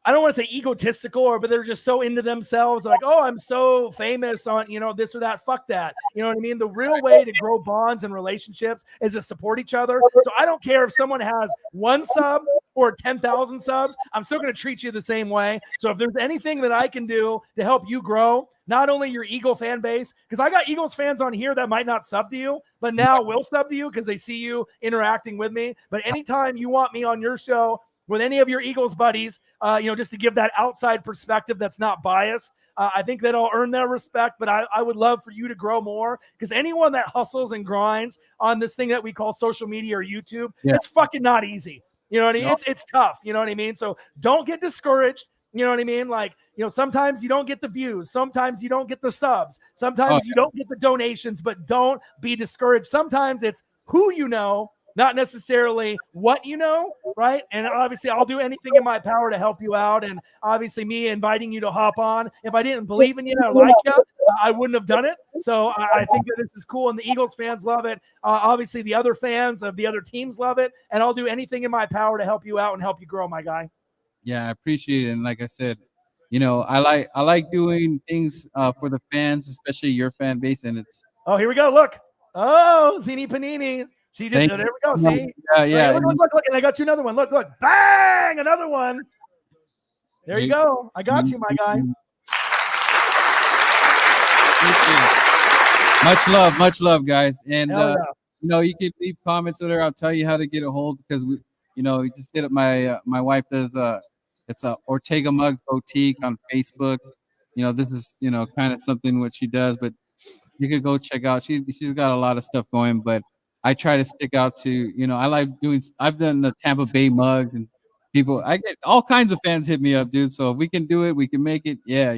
I don't want to say egotistical, but they're just so into themselves. They're like, oh, I'm so famous on, this or that. Fuck that. You know what I mean? The real way to grow bonds and relationships is to support each other. So I don't care if someone has 1 sub or 10,000 subs, I'm still going to treat you the same way. So if there's anything that I can do to help you grow, not only your Eagle fan base, because I got Eagles fans on here that might not sub to you, but now will sub to you because they see you interacting with me. But anytime you want me on your show with any of your Eagles buddies, just to give that outside perspective that's not biased, I think that I'll earn their respect. But I would love for you to grow more, because anyone that hustles and grinds on this thing that we call social media or YouTube, it's fucking not easy. You know what I mean? It's tough. You know what I mean? So don't get discouraged. You know what I mean? Like, sometimes you don't get the views. Sometimes you don't get the subs. Sometimes you don't get the donations, but don't be discouraged. Sometimes it's who you know, not necessarily what you know, right? And obviously I'll do anything in my power to help you out. And obviously me inviting you to hop on, if I didn't believe in you or like you, I wouldn't have done it. So I think that this is cool, and the Eagles fans love it. Obviously the other fans of the other teams love it, and I'll do anything in my power to help you out and help you grow, my guy. Yeah, I appreciate it. And like I said, I like doing things for the fans, especially your fan base. And it's here we go. Look, Zini Panini. She just there we go. See, yeah. Look, and I got you another one. Look, bang, another one. There you go. I got you, my guy. Appreciate it. Much love, guys. And you can leave comments or whatever. I'll tell you how to get a hold, because we. You just hit up my wife does it's a Ortega Mugs Boutique on Facebook. This is kind of something what she does, but you could go check out. She's got a lot of stuff going, but I try to stick out to I like I've done the Tampa Bay mugs, and I get all kinds of fans hit me up, dude. So if we can do it, we can make it. Yeah,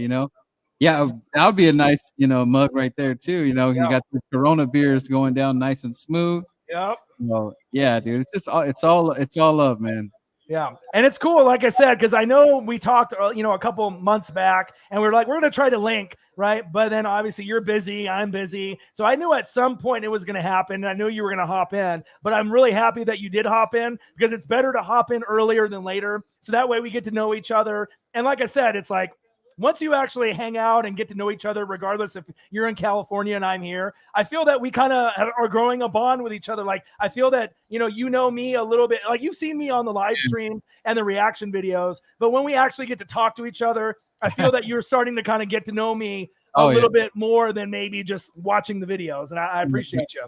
that would be a nice mug right there too. You got the Corona beers going down nice and smooth. Yep. Well, yeah, dude. It's all love, man. Yeah. And it's cool, like I said, because I know we talked, a couple months back, and we were like, we're going to try to link, right? But then obviously you're busy, I'm busy. So I knew at some point it was going to happen, and I knew you were going to hop in. But I'm really happy that you did hop in, because it's better to hop in earlier than later. So that way we get to know each other. And like I said, it's like, once you actually hang out and get to know each other, regardless if you're in California and I'm here, I feel that we kind of are growing a bond with each other. Like, I feel that, you know me a little bit, like you've seen me on the live streams and the reaction videos, but when we actually get to talk to each other, I feel that you're starting to kind of get to know me a little bit more than maybe just watching the videos. And I appreciate you.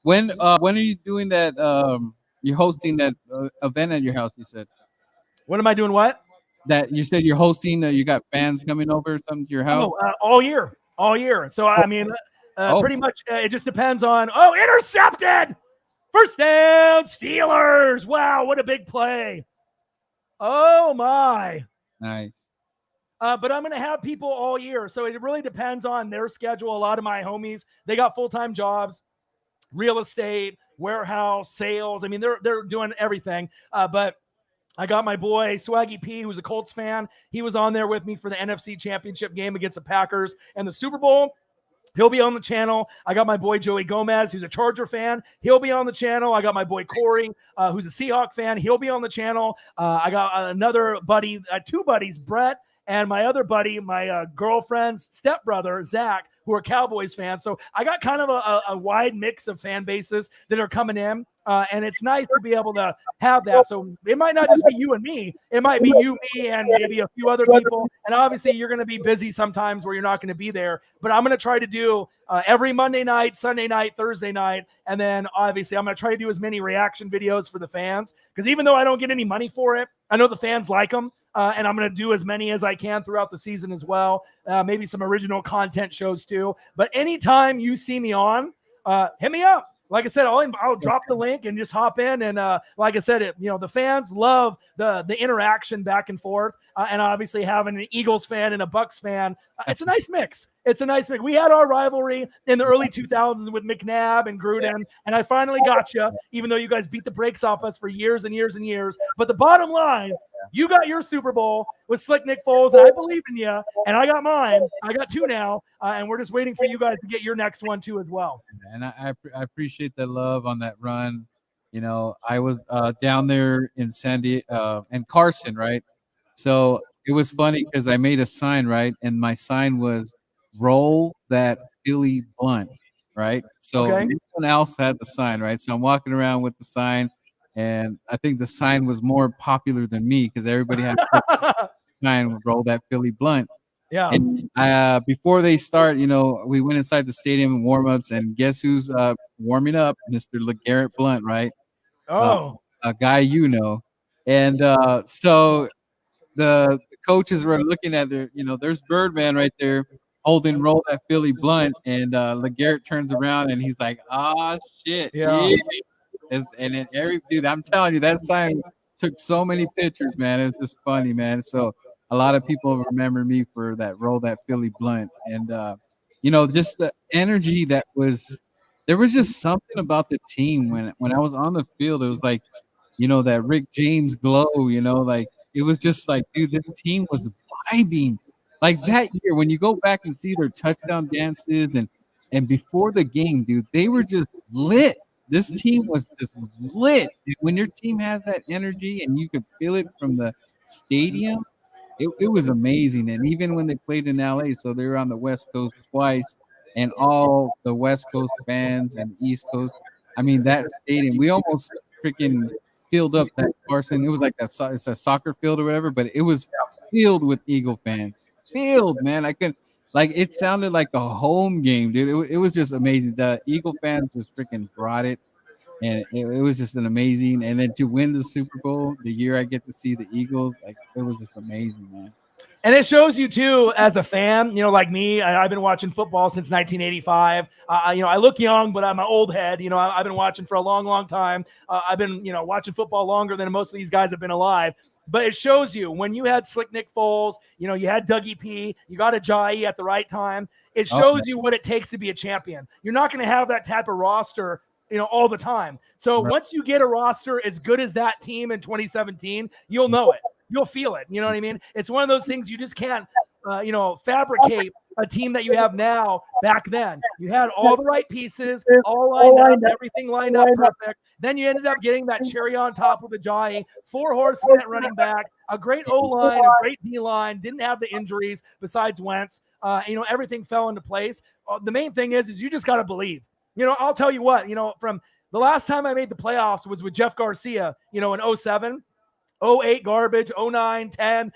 When are you doing that? You're hosting that event at your house, you said. When am I doing what? that you said you're hosting. You got fans coming over or something to your house. All year. So I mean, pretty much it just depends on. Oh, intercepted! First down, Steelers! Wow, what a big play! Oh my! Nice. But I'm going to have people all year, so it really depends on their schedule. A lot of my homies, they got full-time jobs, real estate, warehouse, sales. I mean, they're doing everything. But I got my boy Swaggy P, who's a Colts fan. He was on there with me for the NFC Championship game against the Packers and the Super Bowl. He'll be on the channel. I got my boy Joey Gomez, who's a Charger fan. He'll be on the channel. I got my boy Corey, who's a Seahawk fan. He'll be on the channel. I got another buddy, two buddies, Brett, and my other buddy, my girlfriend's stepbrother, Zach, who are Cowboys fans. So I got kind of a wide mix of fan bases that are coming in. And it's nice to be able to have that. So it might not just be you and me. It might be you, me, and maybe a few other people. And obviously you're going to be busy sometimes where you're not going to be there. But I'm going to try to do every Monday night, Sunday night, Thursday night. And then obviously I'm going to try to do as many reaction videos for the fans. Because even though I don't get any money for it, I know the fans like them. And I'm going to do as many as I can throughout the season as well. Maybe some original content shows too. But anytime you see me on, hit me up. Like I said, I'll drop the link and just hop in. And like I said, the fans love the interaction back and forth. And obviously having an Eagles fan and a Bucks fan, it's a nice mix. It's a nice mix. We had our rivalry in the early 2000s with McNabb and Gruden, and I finally got you, even though you guys beat the brakes off us for years and years and years. But the bottom line, you got your Super Bowl with Slick Nick Foles, and I believe in you, and I got mine. I got two now, and we're just waiting for you guys to get your next one too as well. And I appreciate the love on that run. I was down there in and Carson, right? So it was funny because I made a sign, right? And my sign was roll that Philly blunt, right? So no one else had the sign, right? So I'm walking around with the sign, and I think the sign was more popular than me because everybody had the sign, roll that Philly blunt. Yeah. And before they start, we went inside the stadium and warm-ups, and guess who's warming up? Mr. LeGarrette Blunt, right? Oh. A guy And so the coaches were looking at there's Birdman right there holding roll that Philly blunt, and LeGarrette turns around and he's like, shit. Yeah. And then dude, I'm telling you, that sign took so many pictures, man. It's just funny, man. So a lot of people remember me for that roll that Philly blunt. And just the energy there was just something about the team when I was on the field. It was like, that Rick James glow, like it was just like, dude, this team was vibing. Like that year, when you go back and see their touchdown dances and before the game, dude, they were just lit. This team was just lit. When your team has that energy and you could feel it from the stadium, it was amazing. And even when they played in LA, so they were on the West Coast twice, and all the West Coast fans and East Coast, I mean, that stadium, we almost freaking filled up that Carson. It was like it's a soccer field or whatever, but it was filled with Eagle fans. Filled, man. I couldn't, like, it sounded like a home game, dude. It was just amazing. The Eagle fans just freaking brought it, and it was just an amazing. And then to win the Super Bowl the year I get to see the Eagles, like, it was just amazing, man. And it shows you too, as a fan, like me, I've been watching football since 1985. I look young, but I'm an old head. I've been watching for a long, long time. I've been, watching football longer than most of these guys have been alive. But it shows you when you had Slick Nick Foles, you had Dougie P, you got Ajayi at the right time. It shows you what it takes to be a champion. You're not going to have that type of roster, all the time. So once you get a roster as good as that team in 2017, you'll know it. You'll feel it. You know what I mean? It's one of those things you just can't, fabricate a team that you have now back then. You had all the right pieces, all lined up, everything lined up perfect. Then you ended up getting that cherry on top with Ajayi, 4 horsemen at running back, a great O-line, a great D-line, didn't have the injuries besides Wentz. Everything fell into place. The main thing is you just got to believe. I'll tell you what, from the last time I made the playoffs was with Jeff Garcia, in 07. 08 garbage, 09, 10,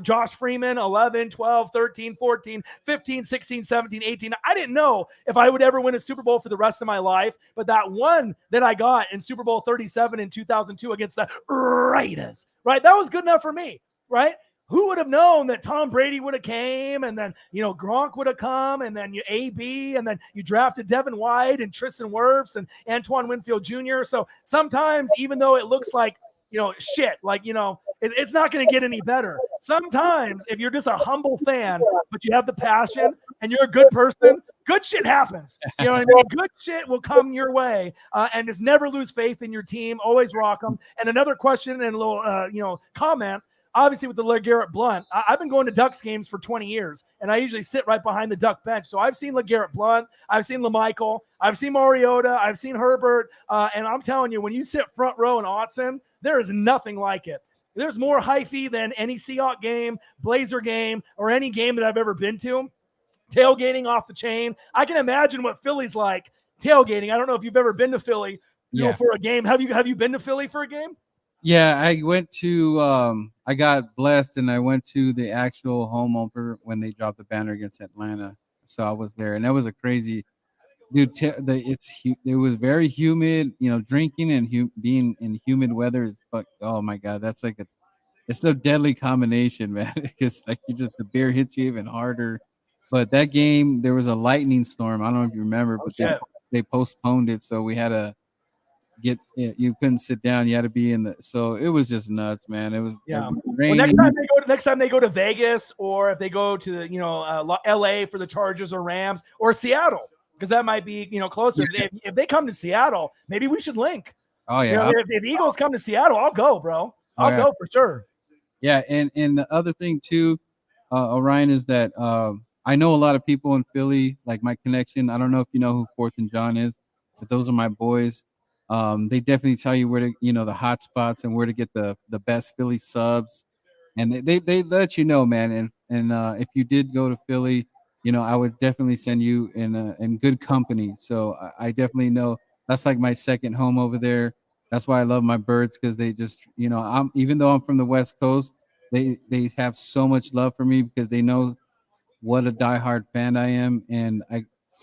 Josh Freeman, 11, 12, 13, 14, 15, 16, 17, 18. I didn't know if I would ever win a Super Bowl for the rest of my life, but that one that I got in Super Bowl 37 in 2002 against the Raiders, right? That was good enough for me, right? who would have known that Tom Brady would have came, and then, Gronk would have come, and then you AB, and then you drafted Devin White and Tristan Wirfs and Antoine Winfield Jr. So sometimes, even though it looks like, shit, like, it's not going to get any better. Sometimes if you're just a humble fan, but you have the passion and you're a good person, good shit happens. You know what I mean? Good shit will come your way, and just never lose faith in your team. Always rock them. And another question and a little, comment. Obviously, with the LeGarrette Blount, I've been going to Ducks games for 20 years, and I usually sit right behind the Duck bench. So I've seen LeGarrette Blount, I've seen LaMichael, I've seen Mariota, I've seen Herbert, and I'm telling you, when you sit front row in Autzen, there is nothing like it. There's more hyphy than any Seahawk game, Blazer game, or any game that I've ever been to. Tailgating off the chain. I can imagine what Philly's like tailgating. I don't know if you've ever been to Philly, for a game. Have you been to Philly for a game? Yeah, I went to I got blessed and I went to the actual home opener when they dropped the banner against Atlanta. So I was there, and that was a crazy dude. It was very humid, drinking and being in humid weather is oh my god, that's like it's a deadly combination, man. Because like the beer hits you even harder. But that game, there was a lightning storm. I don't know if you remember, but they postponed it, so we had to you couldn't sit down. You had to be so it was just nuts, man. It was raining. Well, next time they go to Vegas, or if they go to LA for the Chargers or Rams or Seattle, because that might be closer. Yeah. If they come to Seattle, maybe we should link. Oh yeah. If the Eagles come to Seattle, I'll go, bro. I'll go for sure. Yeah, and the other thing too, Orion, is that I know a lot of people in Philly, like my connection. I don't know if you know who Fourth and John is, but those are my boys. They definitely tell you where to, the hot spots and where to get the best Philly subs, and they let you know, man. And if you did go to Philly, I would definitely send you in good company. So I definitely know that's like my second home over there. That's why I love my birds, because they just, even though I'm from the West Coast, they have so much love for me because they know what a diehard fan I am, and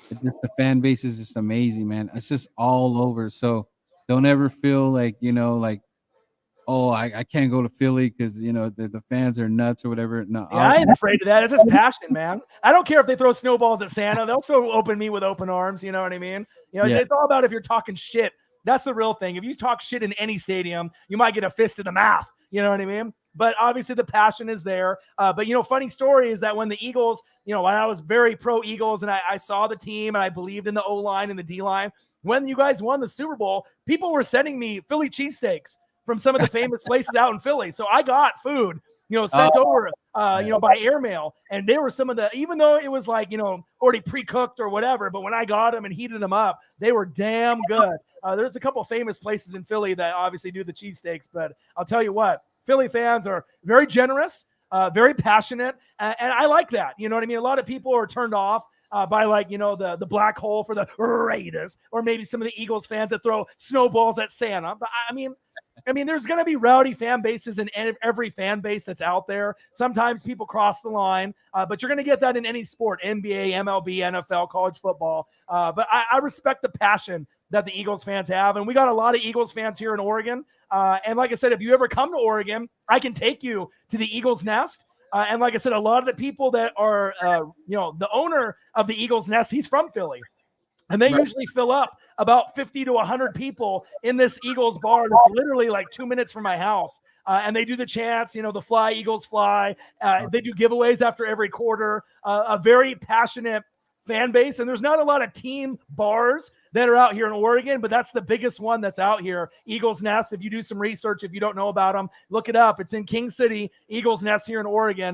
the fan base is just amazing, man. It's just all over. So don't ever feel like, oh, I can't go to Philly because, the fans are nuts or whatever. No, yeah, I ain't afraid of that. It's just passion, man. I don't care if they throw snowballs at Santa. They'll still open me with open arms. You know what I mean? It's all about if you're talking shit. That's the real thing. If you talk shit in any stadium, you might get a fist in the mouth. You know what I mean? But obviously the passion is there. But, funny story is that when the Eagles, when I was very pro Eagles and I saw the team and I believed in the O-line and the D-line, when you guys won the Super Bowl, people were sending me Philly cheesesteaks from some of the famous places out in Philly. So I got food, sent over, by airmail. And they were some of even though it was like, already pre-cooked or whatever, but when I got them and heated them up, they were damn good. There's a couple of famous places in Philly that obviously do the cheesesteaks, but I'll tell you what, Philly fans are very generous, very passionate, and I like that. You know what I mean? A lot of people are turned off by the black hole for the Raiders, or maybe some of the Eagles fans that throw snowballs at Santa. But I mean, there's going to be rowdy fan bases in every fan base that's out there. Sometimes people cross the line, but you're going to get that in any sport: NBA, MLB, NFL, college football. But I respect the passion that the Eagles fans have, and we got a lot of Eagles fans here in Oregon. And like I said, if you ever come to Oregon, I can take you to the Eagles Nest. And like I said, a lot of the people that are, the owner of the Eagles Nest, he's from Philly. And they usually fill up about 50 to 100 people in this Eagles bar that's literally like 2 minutes from my house. And they do the chants, the fly, Eagles fly. They do giveaways after every quarter. A very passionate fan base. And there's not a lot of team bars that are out here in Oregon, but that's the biggest one that's out here. Eagles Nest. If you do some research, if you don't know about them, look it up. It's in King City, Eagles Nest here in Oregon.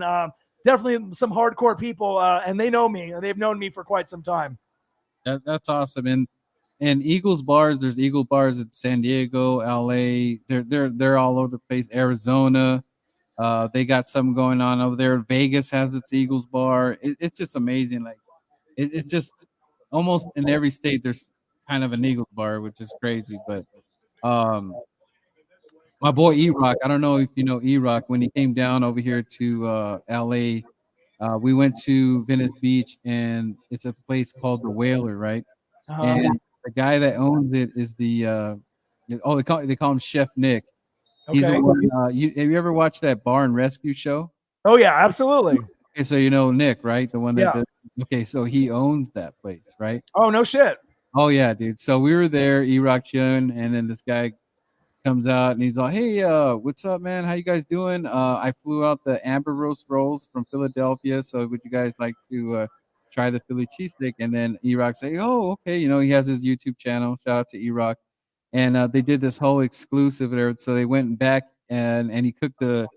Definitely some hardcore people, and they know me. They've known me for quite some time. That's awesome. And Eagles bars, there's Eagle bars in San Diego, LA. They're all over the place. Arizona, they got something going on over there. Vegas has its Eagles bar. It's just amazing. Like it's just almost in every state there's kind of an Eagles bar, which is crazy. But my boy E-Rock, I don't know if you know E-Rock, when he came down over here to LA, we went to Venice Beach, and it's a place called the Whaler, right? And the guy that owns it is they call him Chef Nick. Okay. He's the one. Have you ever watched that Bar and Rescue show? Oh yeah, absolutely. Okay, so you know Nick, right? The one that Yeah. okay, so he owns that place, right? Oh no shit. Oh yeah, dude. So we were there, E-Rock chilling, and then this guy comes out and he's like, "Hey, what's up, man? How you guys doing? I flew out the Amber Roast rolls from Philadelphia, so would you guys like to try the Philly cheesesteak?" And then E-Rock say, "Oh, okay." You know, he has his YouTube channel. Shout out to E-Rock. And they did this whole exclusive there. So they went back and he cooked the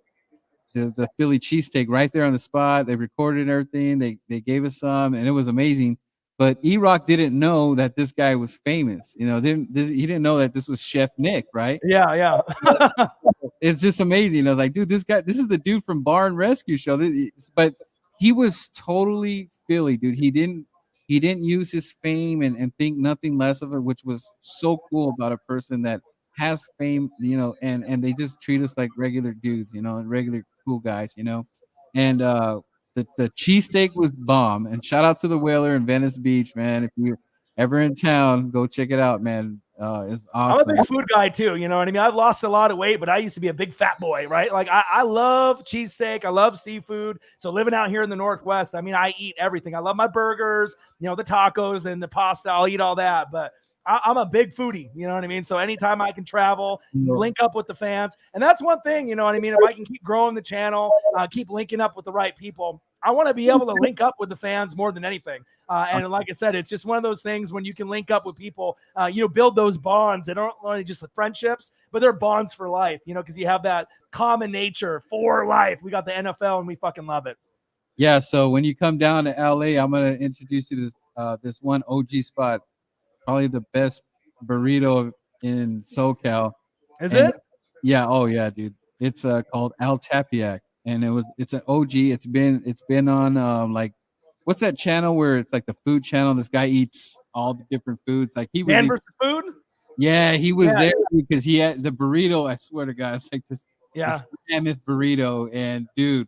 Philly cheesesteak right there on the spot. They recorded everything. They gave us some, and it was amazing. But E-Rock didn't know that this guy was famous. You know, he didn't know that this was Chef Nick, right? Yeah, yeah. It's just amazing. I was like, dude, this is the dude from Bar and Rescue Show. But he was totally Philly, dude. He didn't use his fame and think nothing less of it, which was so cool about a person that has fame, you know, and they just treat us like regular dudes, you know, and regular cool guys, you know. And the cheesesteak was bomb. And shout out to the Whaler in Venice Beach, man. If you're ever in town, go check it out, man. It's I'm a awesome. big food guy too. You know what I mean? I've lost a lot of weight, but I used to be a big fat boy, right? Like I love cheesesteak. I love seafood. So living out here in the Northwest, I mean, I eat everything. I love my burgers, you know, the tacos and the pasta. I'll eat all that. But I'm a big foodie. You know what I mean? So anytime I can travel, link up with the fans. And that's one thing, you know what I mean? If I can keep growing the channel, keep linking up with the right people, I want to be able to link up with the fans more than anything. And like I said, it's just one of those things when you can link up with people, you know, build those bonds. They don't only just friendships, but they're bonds for life, you know, because you have that common nature for life. We got the NFL and we fucking love it. Yeah, so when you come down to LA, I'm gonna introduce you to this one OG spot, probably the best burrito in SoCal. Is And it? yeah, oh yeah, dude. It's called Al Tapiac, and it's an OG. It's been on like what's that channel where it's like the food channel? This guy eats all the different foods. Like he was Man even, versus food? yeah, he was Yeah. there because he had the burrito. I swear to God, it's like Yeah. this mammoth burrito, and dude.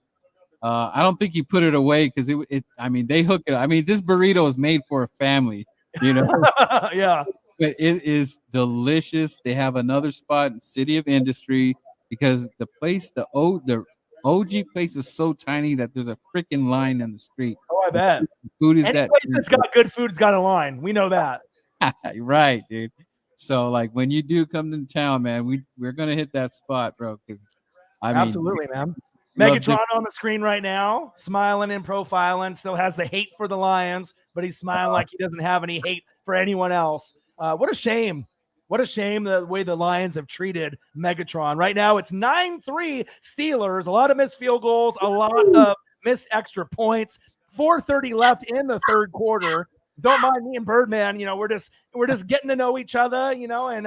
I don't think he put it away because I mean, they hook it. I mean, this burrito is made for a family, you know, Yeah. but it is delicious. They have another spot in City of Industry because the OG place is so tiny that there's a freaking line in the street. Oh, I bet. Food is Any that place that's got good food's got a line. We know that. right, dude. So like when you do come to town, man, we're gonna hit that spot, bro. Because I mean, Absolutely, man. love Megatron on the screen right now, smiling and profiling, still has the hate for the Lions, but he's smiling like he doesn't have any hate for anyone else. What a shame. What a shame the way the Lions have treated Megatron. Right now, it's 9-3 Steelers, a lot of missed field goals, a lot of missed extra points. 4:30 left in the third quarter. Don't mind me and Birdman, you know, we're just getting to know each other, you know, and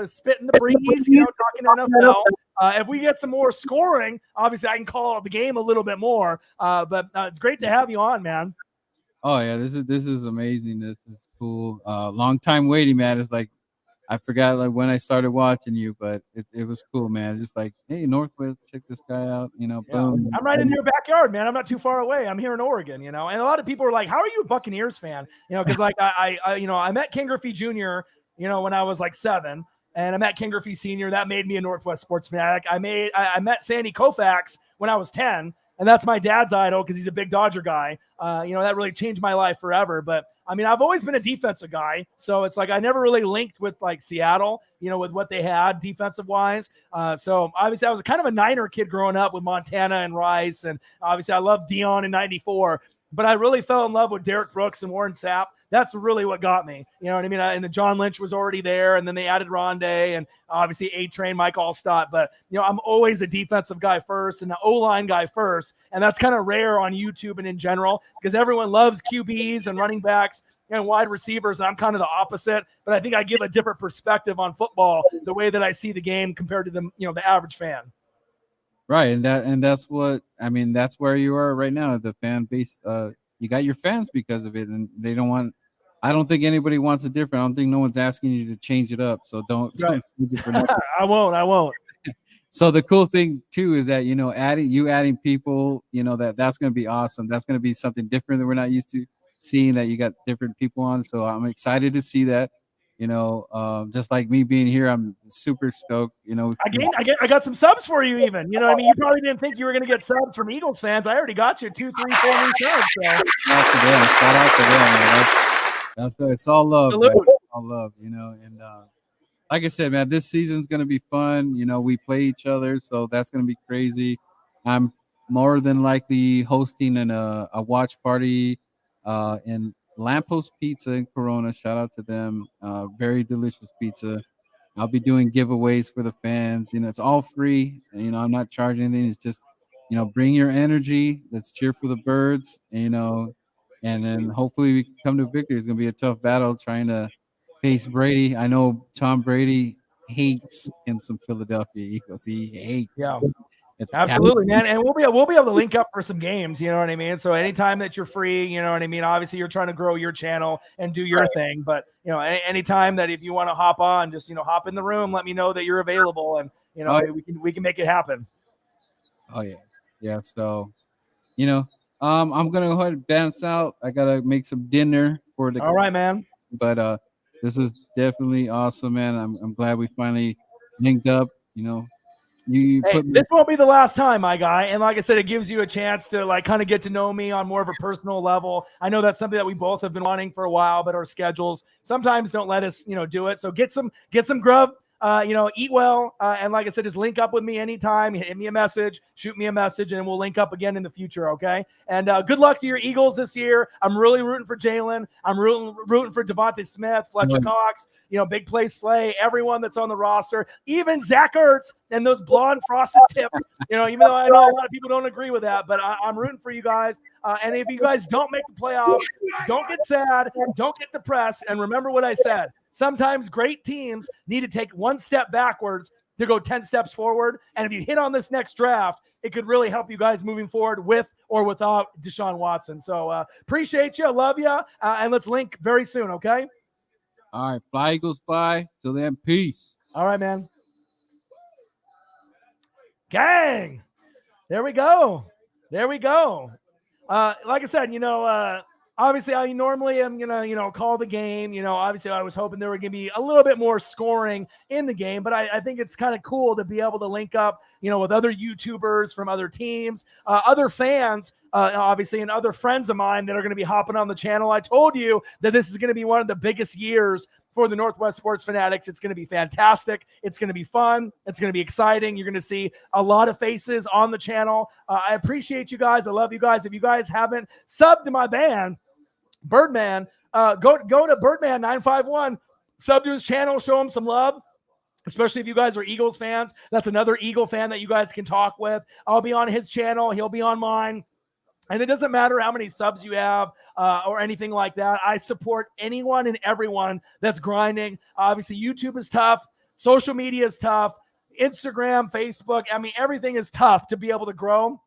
spitting the breeze, you know, talking NFL. If we get some more scoring, obviously I can call the game a little bit more. But it's great to have you on, man. Oh yeah, this is amazing. This is cool. Long time waiting, man. It's like I forgot like when I started watching you, but it was cool, man. Just like, hey, Northwest, check this guy out. You know, Yeah. boom. I'm right in your backyard, man. I'm not too far away. I'm here in Oregon, you know. And a lot of people are like, "How are you a Buccaneers fan?" You know, because like I met Ken Griffey Jr. You know when I was like 7, and I met Ken Griffey Sr. That made me a Northwest sports fanatic. I met Sandy Koufax when I was 10, and that's my dad's idol because he's a big Dodger guy. You know that really changed my life forever. But I mean, I've always been a defensive guy, so it's like I never really linked with like Seattle, you know, with what they had defensive wise. So obviously, I was kind of a Niner kid growing up with Montana and Rice, and obviously, I loved Dion in '94. But I really fell in love with Derek Brooks and Warren Sapp. That's really what got me. You know what I mean? And the John Lynch was already there, and then they added Rondé and obviously A-Train, Mike Allstott. But, you know, I'm always a defensive guy first and the O-line guy first. And that's kind of rare on YouTube and in general because everyone loves QBs and running backs and wide receivers. And I'm kind of the opposite. But I think I give a different perspective on football, the way that I see the game compared to the average fan. Right, and that's what I mean. That's where you are right now. The fan base, you got your fans because of it, and they don't want. I don't think anybody wants it different. I don't think no one's asking you to change it up. So don't. Right. Change it for nothing. I won't. So the cool thing too is that adding people, you know that's going to be awesome. That's going to be something different that we're not used to seeing. That you got different people on. So I'm excited to see that. Just like me being here, I'm super stoked. I got some subs for you even. You know what I mean? You probably didn't think you were going to get subs from Eagles fans. I already got you 2, 3, 4 new subs. So. Shout out to them, man. It's all love. Salute. All love, and like I said, man, this season's going to be fun. We play each other, so that's going to be crazy. I'm more than likely hosting a watch party in Lamppost Pizza in Corona. Shout out to them. Very delicious pizza. I'll be doing giveaways for the fans. It's all free. And, I'm not charging anything. It's just, bring your energy. Let's cheer for the birds, and then hopefully we can come to victory. It's going to be a tough battle trying to face Brady. I know Tom Brady hates him some Philadelphia Eagles. He hates. Yeah. Absolutely, man. And we'll be able to link up for some games, you know what I mean? So anytime that you're free, you know what I mean? Obviously you're trying to grow your channel and do your thing, but anytime that if you want to hop on, just, hop in the room, let me know that you're available and, we can make it happen. Oh yeah. Yeah. So, I'm going to go ahead and bounce out. I got to make some dinner for the. All right, man. But, this was definitely awesome, man. I'm glad we finally linked up, This won't be the last time, my guy. And like I said, it gives you a chance to kind of get to know me on more of a personal level. I know that's something that we both have been wanting for a while, but our schedules sometimes don't let us, do it. So get some grub, eat well. And like I said, just link up with me anytime. Hit me a message, shoot me a message, and we'll link up again in the future. Okay. And good luck to your Eagles this year. I'm really rooting for Jalen. I'm rooting for Devontae Smith, Fletcher Cox, big play Slay, everyone that's on the roster, even Zach Ertz and those blonde frosted tips, even though I know a lot of people don't agree with that, but I'm rooting for you guys. And if you guys don't make the playoffs, don't get sad, don't get depressed. And remember what I said. Sometimes great teams need to take one step backwards to go 10 steps forward. And if you hit on this next draft, it could really help you guys moving forward with or without Deshaun Watson. So appreciate you. Love you. And let's link very soon. Okay. All right. Fly Eagles fly. Till then, peace. All right, man. Gang. There we go. Like I said, obviously I normally am going to, call the game. Obviously I was hoping there were going to be a little bit more scoring in the game, but I think it's kind of cool to be able to link up, with other YouTubers from other teams, other fans, obviously, and other friends of mine that are going to be hopping on the channel. I told you that this is going to be one of the biggest years for the Northwest Sports Fanatics. It's going to be fantastic. It's going to be fun. It's going to be exciting. You're going to see a lot of faces on the channel. I appreciate you guys. I love you guys. If you guys haven't subbed to my band, Birdman, go to Birdman 951, sub to his channel, show him some love, especially if you guys are Eagles fans. That's another Eagle fan that you guys can talk with. I'll be on his channel. He'll be on mine. And it doesn't matter how many subs you have or anything like that. I support anyone and everyone that's grinding. Obviously, YouTube is tough. Social media is tough. Instagram, Facebook. I mean, everything is tough to be able to grow.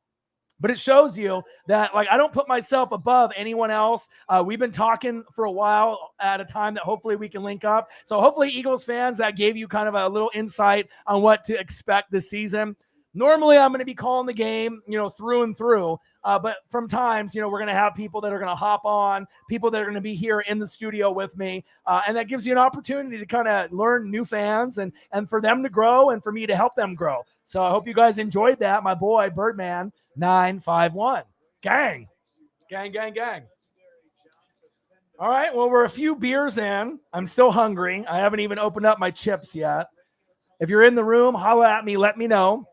But it shows you that, I don't put myself above anyone else. We've been talking for a while at a time that hopefully we can link up. So hopefully, Eagles fans, that gave you kind of a little insight on what to expect this season. Normally, I'm going to be calling the game, through and through. But from times, we're going to have people that are going to hop on, people that are going to be here in the studio with me. And that gives you an opportunity to kind of learn new fans and for them to grow and for me to help them grow. So I hope you guys enjoyed that. My boy, Birdman 951. Gang. All right. Well, we're a few beers in. I'm still hungry. I haven't even opened up my chips yet. If you're in the room, holla at me. Let me know.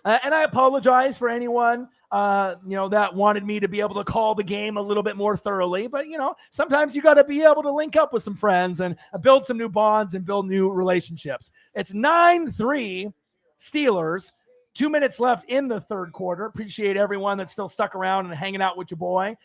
And I apologize for anyone, that wanted me to be able to call the game a little bit more thoroughly. But, sometimes you got to be able to link up with some friends and build some new bonds and build new relationships. It's 9-3 Steelers. 2 minutes left in the third quarter. Appreciate everyone that's still stuck around and hanging out with your boy.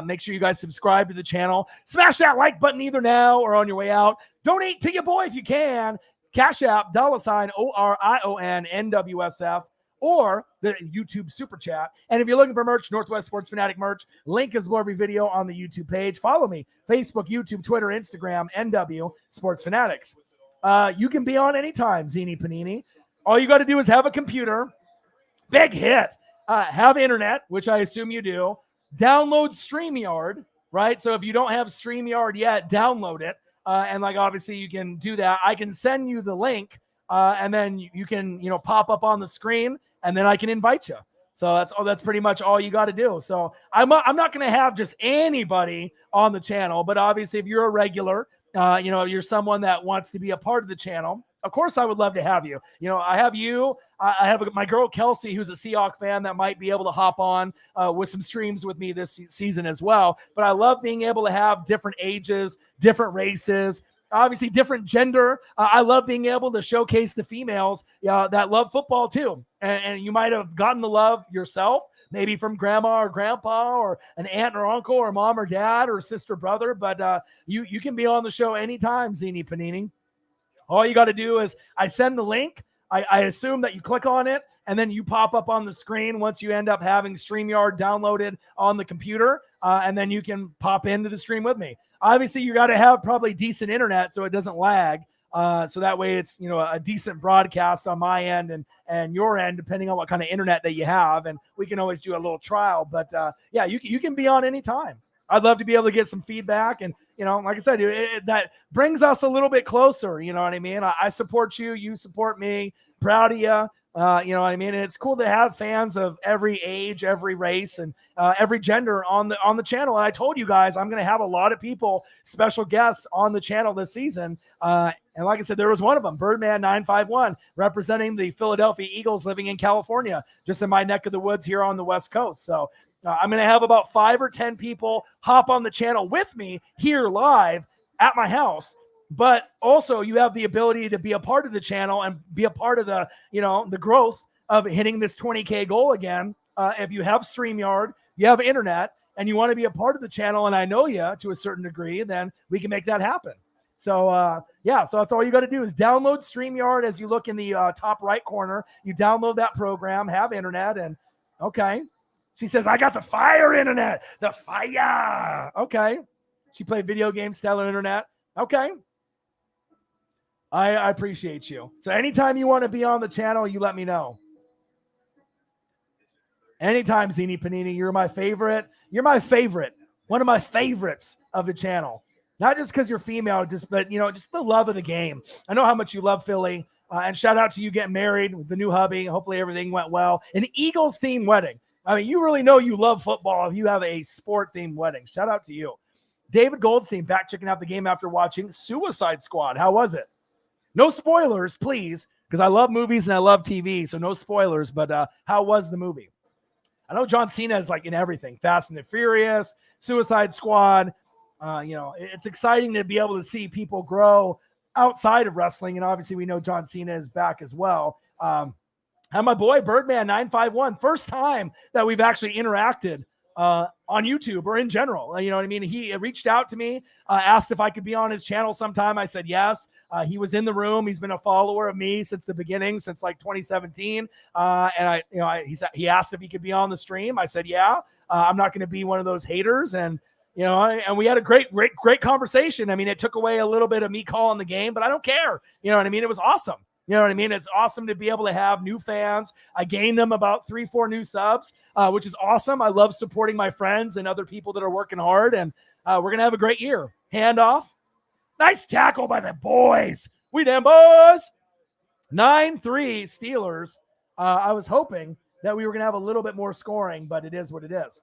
Make sure you guys subscribe to the channel. Smash that like button either now or on your way out. Donate to your boy if you can. Cash App, $ORION NWSF. Or the YouTube Super Chat. And if you're looking for merch, Northwest Sports Fanatic merch, link is below every video on the YouTube page. Follow me, Facebook, YouTube, Twitter, Instagram, NW Sports Fanatics. You can be on anytime, Zini Panini. All you got to do is have a computer. Big hit. Have internet, which I assume you do. Download StreamYard, right? So if you don't have StreamYard yet, download it. And like, obviously you can do that. I can send you the link, and then you can, pop up on the screen, and then I can invite you. So that's pretty much all you got to do. So I'm not going to have just anybody on the channel, but obviously if you're a regular, you're someone that wants to be a part of the channel, of course I would love to have you. I have you. I have my girl Kelsey, who's a Seahawks fan, that might be able to hop on with some streams with me this season as well. But I love being able to have different ages, different races, obviously different gender. I love being able to showcase the females that love football too. And you might have gotten the love yourself, maybe from grandma or grandpa or an aunt or uncle or mom or dad or sister, brother. But you can be on the show anytime, Zini Panini. All you got to do is I send the link. I assume that you click on it, and then you pop up on the screen once you end up having StreamYard downloaded on the computer, and then you can pop into the stream with me. Obviously, you got to have probably decent internet so it doesn't lag, so that way it's a decent broadcast on my end and your end, depending on what kind of internet that you have, and we can always do a little trial. But yeah, you can be on anytime. I'd love to be able to get some feedback, and like I said, that brings us a little bit closer. You know what I mean? I support you, you support me. Proud of you. You know what I mean? And it's cool to have fans of every age, every race, and every gender on the channel. And I told you guys I'm going to have a lot of people, special guests on the channel this season. And like I said, there was one of them, Birdman 951, representing the Philadelphia Eagles, living in California, just in my neck of the woods here on the West Coast. So I'm going to have about 5 or 10 people hop on the channel with me here live at my house. But also you have the ability to be a part of the channel and be a part of the, the growth of hitting this 20K goal again. If you have StreamYard, you have internet, and you want to be a part of the channel, and I know you to a certain degree, then we can make that happen. So, yeah, so that's all you got to do is download StreamYard. As you look in the top right corner, you download that program, have internet, and okay. She says, I got the fire internet, the fire. Okay. She played video games, stellar internet. Okay. I appreciate you. So anytime you want to be on the channel, you let me know. Anytime, Zini Panini, you're my favorite. You're my favorite. One of my favorites of the channel. Not just because you're female, but just the love of the game. I know how much you love Philly. And shout out to you getting married with the new hubby. Hopefully everything went well. An Eagles-themed wedding. I mean, you really know you love football if you have a sport-themed wedding. Shout out to you. David Goldstein, back checking out the game after watching Suicide Squad. How was it? No spoilers, please, because I love movies and I love TV, so no spoilers. But how was the movie? I know John Cena is like in everything. Fast and the Furious, Suicide Squad. It's exciting to be able to see people grow outside of wrestling, and obviously we know John Cena is back as well. And my boy Birdman 951, first time that we've actually interacted on YouTube or in general. You know what I mean? He reached out to me, asked if I could be on his channel sometime. I said yes. He was in the room. He's been a follower of me since the beginning, since like 2017. And he asked if he could be on the stream. I said, yeah. I'm not going to be one of those haters. And and we had a great conversation. I mean, it took away a little bit of me calling the game, but I don't care. You know what I mean? It was awesome. You know what I mean? It's awesome to be able to have new fans. I gained them about 3-4 new subs, which is awesome. I love supporting my friends and other people that are working hard, and we're going to have a great year. Handoff. Nice tackle by the boys. We them boys. 9-3 Steelers. I was hoping that we were going to have a little bit more scoring, but it is what it is.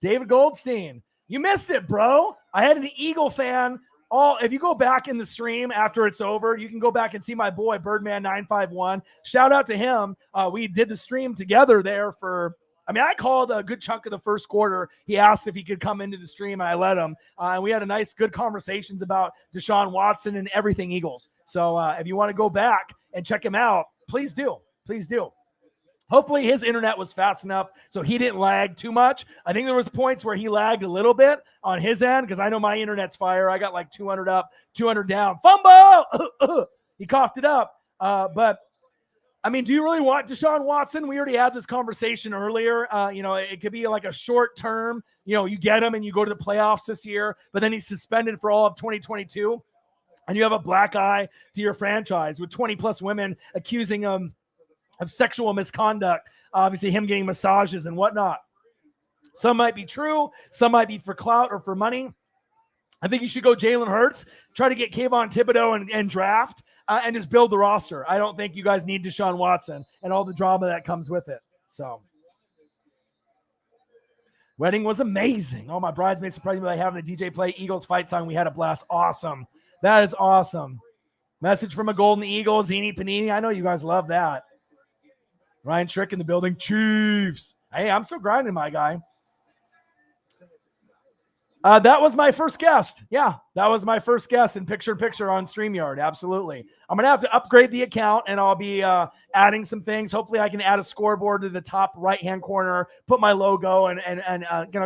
David Goldstein. You missed it, bro. I had an Eagle fan. If you go back in the stream after it's over, you can go back and see my boy Birdman 951. Shout out to him. We did the stream together there I called a good chunk of the first quarter. He asked if he could come into the stream, and I let him. And we had a nice, good conversations about Deshaun Watson and everything Eagles. So if you want to go back and check him out, please do. Please do. Hopefully his internet was fast enough so he didn't lag too much. I think there was points where he lagged a little bit on his end because I know my internet's fire. I got like 200 up, 200 down. Fumble! He coughed it up. But, I mean, do you really want Deshaun Watson? We already had this conversation earlier. It could be like a short term. You get him and you go to the playoffs this year, but then he's suspended for all of 2022. And you have a black eye to your franchise with 20-plus women accusing him of sexual misconduct, obviously him getting massages and whatnot. Some might be true. Some might be for clout or for money. I think you should go Jalen Hurts, try to get Kayvon Thibodeau and draft and just build the roster. I don't think you guys need Deshaun Watson and all the drama that comes with it. So, wedding was amazing. Oh, my bridesmaids surprised me by having the DJ play Eagles fight song. We had a blast. Awesome. That is awesome. Message from a Golden Eagle, Zini Panini. I know you guys love that. Ryan Trick in the building. Chiefs. Hey, I'm still grinding, my guy. That was my first guest. Yeah, that was my first guest in picture-in-picture on StreamYard. Absolutely. I'm going to have to upgrade the account, and I'll be adding some things. Hopefully, I can add a scoreboard to the top right-hand corner, put my logo, and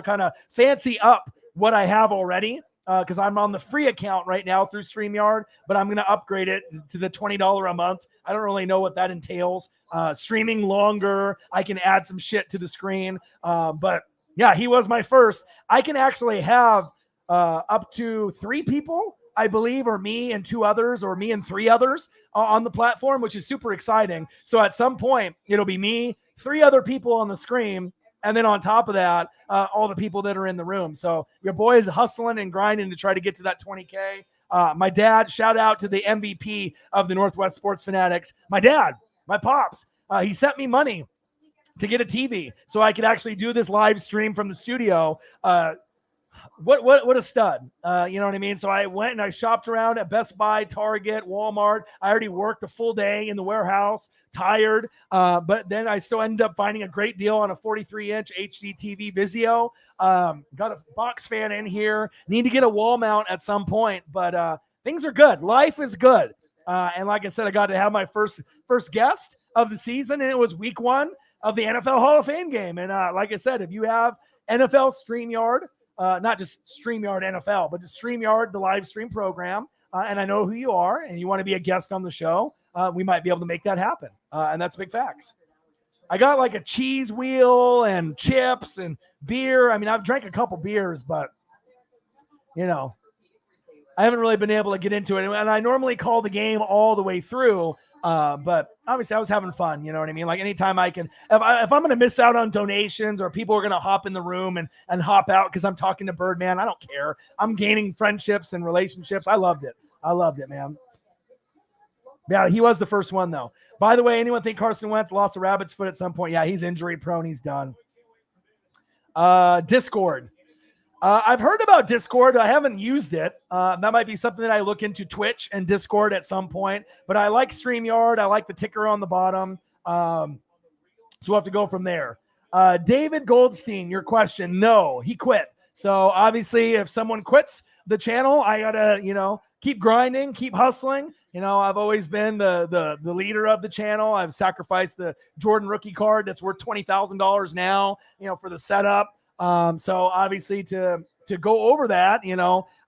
kind of fancy up what I have already because I'm on the free account right now through StreamYard, but I'm going to upgrade it to the $20 a month. I don't really know what that entails. Streaming longer. I can add some shit to the screen, but yeah, he was my first. I can actually have up to 3 people, I believe, or me and 2 others, or me and 3 others on the platform, which is super exciting. So at some point, it'll be me, 3 other people on the screen, and then on top of that, all the people that are in the room. So your boy is hustling and grinding to try to get to that 20K. My dad, shout out to the MVP of the Northwest Sports Fanatics. My dad, my pops, he sent me money to get a TV so I could actually do this live stream from the studio. What a stud. You know what I mean? So I went and I shopped around at Best Buy, Target, Walmart. I already worked a full day in the warehouse, tired. But then I still ended up finding a great deal on a 43-inch HD TV Vizio. Got a box fan in here. Need to get a wall mount at some point, but things are good. Life is good. And like I said, I got to have my first guest of the season, and it was week 1 of the NFL Hall of Fame game. And like I said, if you have NFL StreamYard, not just StreamYard NFL, but just StreamYard, the live stream program, and I know who you are, and you want to be a guest on the show, we might be able to make that happen. And that's big facts. I got like a cheese wheel and chips and beer. I mean, I've drank a couple beers, but, you know, I haven't really been able to get into it. And I normally call the game all the way through, but obviously I was having fun. You know what I mean? Like anytime I can, if I'm going to miss out on donations or people are going to hop in the room and hop out because I'm talking to Birdman, I don't care. I'm gaining friendships and relationships. I loved it, man. Yeah, he was the first one though. By the way, anyone think Carson Wentz lost a rabbit's foot at some point? Yeah, he's injury prone. He's done. Discord. I've heard about Discord. I haven't used it. That might be something that I look into Twitch and Discord at some point. But I like StreamYard. I like the ticker on the bottom. So we'll have to go from there. David Goldstein, your question. No, he quit. So obviously, if someone quits the channel, I got to, keep grinding, keep hustling. I've always been the leader of the channel. I've sacrificed the Jordan rookie card that's worth $20,000 now, for the setup. So obviously to go over that,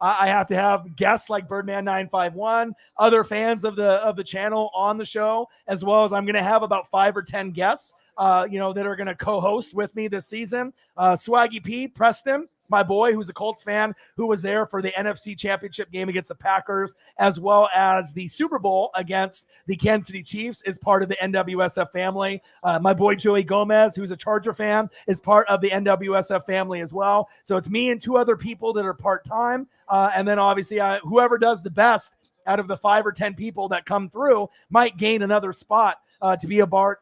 I have to have guests like Birdman 951, other fans of the channel on the show, as well as I'm going to have about 5 or 10 guests, that are going to co-host with me this season. Swaggy P, Preston, my boy, who's a Colts fan, who was there for the NFC Championship game against the Packers, as well as the Super Bowl against the Kansas City Chiefs, is part of the NWSF family. My boy, Joey Gomez, who's a Charger fan, is part of the NWSF family as well. So it's me and 2 other people that are part-time. And then obviously whoever does the best out of the 5 or 10 people that come through might gain another spot to be a part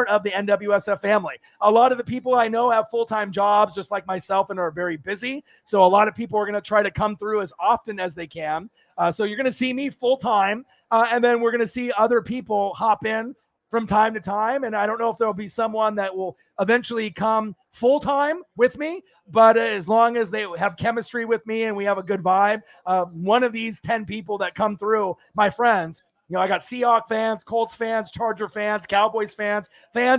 of the NWSF family. A lot of the people I know have full-time jobs just like myself and are very busy. So a lot of people are going to try to come through as often as they can. So you're going to see me full-time, and then we're going to see other people hop in from time to time. And I don't know if there'll be someone that will eventually come full-time with me, but as long as they have chemistry with me and we have a good vibe, one of these 10 people that come through, my friends, I got Seahawks fans, Colts fans, Charger fans, Cowboys fans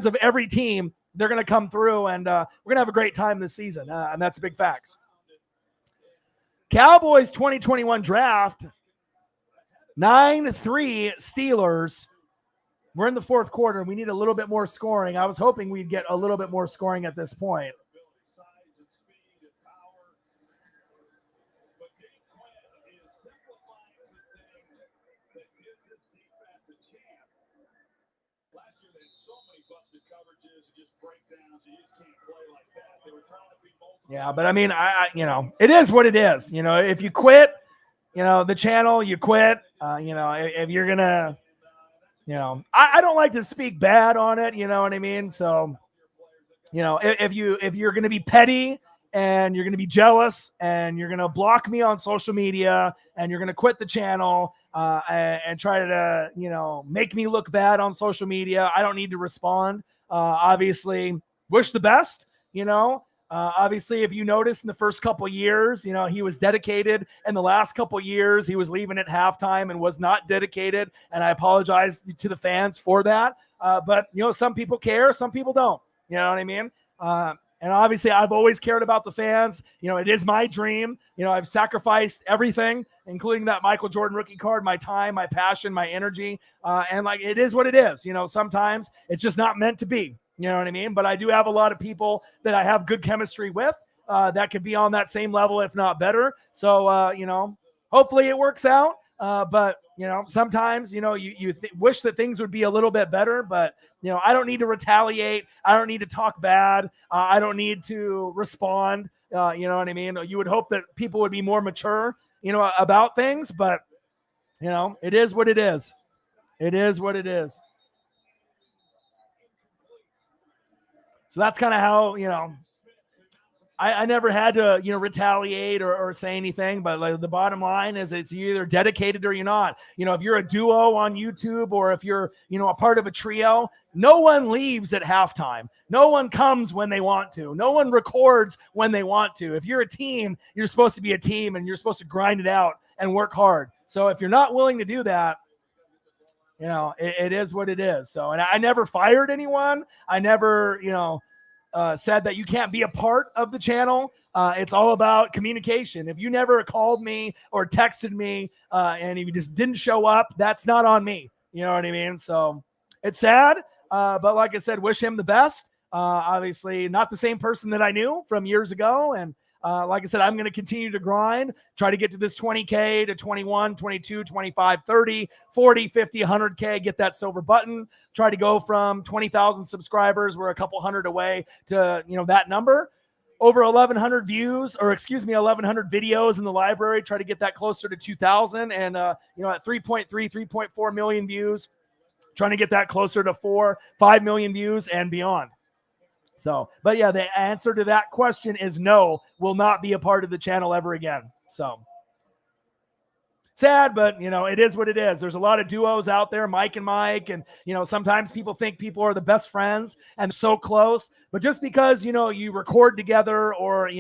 of every team. They're going to come through, and we're going to have a great time this season, and that's big facts. Cowboys 2021 draft, 9-3 Steelers. We're in the 4th quarter, and we need a little bit more scoring. I was hoping we'd get a little bit more scoring at this point. Yeah, but I mean, it is what it is. If you quit, the channel, you quit. If you're gonna, I don't like to speak bad on it. You know what I mean? So, if you're gonna be petty and you're gonna be jealous and you're gonna block me on social media and you're gonna quit the channel and try to, make me look bad on social media, I don't need to respond. Obviously, wish the best. Obviously, if you notice in the first couple years, he was dedicated. In the last couple years, he was leaving at halftime and was not dedicated. And I apologize to the fans for that. But, some people care, some people don't. You know what I mean? And obviously, I've always cared about the fans. It is my dream. I've sacrificed everything, including that Michael Jordan rookie card, my time, my passion, my energy. And it is what it is. Sometimes it's just not meant to be. You know what I mean? But I do have a lot of people that I have good chemistry with that could be on that same level, if not better. So, hopefully it works out. But, sometimes, you wish that things would be a little bit better. But, I don't need to retaliate. I don't need to talk bad. I don't need to respond. You know what I mean? You would hope that people would be more mature, about things. But, it is what it is. It is what it is. So that's kind of how, I never had to, retaliate or say anything, but the bottom line is it's either dedicated or you're not. If you're a duo on YouTube or if you're, a part of a trio, no one leaves at halftime. No one comes when they want to. No one records when they want to. If you're a team, you're supposed to be a team and you're supposed to grind it out and work hard. So if you're not willing to do that, it is what it is. So, and I never fired anyone. I never, said that you can't be a part of the channel. It's all about communication. If you never called me or texted me and if you just didn't show up, that's not on me. You know what I mean? So it's sad. But like I said, wish him the best. Obviously not the same person that I knew from years ago. And like I said, I'm going to continue to grind, try to get to this 20K to 21, 22, 25, 30, 40, 50, 100K, get that silver button, try to go from 20,000 subscribers. We're a couple hundred away to, that number. Over 1,100 views, or 1,100 videos in the library, try to get that closer to 2,000. And, at 3.3, 3.4 million views, trying to get that closer to 5 million views and beyond. So, but yeah, the answer to that question is no, will not be a part of the channel ever again. So sad, but it is what it is. There's a lot of duos out there, Mike and Mike. And, sometimes people think people are the best friends and so close, but just because, you record together or,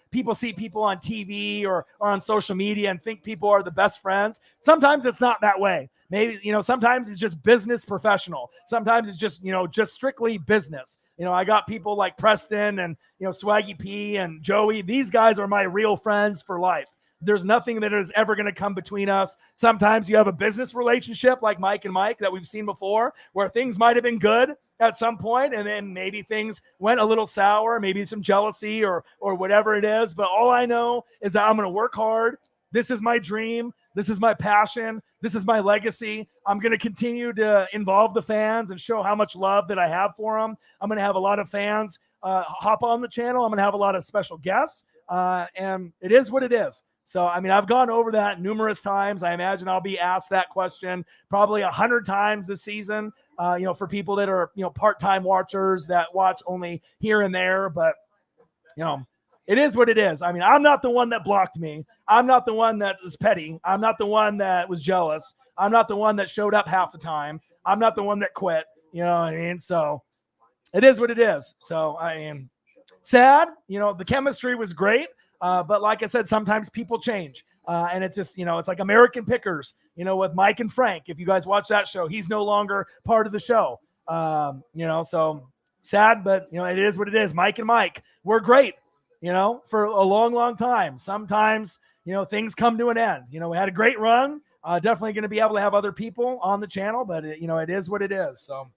people see people on TV or on social media and think people are the best friends. Sometimes it's not that way. Maybe, sometimes it's just business professional. Sometimes it's just, just strictly business. I got people like Preston and, Swaggy P and Joey. These guys are my real friends for life. There's nothing that is ever going to come between us. Sometimes you have a business relationship like Mike and Mike that we've seen before where things might have been good at some point and then maybe things went a little sour, maybe some jealousy or whatever it is. But all I know is that I'm going to work hard. This is my dream. This is my passion. This is my legacy. I'm going to continue to involve the fans and show how much love that I have for them. I'm going to have a lot of fans hop on the channel. I'm going to have a lot of special guests. And it is what it is. So, I mean, I've gone over that numerous times. I imagine I'll be asked that question probably 100 times this season, for people that are, part-time watchers that watch only here and there. But, it is what it is. I mean, I'm not the one that blocked me. I'm not the one that was petty. I'm not the one that was jealous. I'm not the one that showed up half the time. I'm not the one that quit. You know what I mean? So it is what it is. So I am sad. The chemistry was great. But like I said, sometimes people change. And it's just, it's like American Pickers, with Mike and Frank. If you guys watch that show, he's no longer part of the show. So sad, but, it is what it is. Mike and Mike, we're great. For a long, long time. Sometimes, things come to an end. We had a great run. Definitely going to be able to have other people on the channel, but it is what it is. So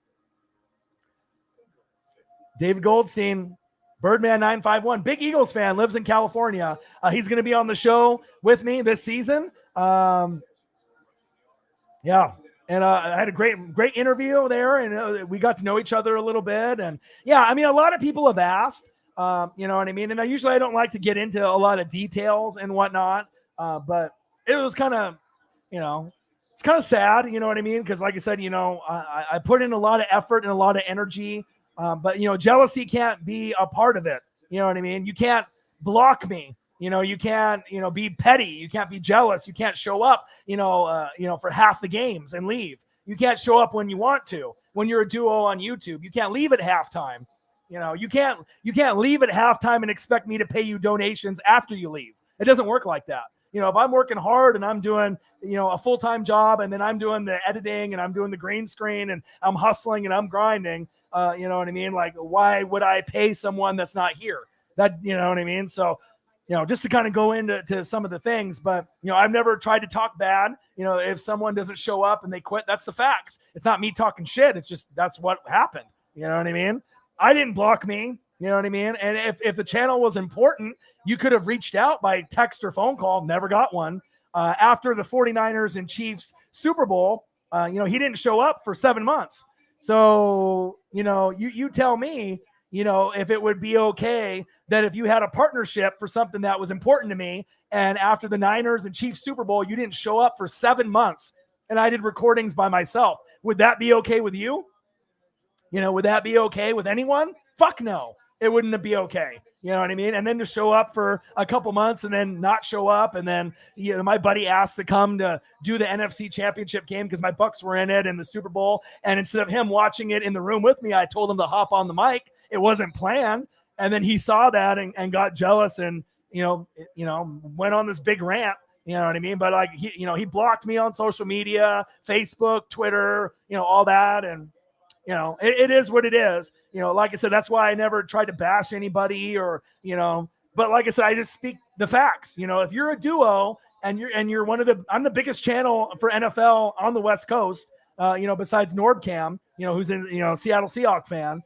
David Goldstein, Birdman 951, big Eagles fan, lives in California. He's going to be on the show with me this season. Yeah. And I had a great interview there, and we got to know each other a little bit. And yeah, I mean, a lot of people have asked, you know what I mean? And I don't like to get into a lot of details and whatnot, but it was kind of, you know, it's kind of sad, you know what I mean? Because like I said, you know, I put in a lot of effort and a lot of energy, but, you know, jealousy can't be a part of it. You know what I mean? You can't block me. You know, you can't, you know, be petty. You can't be jealous. You can't show up, you know, for half the games and leave. You can't show up when you want to. When you're a duo on YouTube, you can't leave at halftime. You know, you can't leave at halftime and expect me to pay you donations after you leave. It doesn't work like that. You know, if I'm working hard and I'm doing, you know, a full-time job, and then I'm doing the editing and I'm doing the green screen and I'm hustling and I'm grinding, you know what I mean? Like, why would I pay someone that's not here? That, you know what I mean? So, you know, just to kind of go into some of the things, but, you know, I've never tried to talk bad. You know, if someone doesn't show up and they quit, that's the facts. It's not me talking shit. It's just, that's what happened. You know what I mean? I didn't block me. You know what I mean? And if the channel was important, you could have reached out by text or phone call. Never got one. After the 49ers and Chiefs Super Bowl, you know, he didn't show up for 7 months. So, you know, you tell me, you know, if it would be okay that if you had a partnership for something that was important to me, and after the Niners and Chiefs Super Bowl, you didn't show up for 7 months and I did recordings by myself, would that be okay with you? You know, would that be okay with anyone? Fuck no, it wouldn't be okay. You know what I mean? And then to show up for a couple months and then not show up. And then, you know, my buddy asked to come to do the NFC Championship game because my Bucks were in it in the Super Bowl. And instead of him watching it in the room with me, I told him to hop on the mic. It wasn't planned. And then he saw that and got jealous and, you know, went on this big rant. You know what I mean? But like, he blocked me on social media, Facebook, Twitter, you know, all that. And, you know, it is what it is. You know, like I said, that's why I never tried to bash anybody or, you know, but like I said, I just speak the facts. You know, if you're a duo and you're I'm the biggest channel for NFL on the West Coast, you know, besides Nordcam, you know, who's in, you know, Seattle Seahawks fan,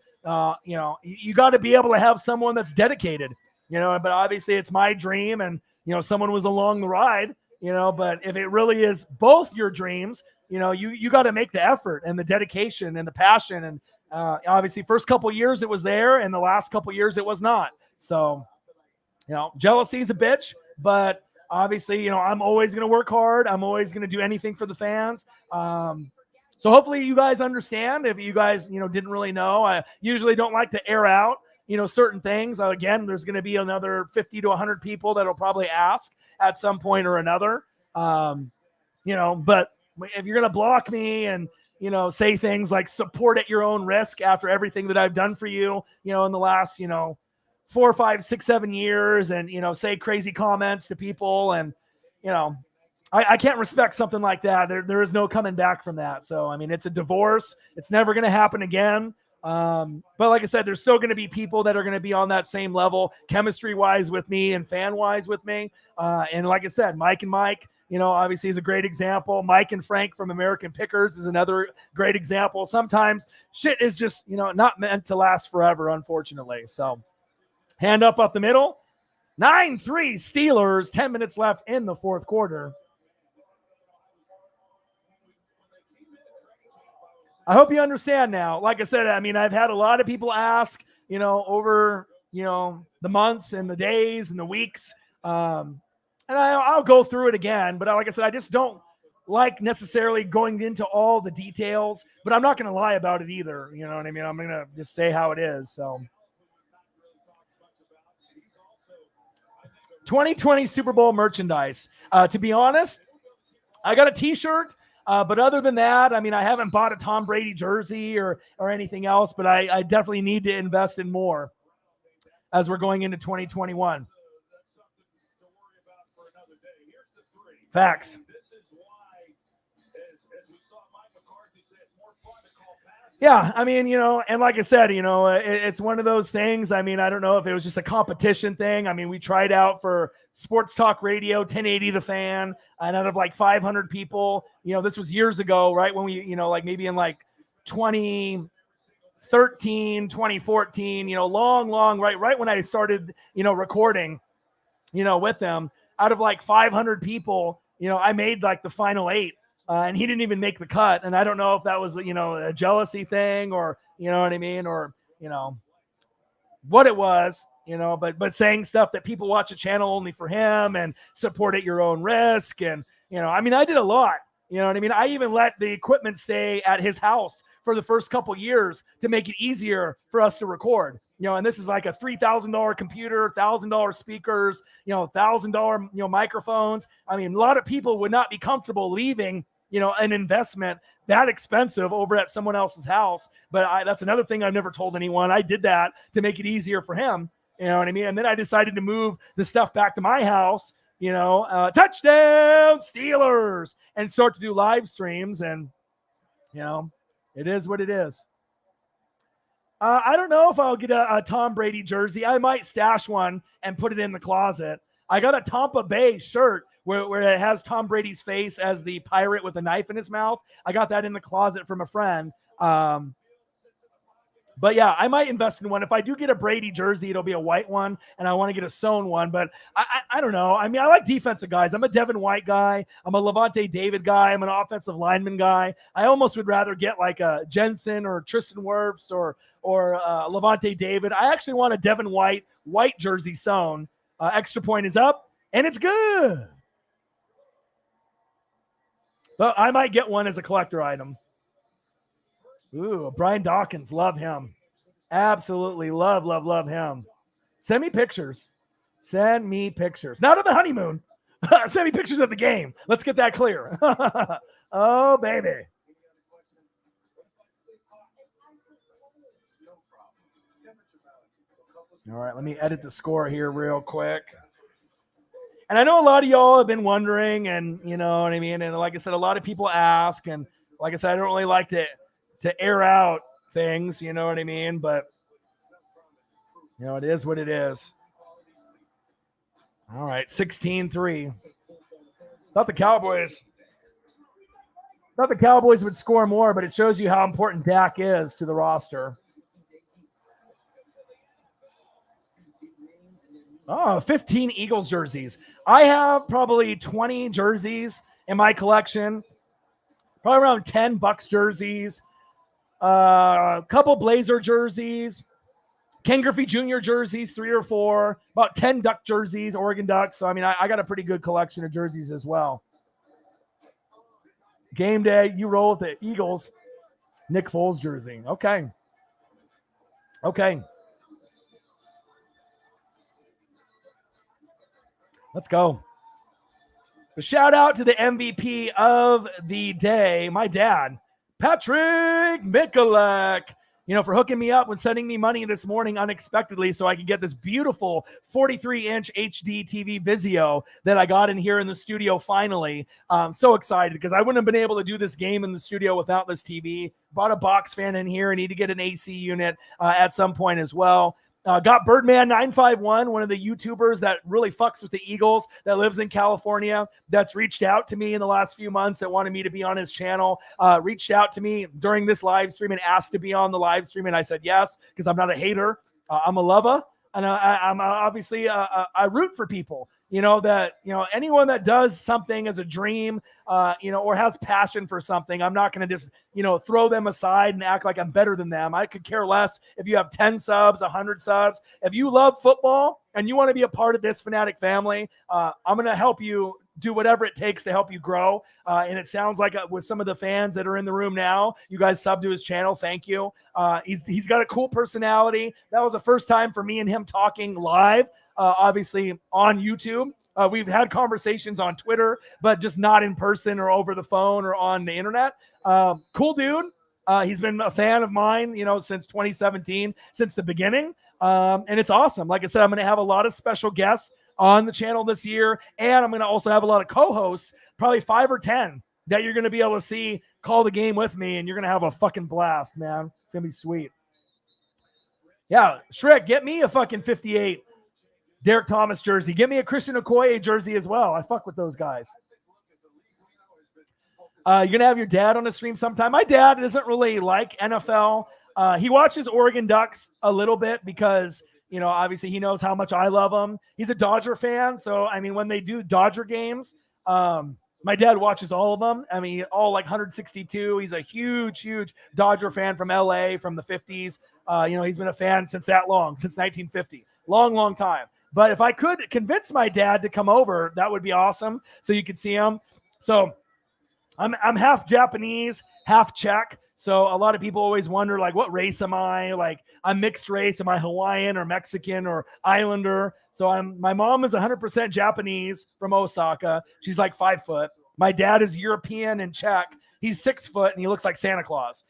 you know, you got to be able to have someone that's dedicated, you know, but obviously it's my dream and, you know, someone was along the ride, you know, but if it really is both your dreams, you know, you got to make the effort and the dedication and the passion. And obviously first couple years it was there and the last couple years it was not. So, you know, jealousy is a bitch, but obviously, you know, I'm always going to work hard. I'm always going to do anything for the fans. So hopefully you guys understand. If you guys, you know, didn't really know, I usually don't like to air out, you know, certain things. Again, there's going to be another 50 to 100 people that'll probably ask at some point or another. You know, but if you're going to block me and, you know, say things like support at your own risk after everything that I've done for you, you know, in the last, you know, 4, 5, 6, 7 years and, you know, say crazy comments to people. And, you know, I can't respect something like that. There is no coming back from that. So, I mean, it's a divorce. It's never going to happen again. But like I said, there's still going to be people that are going to be on that same level, chemistry wise with me and fan wise with me. And like I said, Mike and Mike, you know, obviously is a great example. Mike and Frank from American Pickers is another great example. Sometimes shit is just, you know, not meant to last forever, unfortunately. So hand up the middle, 9-3 Steelers, 10 minutes left in the fourth quarter. I hope you understand now. Like I said, I mean, I've had a lot of people ask, you know, over, you know, the months and the days and the weeks. And I'll go through it again. But like I said, I just don't like necessarily going into all the details. But I'm not going to lie about it either. You know what I mean? I'm going to just say how it is. So 2020 Super Bowl merchandise. To be honest, I got a T-shirt. But other than that, I mean, I haven't bought a Tom Brady jersey or anything else, but I definitely need to invest in more as we're going into 2021. Facts. Yeah, I mean, you know, and like I said, you know, it's one of those things. I mean, I don't know if it was just a competition thing. I mean, we tried out for Sports Talk Radio, 1080 The Fan, and out of like 500 people, you know, this was years ago, right? When we, you know, like maybe in like 2013, 2014, you know, long, right when I started, you know, recording, you know, with them, out of like 500 people, you know, I made like the final 8. and he didn't even make the cut. And I don't know if that was, a jealousy thing or, you know what I mean? Or, what it was, but saying stuff that people watch a channel only for him and support at your own risk. And, I did a lot, you know what I mean? I even let the equipment stay at his house for the first couple years to make it easier for us to record, and this is like a $3,000 computer, $1,000 speakers, $1,000, microphones. A lot of people would not be comfortable leaving, an investment that expensive over at someone else's house. But that's another thing I've never told anyone. I did that to make it easier for him. You know what I mean? And then I decided to move the stuff back to my house, touchdown Steelers, and start to do live streams. And, it is what it is. I don't know if I'll get a Tom Brady jersey. I might stash one and put it in the closet. I got a Tampa Bay shirt where it has Tom Brady's face as the pirate with a knife in his mouth. I got that in the closet from a friend. But yeah, I might invest in one. If I do get a Brady jersey, it'll be a white one, and I want to get a sewn one. But I don't know. I like defensive guys. I'm a Devin White guy. I'm a Levante David guy. I'm an offensive lineman guy. I almost would rather get like a Jensen or Tristan Wirfs or Levante David. I actually want a Devin White jersey sewn. Extra point is up, and it's good. But I might get one as a collector item. Ooh, Brian Dawkins. Love him. Absolutely love him. Send me pictures. Not of the honeymoon. Send me pictures of the game. Let's get that clear. Oh, baby. All right, let me edit the score here real quick. And I know a lot of y'all have been wondering, and you know what I mean? And like I said, a lot of people ask, and like I said, I don't really like to air out things, you know what I mean? But, it is what it is. All right, 16-3. Thought the Cowboys would score more, but it shows you how important Dak is to the roster. Oh, 15 Eagles jerseys. I have probably 20 jerseys in my collection. Probably around 10 Bucks jerseys. A couple Blazer jerseys, Ken Griffey Jr. jerseys, 3 or 4, about 10 Duck jerseys, Oregon Ducks. So, I got a pretty good collection of jerseys as well. Game day, you roll with the Eagles. Nick Foles jersey. Okay. Let's go. A shout out to the MVP of the day, my dad, Patrick Mikulak, for hooking me up and sending me money this morning unexpectedly so I could get this beautiful 43-inch HD TV Vizio that I got in here in the studio finally. I'm so excited because I wouldn't have been able to do this game in the studio without this TV. Bought a box fan in here. I need to get an AC unit at some point as well. Got Birdman951, one of the YouTubers that really fucks with the Eagles that lives in California, that's reached out to me in the last few months that wanted me to be on his channel, reached out to me during this live stream and asked to be on the live stream. And I said yes, because I'm not a hater. I'm a lover. And I'm obviously, I root for people, anyone that does something as a dream, or has passion for something. I'm not going to just, throw them aside and act like I'm better than them. I could care less if you have 10 subs, 100 subs. If you love football and you want to be a part of this fanatic family, I'm going to help you do whatever it takes to help you grow. And it sounds like with some of the fans that are in the room now, you guys sub to his channel. Thank you. He's got a cool personality. That was the first time for me and him talking live, obviously on YouTube. We've had conversations on Twitter, but just not in person or over the phone or on the internet. Cool dude. He's been a fan of mine, since 2017, since the beginning. And it's awesome. Like I said, I'm going to have a lot of special guests on the channel this year. And I'm going to also have a lot of co-hosts, probably 5 or 10 that you're going to be able to see call the game with me. And you're going to have a fucking blast, man. It's going to be sweet. Yeah. Shrek, get me a fucking 58 Derek Thomas jersey. Give me a Christian Okoye jersey as well. I fuck with those guys. You're going to have your dad on the stream sometime. My dad doesn't really like NFL. He watches Oregon Ducks a little bit because, obviously he knows how much I love them. He's a Dodger fan. So, when they do Dodger games, My dad watches all of them. I mean, all like 162. He's a huge, huge Dodger fan from LA from the 50s. He's been a fan since that long, since 1950. Long, long time. But if I could convince my dad to come over, that would be awesome. So you could see him. So I'm half Japanese, half Czech. So a lot of people always wonder, like, what race am I? Like, I'm mixed race. Am I Hawaiian or Mexican or Islander? So my mom is 100% Japanese from Osaka. She's like 5 foot. My dad is European and Czech. He's 6 foot and he looks like Santa Claus.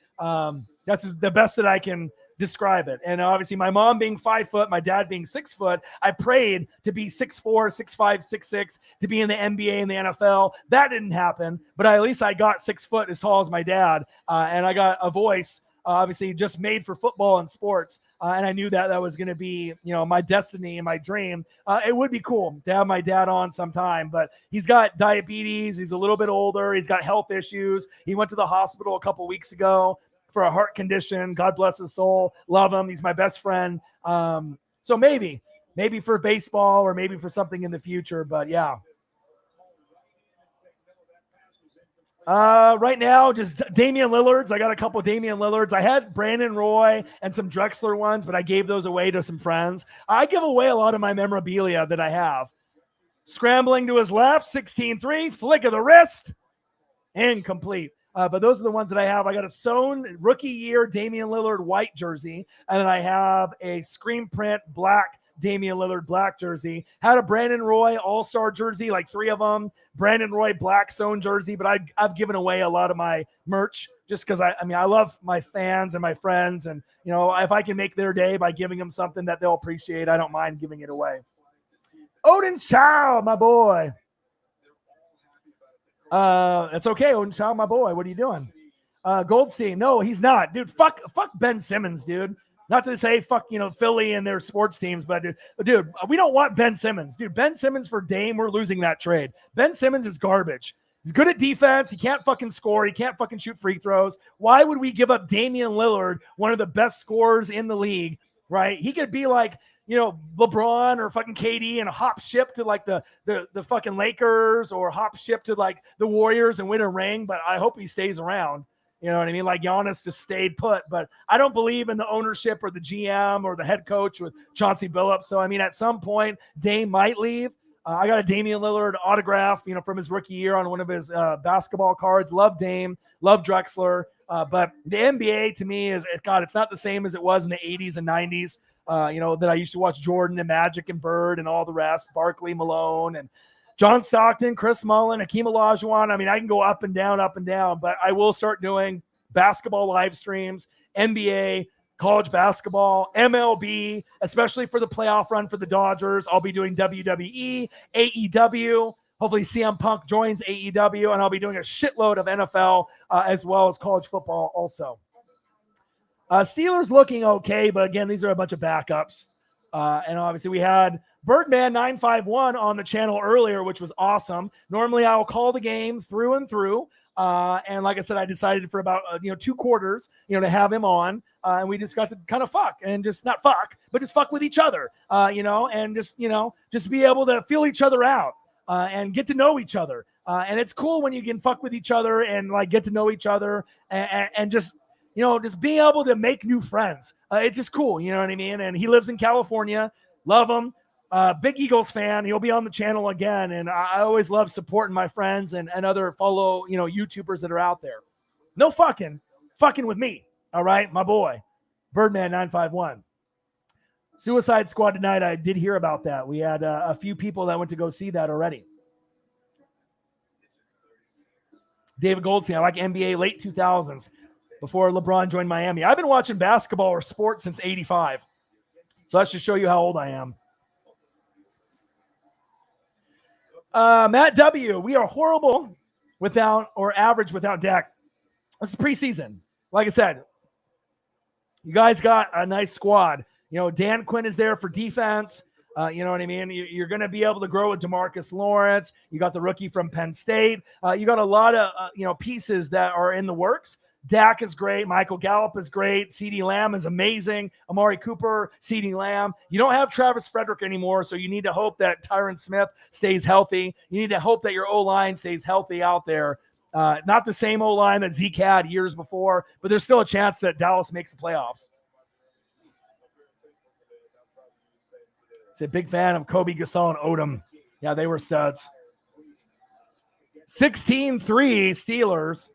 That's the best that I can describe it. And obviously my mom being 5 foot, my dad being 6 foot, I prayed to be 6'4", 6'5", 6'6", to be in the NBA and the NFL. That didn't happen, but at least I got 6 foot as tall as my dad. And I got a voice, obviously just made for football and sports. And I knew that was going to be, my destiny and my dream. It would be cool to have my dad on sometime, but he's got diabetes. He's a little bit older. He's got health issues. He went to the hospital a couple weeks ago for a heart condition. God bless his soul. Love him. He's my best friend. So maybe for baseball or maybe for something in the future, but yeah. Right now, just Damian Lillards. I got a couple Damian Lillards. I had Brandon Roy and some Drexler ones, but I gave those away to some friends. I give away a lot of my memorabilia that I have. Scrambling to his left, 16-3, flick of the wrist, incomplete. But those are the ones that I have. I got a sewn rookie year Damian Lillard white jersey, and then I have a screen print black Damian Lillard black jersey. Had a Brandon Roy all-star jersey, like 3 of them. Brandon Roy black sewn jersey, but I've given away a lot of my merch just because I love my fans and my friends, and if I can make their day by giving them something that they'll appreciate, I don't mind giving it away. Odin's Child, my boy. It's okay, Odin Child, my boy. What are you doing? Goldstein, no, he's not, dude. Fuck Ben Simmons, dude. Not to say fuck, Philly and their sports teams, but dude, we don't want Ben Simmons, dude. Ben Simmons for Dame, we're losing that trade. Ben Simmons is garbage. He's good at defense. He can't fucking score. He can't fucking shoot free throws. Why would we give up Damian Lillard, one of the best scorers in the league? Right? He could be like, LeBron or fucking KD and hop ship to like the fucking Lakers or hop ship to like the Warriors and win a ring. But I hope he stays around. You know what I mean? Like Giannis just stayed put, but I don't believe in the ownership or the GM or the head coach with Chauncey Billups. So, at some point Dame might leave. I got a Damian Lillard autograph, from his rookie year on one of his basketball cards. Love Dame, love Drexler. But the NBA to me is, it's not the same as it was in the 80s and 90s. That I used to watch Jordan and Magic and Bird and all the rest, Barkley, Malone, and John Stockton, Chris Mullin, Hakeem Olajuwon. I can go up and down, but I will start doing basketball live streams, NBA, college basketball, MLB, especially for the playoff run for the Dodgers. I'll be doing WWE, AEW. Hopefully CM Punk joins AEW, and I'll be doing a shitload of NFL as well as college football also. Steelers looking okay, but again, these are a bunch of backups. And obviously we had Birdman 951 on the channel earlier, which was awesome. Normally I'll call the game through and through. And like I said, I decided for about, 2 quarters, to have him on. And we just got to kind of fuck and just not fuck, but just fuck with each other, and just be able to feel each other out and get to know each other. And it's cool when you can fuck with each other and like get to know each other and just, just being able to make new friends. It's just cool. You know what I mean? And he lives in California. Love him. Big Eagles fan. He'll be on the channel again. And I always love supporting my friends and other fellow, YouTubers that are out there. No fucking with me. All right. My boy, Birdman 951. Suicide Squad tonight. I did hear about that. We had a few people that went to go see that already. David Goldstein. I like NBA late 2000s. Before LeBron joined Miami. I've been watching basketball or sports since 85. So that should show you how old I am. Matt W., we are horrible without or average without Dak. It's preseason. Like I said, you guys got a nice squad. Dan Quinn is there for defense. You know what I mean? You're going to be able to grow with DeMarcus Lawrence. You got the rookie from Penn State. You got a lot of, pieces that are in the works. Dak is great. Michael Gallup is great. CeeDee Lamb is amazing. Amari Cooper, CeeDee Lamb. You don't have Travis Frederick anymore, so you need to hope that Tyron Smith stays healthy. You need to hope that your O-line stays healthy out there. Not the same O-line that Zeke had years before, but there's still a chance that Dallas makes the playoffs. He's a big fan of Kobe Gasol and Odom. Yeah, they were studs. 16-3 Steelers.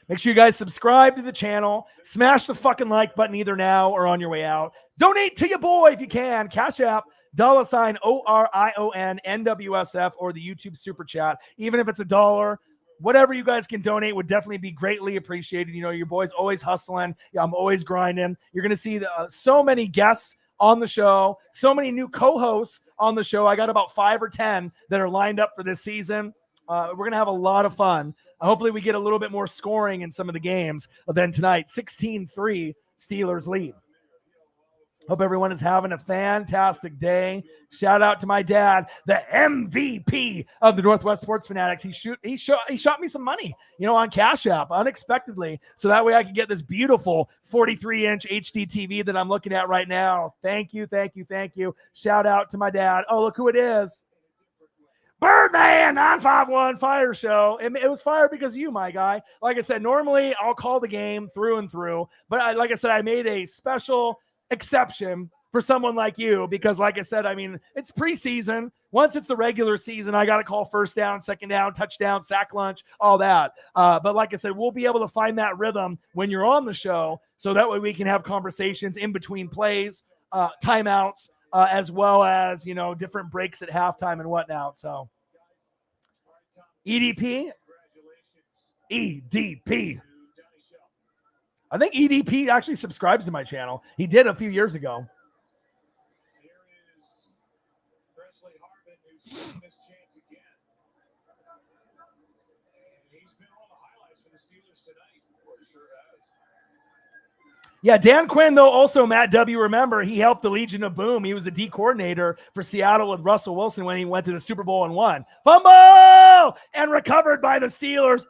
Make sure you guys subscribe to the channel. Smash the fucking like button either now or on your way out. Donate to your boy if you can. Cash App, $ ORION NWSF, or the YouTube Super Chat. Even if it's $1, whatever you guys can donate would definitely be greatly appreciated. You know, your boy's always hustling. Yeah, I'm always grinding. You're going to see so many guests on the show, so many new co-hosts on the show. I got about 5 or 10 that are lined up for this season. We're going to have a lot of fun. Hopefully we get a little bit more scoring in some of the games than tonight. 16-3 Steelers lead. Hope everyone is having a fantastic day. Shout out to my dad, the MVP of the Northwest Sports Fanatics. He shot me some money, on Cash App unexpectedly, so that way I can get this beautiful 43-inch HD TV that I'm looking at right now. Thank you. Shout out to my dad. Oh, look who it is. Birdman 951 Fire Show. It was fire because of you, my guy. Like I said, normally I'll call the game through and through, but I made a special exception for someone like you because, like I said, it's preseason. Once it's the regular season, I got to call first down, second down, touchdown, sack lunch, all that. But like I said, we'll be able to find that rhythm when you're on the show, so that way we can have conversations in between plays, timeouts, as well as, different breaks at halftime and whatnot. So EDP. I think EDP actually subscribes to my channel. He did a few years ago. Here is Presley Harvin, who's taking this chance again. And he's been on the highlights for the Steelers tonight. Sure has. Yeah, Dan Quinn, though, also Matt W. Remember, he helped the Legion of Boom. He was the D coordinator for Seattle with Russell Wilson when he went to the Super Bowl and won. Fumble! And recovered by the Steelers.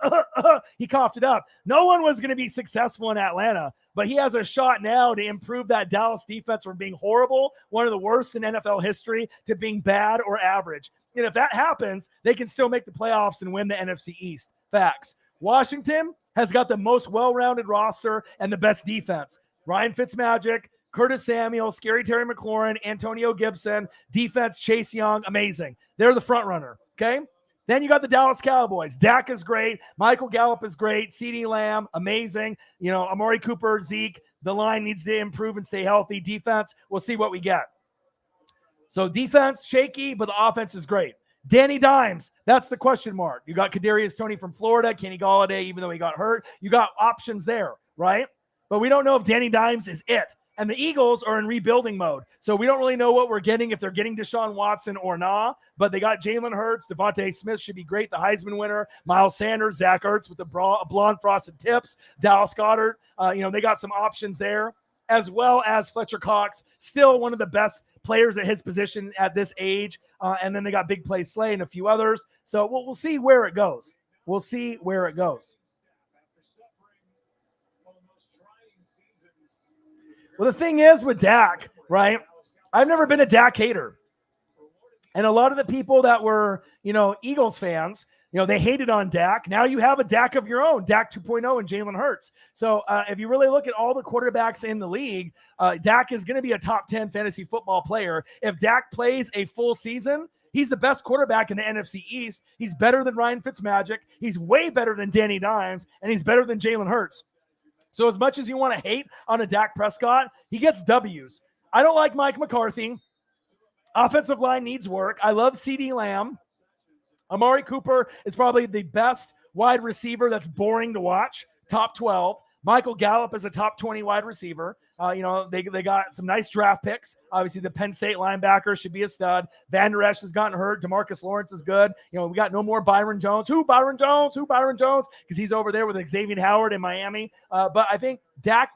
He coughed it up. No one was going to be successful in Atlanta, but he has a shot now to improve that Dallas defense from being horrible, one of the worst in NFL history, to being bad or average. And if that happens, they can still make the playoffs and win the NFC East. Facts. Washington has got the most well-rounded roster and the best defense. Ryan Fitzmagic, Curtis Samuel, Scary Terry McLaurin, Antonio Gibson, defense, Chase Young, amazing. They're the front runner, okay? Then you got the Dallas Cowboys. Dak is great. Michael Gallup is great. CeeDee Lamb, amazing. Amari Cooper, Zeke. The line needs to improve and stay healthy. Defense, we'll see what we get. So defense, shaky, but the offense is great. Danny Dimes, that's the question mark. You got Kadarius Toney from Florida, Kenny Golladay, even though he got hurt. You got options there, right? But we don't know if Danny Dimes is it. And the Eagles are in rebuilding mode. So we don't really know what we're getting, if they're getting Deshaun Watson or not. But they got Jalen Hurts. Devontae Smith should be great, the Heisman winner. Miles Sanders, Zach Ertz with the blonde frosted tips. Dallas Goedert. They got some options there, as well as Fletcher Cox, still one of the best players at his position at this age. And then they got Big Play Slay and a few others. So we'll see where it goes. Well, the thing is with Dak, right? I've never been a Dak hater. And a lot of the people that were, Eagles fans, they hated on Dak. Now you have a Dak of your own, Dak 2.0 and Jalen Hurts. So if you really look at all the quarterbacks in the league, Dak is going to be a top 10 fantasy football player. If Dak plays a full season, he's the best quarterback in the NFC East. He's better than Ryan Fitzmagic. He's way better than Danny Dimes, and he's better than Jalen Hurts. So as much as you want to hate on a Dak Prescott, he gets W's. I don't like Mike McCarthy. Offensive line needs work. I love CeeDee Lamb. Amari Cooper is probably the best wide receiver that's boring to watch, top 12. Michael Gallup is a top 20 wide receiver. They got some nice draft picks. Obviously, the Penn State linebacker should be a stud. Van Der Esch has gotten hurt. DeMarcus Lawrence is good. We got no more Byron Jones. Who Byron Jones? Because he's over there with Xavier Howard in Miami. But I think Dak,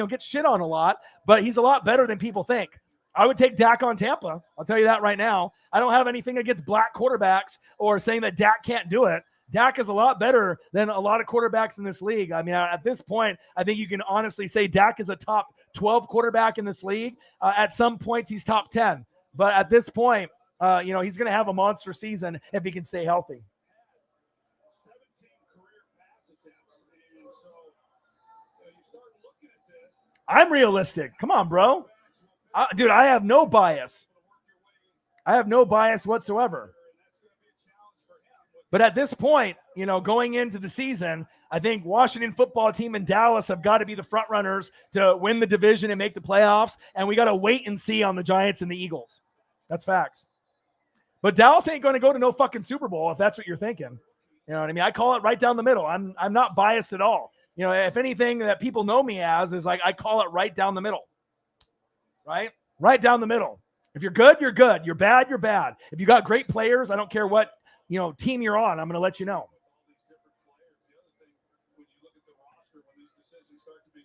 gets shit on a lot, but he's a lot better than people think. I would take Dak on Tampa. I'll tell you that right now. I don't have anything against black quarterbacks or saying that Dak can't do it. Dak is a lot better than a lot of quarterbacks in this league. I mean, at this point, I think you can honestly say Dak is a top 12 quarterback in this league. At some points, he's top 10. But at this point, he's going to have a monster season if he can stay healthy. 17 career pass attempts. So, you start looking at this. I'm realistic. Come on, bro. Dude, I have no bias. I have no bias whatsoever. But at this point, going into the season, I think Washington football team and Dallas have got to be the front runners to win the division and make the playoffs. And we got to wait and see on the Giants and the Eagles. That's facts. But Dallas ain't going to go to no fucking Super Bowl if that's what you're thinking. You know what I mean? I call it right down the middle. I'm not biased at all. If anything that people know me as is like I call it right down the middle. Right? Right down the middle. If you're good, you're good. You're bad, you're bad. If you got great players, I don't care what team you're on, I'm going to let you know.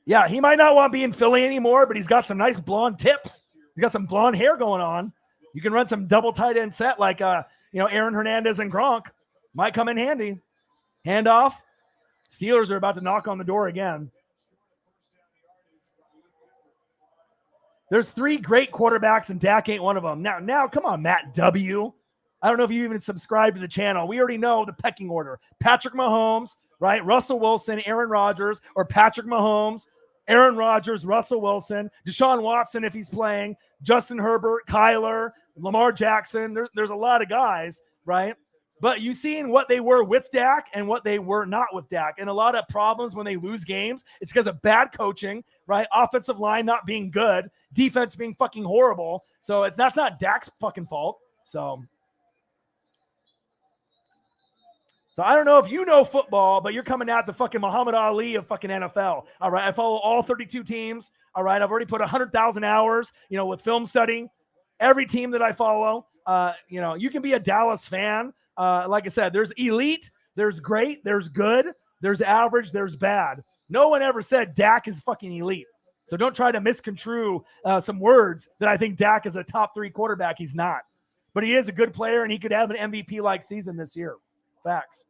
Yeah, he might not want to be in Philly anymore, but he's got some nice blonde tips. He's got some blonde hair going on. You can run some double tight end set like Aaron Hernandez and Gronk. Might come in handy. Handoff. Steelers are about to knock on the door again. There's 3 great quarterbacks, and Dak ain't one of them. Now, come on, Matt W. I don't know if you even subscribe to the channel. We already know the pecking order. Patrick Mahomes, right? Russell Wilson, Aaron Rodgers, or Patrick Mahomes, Aaron Rodgers, Russell Wilson, Deshaun Watson if he's playing, Justin Herbert, Kyler, Lamar Jackson. There's a lot of guys, right? But you seen what they were with Dak and what they were not with Dak. And a lot of problems when they lose games, it's because of bad coaching, right? Offensive line not being good, defense being fucking horrible. So that's not Dak's fucking fault. So I don't know if you know football, but you're coming out the fucking Muhammad Ali of fucking NFL. All right. I follow all 32 teams. All right. I've already put 100,000 hours, with film studying every team that I follow. You can be a Dallas fan. Like I said, there's elite, there's great, there's good, there's average, there's bad. No one ever said Dak is fucking elite. So don't try to misconstrue some words that I think Dak is a top 3 quarterback. He's not. But he is a good player, and he could have an MVP-like season this year. Facts.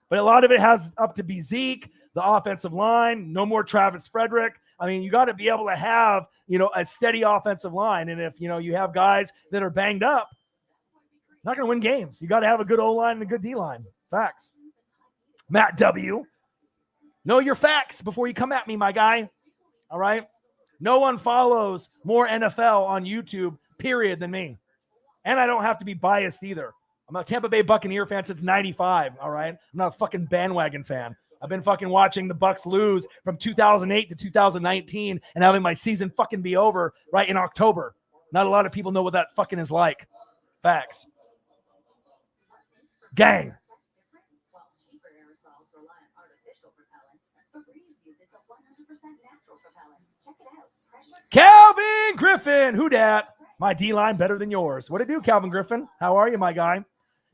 But a lot of it has up to be Zeke, the offensive line, no more Travis Frederick. I mean, you got to be able to have, a steady offensive line. And if, you have guys that are banged up, not going to win games. You got to have a good O-line and a good D-line. Facts. Matt W. Know your facts before you come at me, my guy. All right? No one follows more NFL on YouTube, period, than me. And I don't have to be biased either. I'm a Tampa Bay Buccaneer fan since 95, all right? I'm not a fucking bandwagon fan. I've been fucking watching the Bucs lose from 2008 to 2019 and having my season fucking be over right in October. Not a lot of people know what that fucking is like. Facts. Gang. Calvin Griffin. Who dat? My D-line better than yours. What it do, Calvin Griffin? How are you, my guy?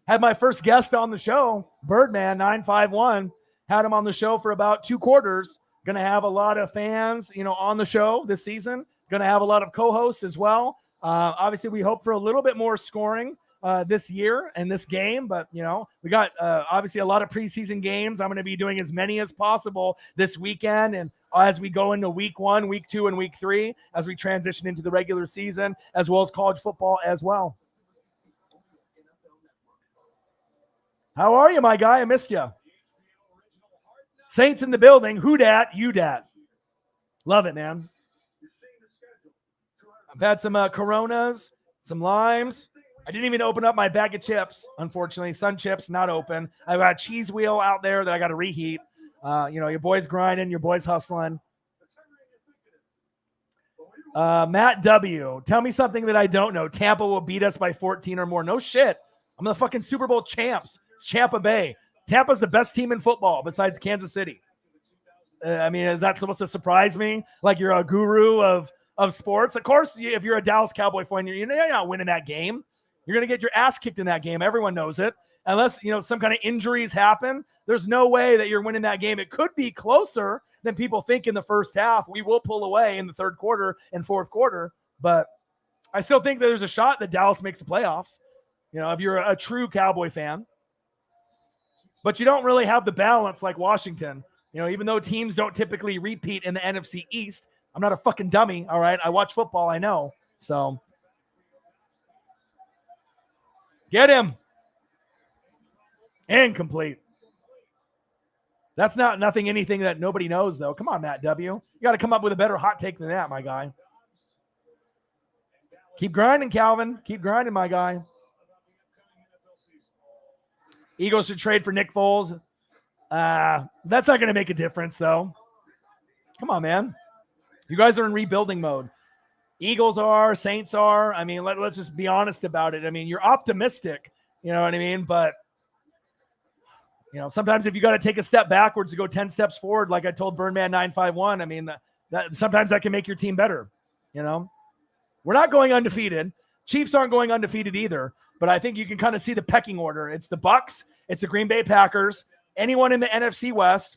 Had my first guest on the show, Birdman 951. Had him on the show for about 2 quarters. Going to have a lot of fans, on the show this season. Going to have a lot of co-hosts as well. Obviously, we hope for a little bit more scoring this year and this game. But, we got obviously a lot of preseason games. I'm going to be doing as many as possible this weekend. And as we go into week 1, week 2, and week 3, as we transition into the regular season, as well as college football as well. How are you, my guy? I missed you. Saints in the building. Who dat? You dat. Love it, man. I've had some Coronas, some limes. I didn't even open up my bag of chips, unfortunately. Sun chips, not open. I've got a cheese wheel out there that I got to reheat. Your boy's grinding, your boy's hustling. Matt W. Tell me something that I don't know. Tampa will beat us by 14 or more. No shit. I'm the fucking Super Bowl champs. It's Tampa Bay. Tampa's the best team in football besides Kansas City. Is that supposed to surprise me? Like you're a guru of sports? Of course, if you're a Dallas Cowboy fan, you're not winning that game. You're going to get your ass kicked in that game. Everyone knows it. Unless, some kind of injuries happen, there's no way that you're winning that game. It could be closer than people think in the first half. We will pull away in the third quarter and fourth quarter, but I still think that there's a shot that Dallas makes the playoffs. If you're a true Cowboy fan. but you don't really have the balance like Washington. You know, even though teams don't typically repeat in the NFC East, I'm not a fucking dummy, all right? I watch football, I know. So, get him. Incomplete. That's anything that nobody knows, though. Come on, Matt W. You got to come up with a better hot take than that, my guy. Keep grinding, Calvin. Keep grinding, my guy. Eagles should trade for Nick Foles. That's not going to make a difference, though. Come on, man. You guys are in rebuilding mode. Eagles are, Saints are. I mean, let's just be honest about it. I mean, you're optimistic, you know what I mean? But, you know, sometimes if you got to take a step backwards to go 10 steps forward, like I told Birdman 951, I mean, that sometimes that can make your team better, you know? We're not going undefeated. Chiefs aren't going undefeated either, but I think you can kind of see the pecking order. It's the Bucs, it's the Green Bay Packers, anyone in the NFC West,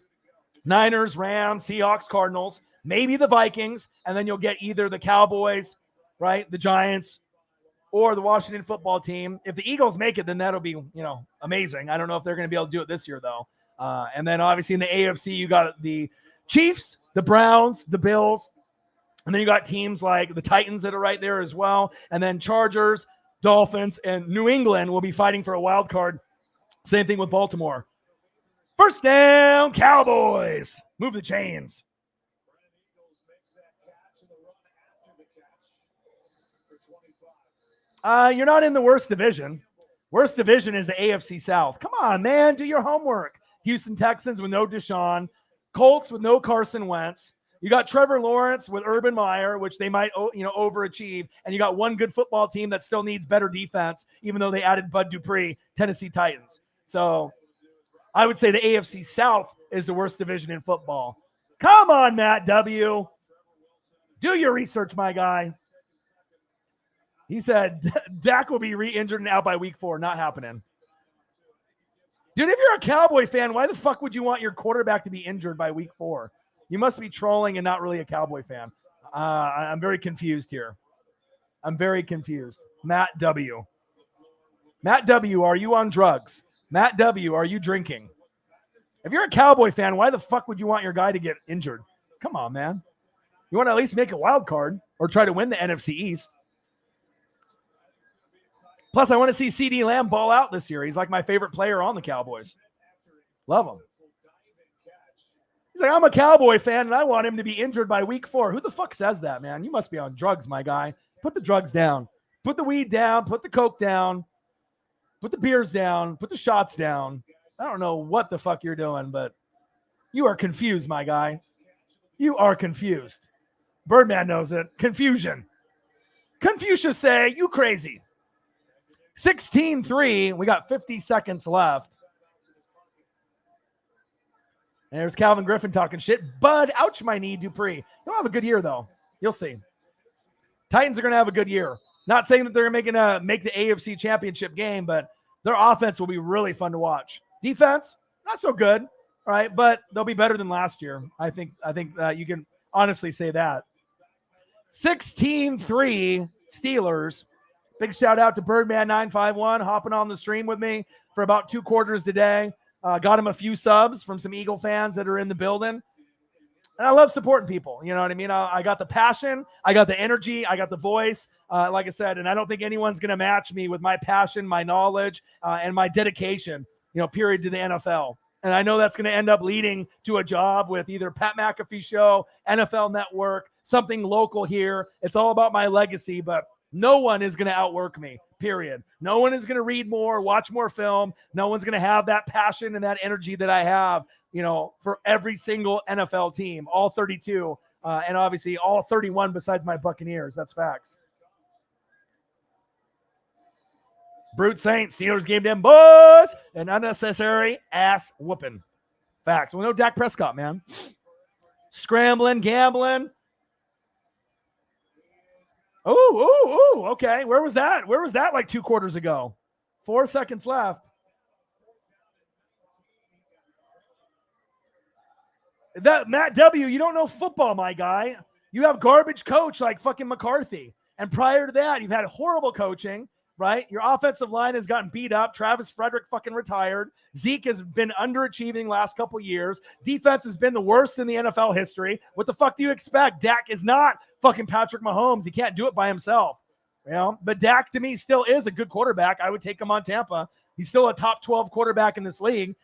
Niners, Rams, Seahawks, Cardinals, maybe the Vikings, and then you'll get either the Cowboys, right, the Giants, or the Washington football team. If the Eagles make it, then that'll be, you know, amazing. I don't know if they're going to be able to do it this year, though. And then obviously in the AFC, you got the Chiefs, the Browns, the Bills, and then you got teams like the Titans that are right there as well. And then Chargers, Dolphins, and New England will be fighting for a wild card. Same thing with Baltimore. First down, Cowboys. Move the chains. You're not in the worst division. Worst division is the AFC South. Come on, man. Do your homework. Houston Texans with no Deshaun. Colts with no Carson Wentz. You got Trevor Lawrence with Urban Meyer, which they might, you know, overachieve. And you got one good football team that still needs better defense, even though they added Bud Dupree, Tennessee Titans. So I would say the AFC South is the worst division in football. Come on, Matt W. Do your research, my guy. He said Dak will be re-injured and out by week 4. Not happening. Dude, if you're a Cowboy fan, why the fuck would you want your quarterback to be injured by week 4? You must be trolling and not really a Cowboy fan. I'm very confused here. I'm very confused. Matt W. Matt W., are you on drugs? Matt W., are you drinking? If you're a Cowboy fan, why the fuck would you want your guy to get injured? Come on, man. You want to at least make a wild card or try to win the NFC East. Plus, I want to see CD Lamb ball out this year. He's like my favorite player on the Cowboys. Love him. He's like, I'm a Cowboy fan, and I want him to be injured by week 4. Who the fuck says that, man? You must be on drugs, my guy. Put the drugs down. Put the weed down. Put the coke down. Put the beers down. Put the shots down. I don't know what the fuck you're doing, but you are confused, my guy. You are confused. Birdman knows it. Confusion. Confucius say, you crazy. 16-3. We got 50 seconds left. And there's Calvin Griffin talking shit. Bud, ouch my knee, Dupree. He'll have a good year, though. You'll see. Titans are going to have a good year. Not saying that they're going to make the AFC Championship game, but their offense will be really fun to watch. Defense, not so good, right? But they'll be better than last year. I think you can honestly say that. 16-3 Steelers. Big shout out to Birdman951 hopping on the stream with me for about 2 quarters today. Got him a few subs from some Eagle fans that are in the building. And I love supporting people. You know what I mean? I got the passion. I got the energy. I got the voice. Like I said, and I don't think anyone's going to match me with my passion, my knowledge, and my dedication, period, to the NFL. And I know that's going to end up leading to a job with either Pat McAfee Show, NFL Network, something local here. It's all about my legacy, but no one is going to outwork me, period. No one is going to read more, watch more film. No one's going to have that passion and that energy that I have, for every single NFL team, all 32, and obviously all 31 besides my Buccaneers. That's facts. Brute Saints, Steelers gave them boys an unnecessary ass whooping. Facts. Well, no Dak Prescott, man. Scrambling, gambling. Okay. Where was that? Where was that like 2 quarters ago? 4 seconds left. That Matt W., you don't know football, my guy. You have garbage coach like fucking McCarthy. And prior to that, you've had horrible coaching, right? Your offensive line has gotten beat up. Travis Frederick fucking retired. Zeke has been underachieving last couple years. Defense has been the worst in the NFL history. What the fuck do you expect? Dak is not fucking Patrick Mahomes. He can't do it by himself. You know, but Dak to me still is a good quarterback. I would take him on Tampa. He's still a top 12 quarterback in this league.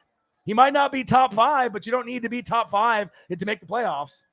He might not be top 5, but you don't need to be top 5 to make the playoffs.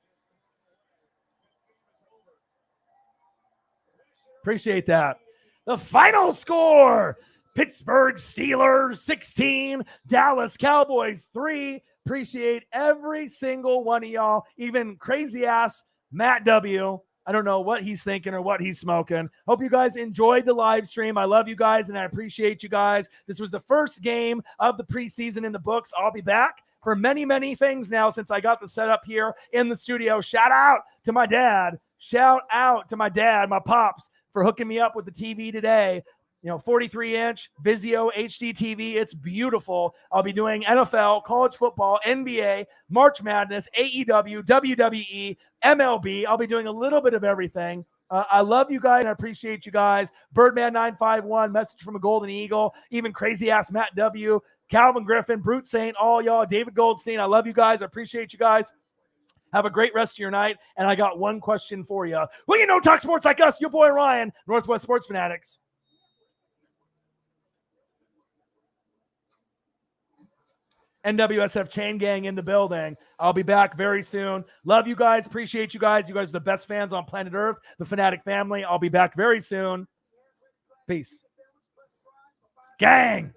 Appreciate that. The final score, Pittsburgh Steelers 16, Dallas Cowboys 3. Appreciate every single one of y'all, even crazy ass Matt W. I don't know what he's thinking or what he's smoking. Hope you guys enjoyed the live stream. I love you guys and I appreciate you guys. This was the first game of the preseason in the books. I'll be back for many, many things now since I got the setup here in the studio. Shout out to my dad. Shout out to my dad, my pops, for hooking me up with the TV today. You know, 43-inch Vizio HD TV. It's beautiful. I'll be doing NFL, college football, NBA, March Madness, AEW, WWE, MLB. I'll be doing a little bit of everything. I love you guys and I appreciate you guys. Birdman951, message from a Golden Eagle, even crazy-ass Matt W., Calvin Griffin, Brute Saint, all y'all, David Goldstein. I love you guys. I appreciate you guys. Have a great rest of your night. And I got one question for you. Well, you know, talk sports like us, your boy Ryan, Northwest Sports Fanatics. NWSF Chain Gang in the building. I'll be back very soon. Love you guys. Appreciate you guys. You guys are the best fans on planet Earth, the Fanatic family. I'll be back very soon. Peace. Gang.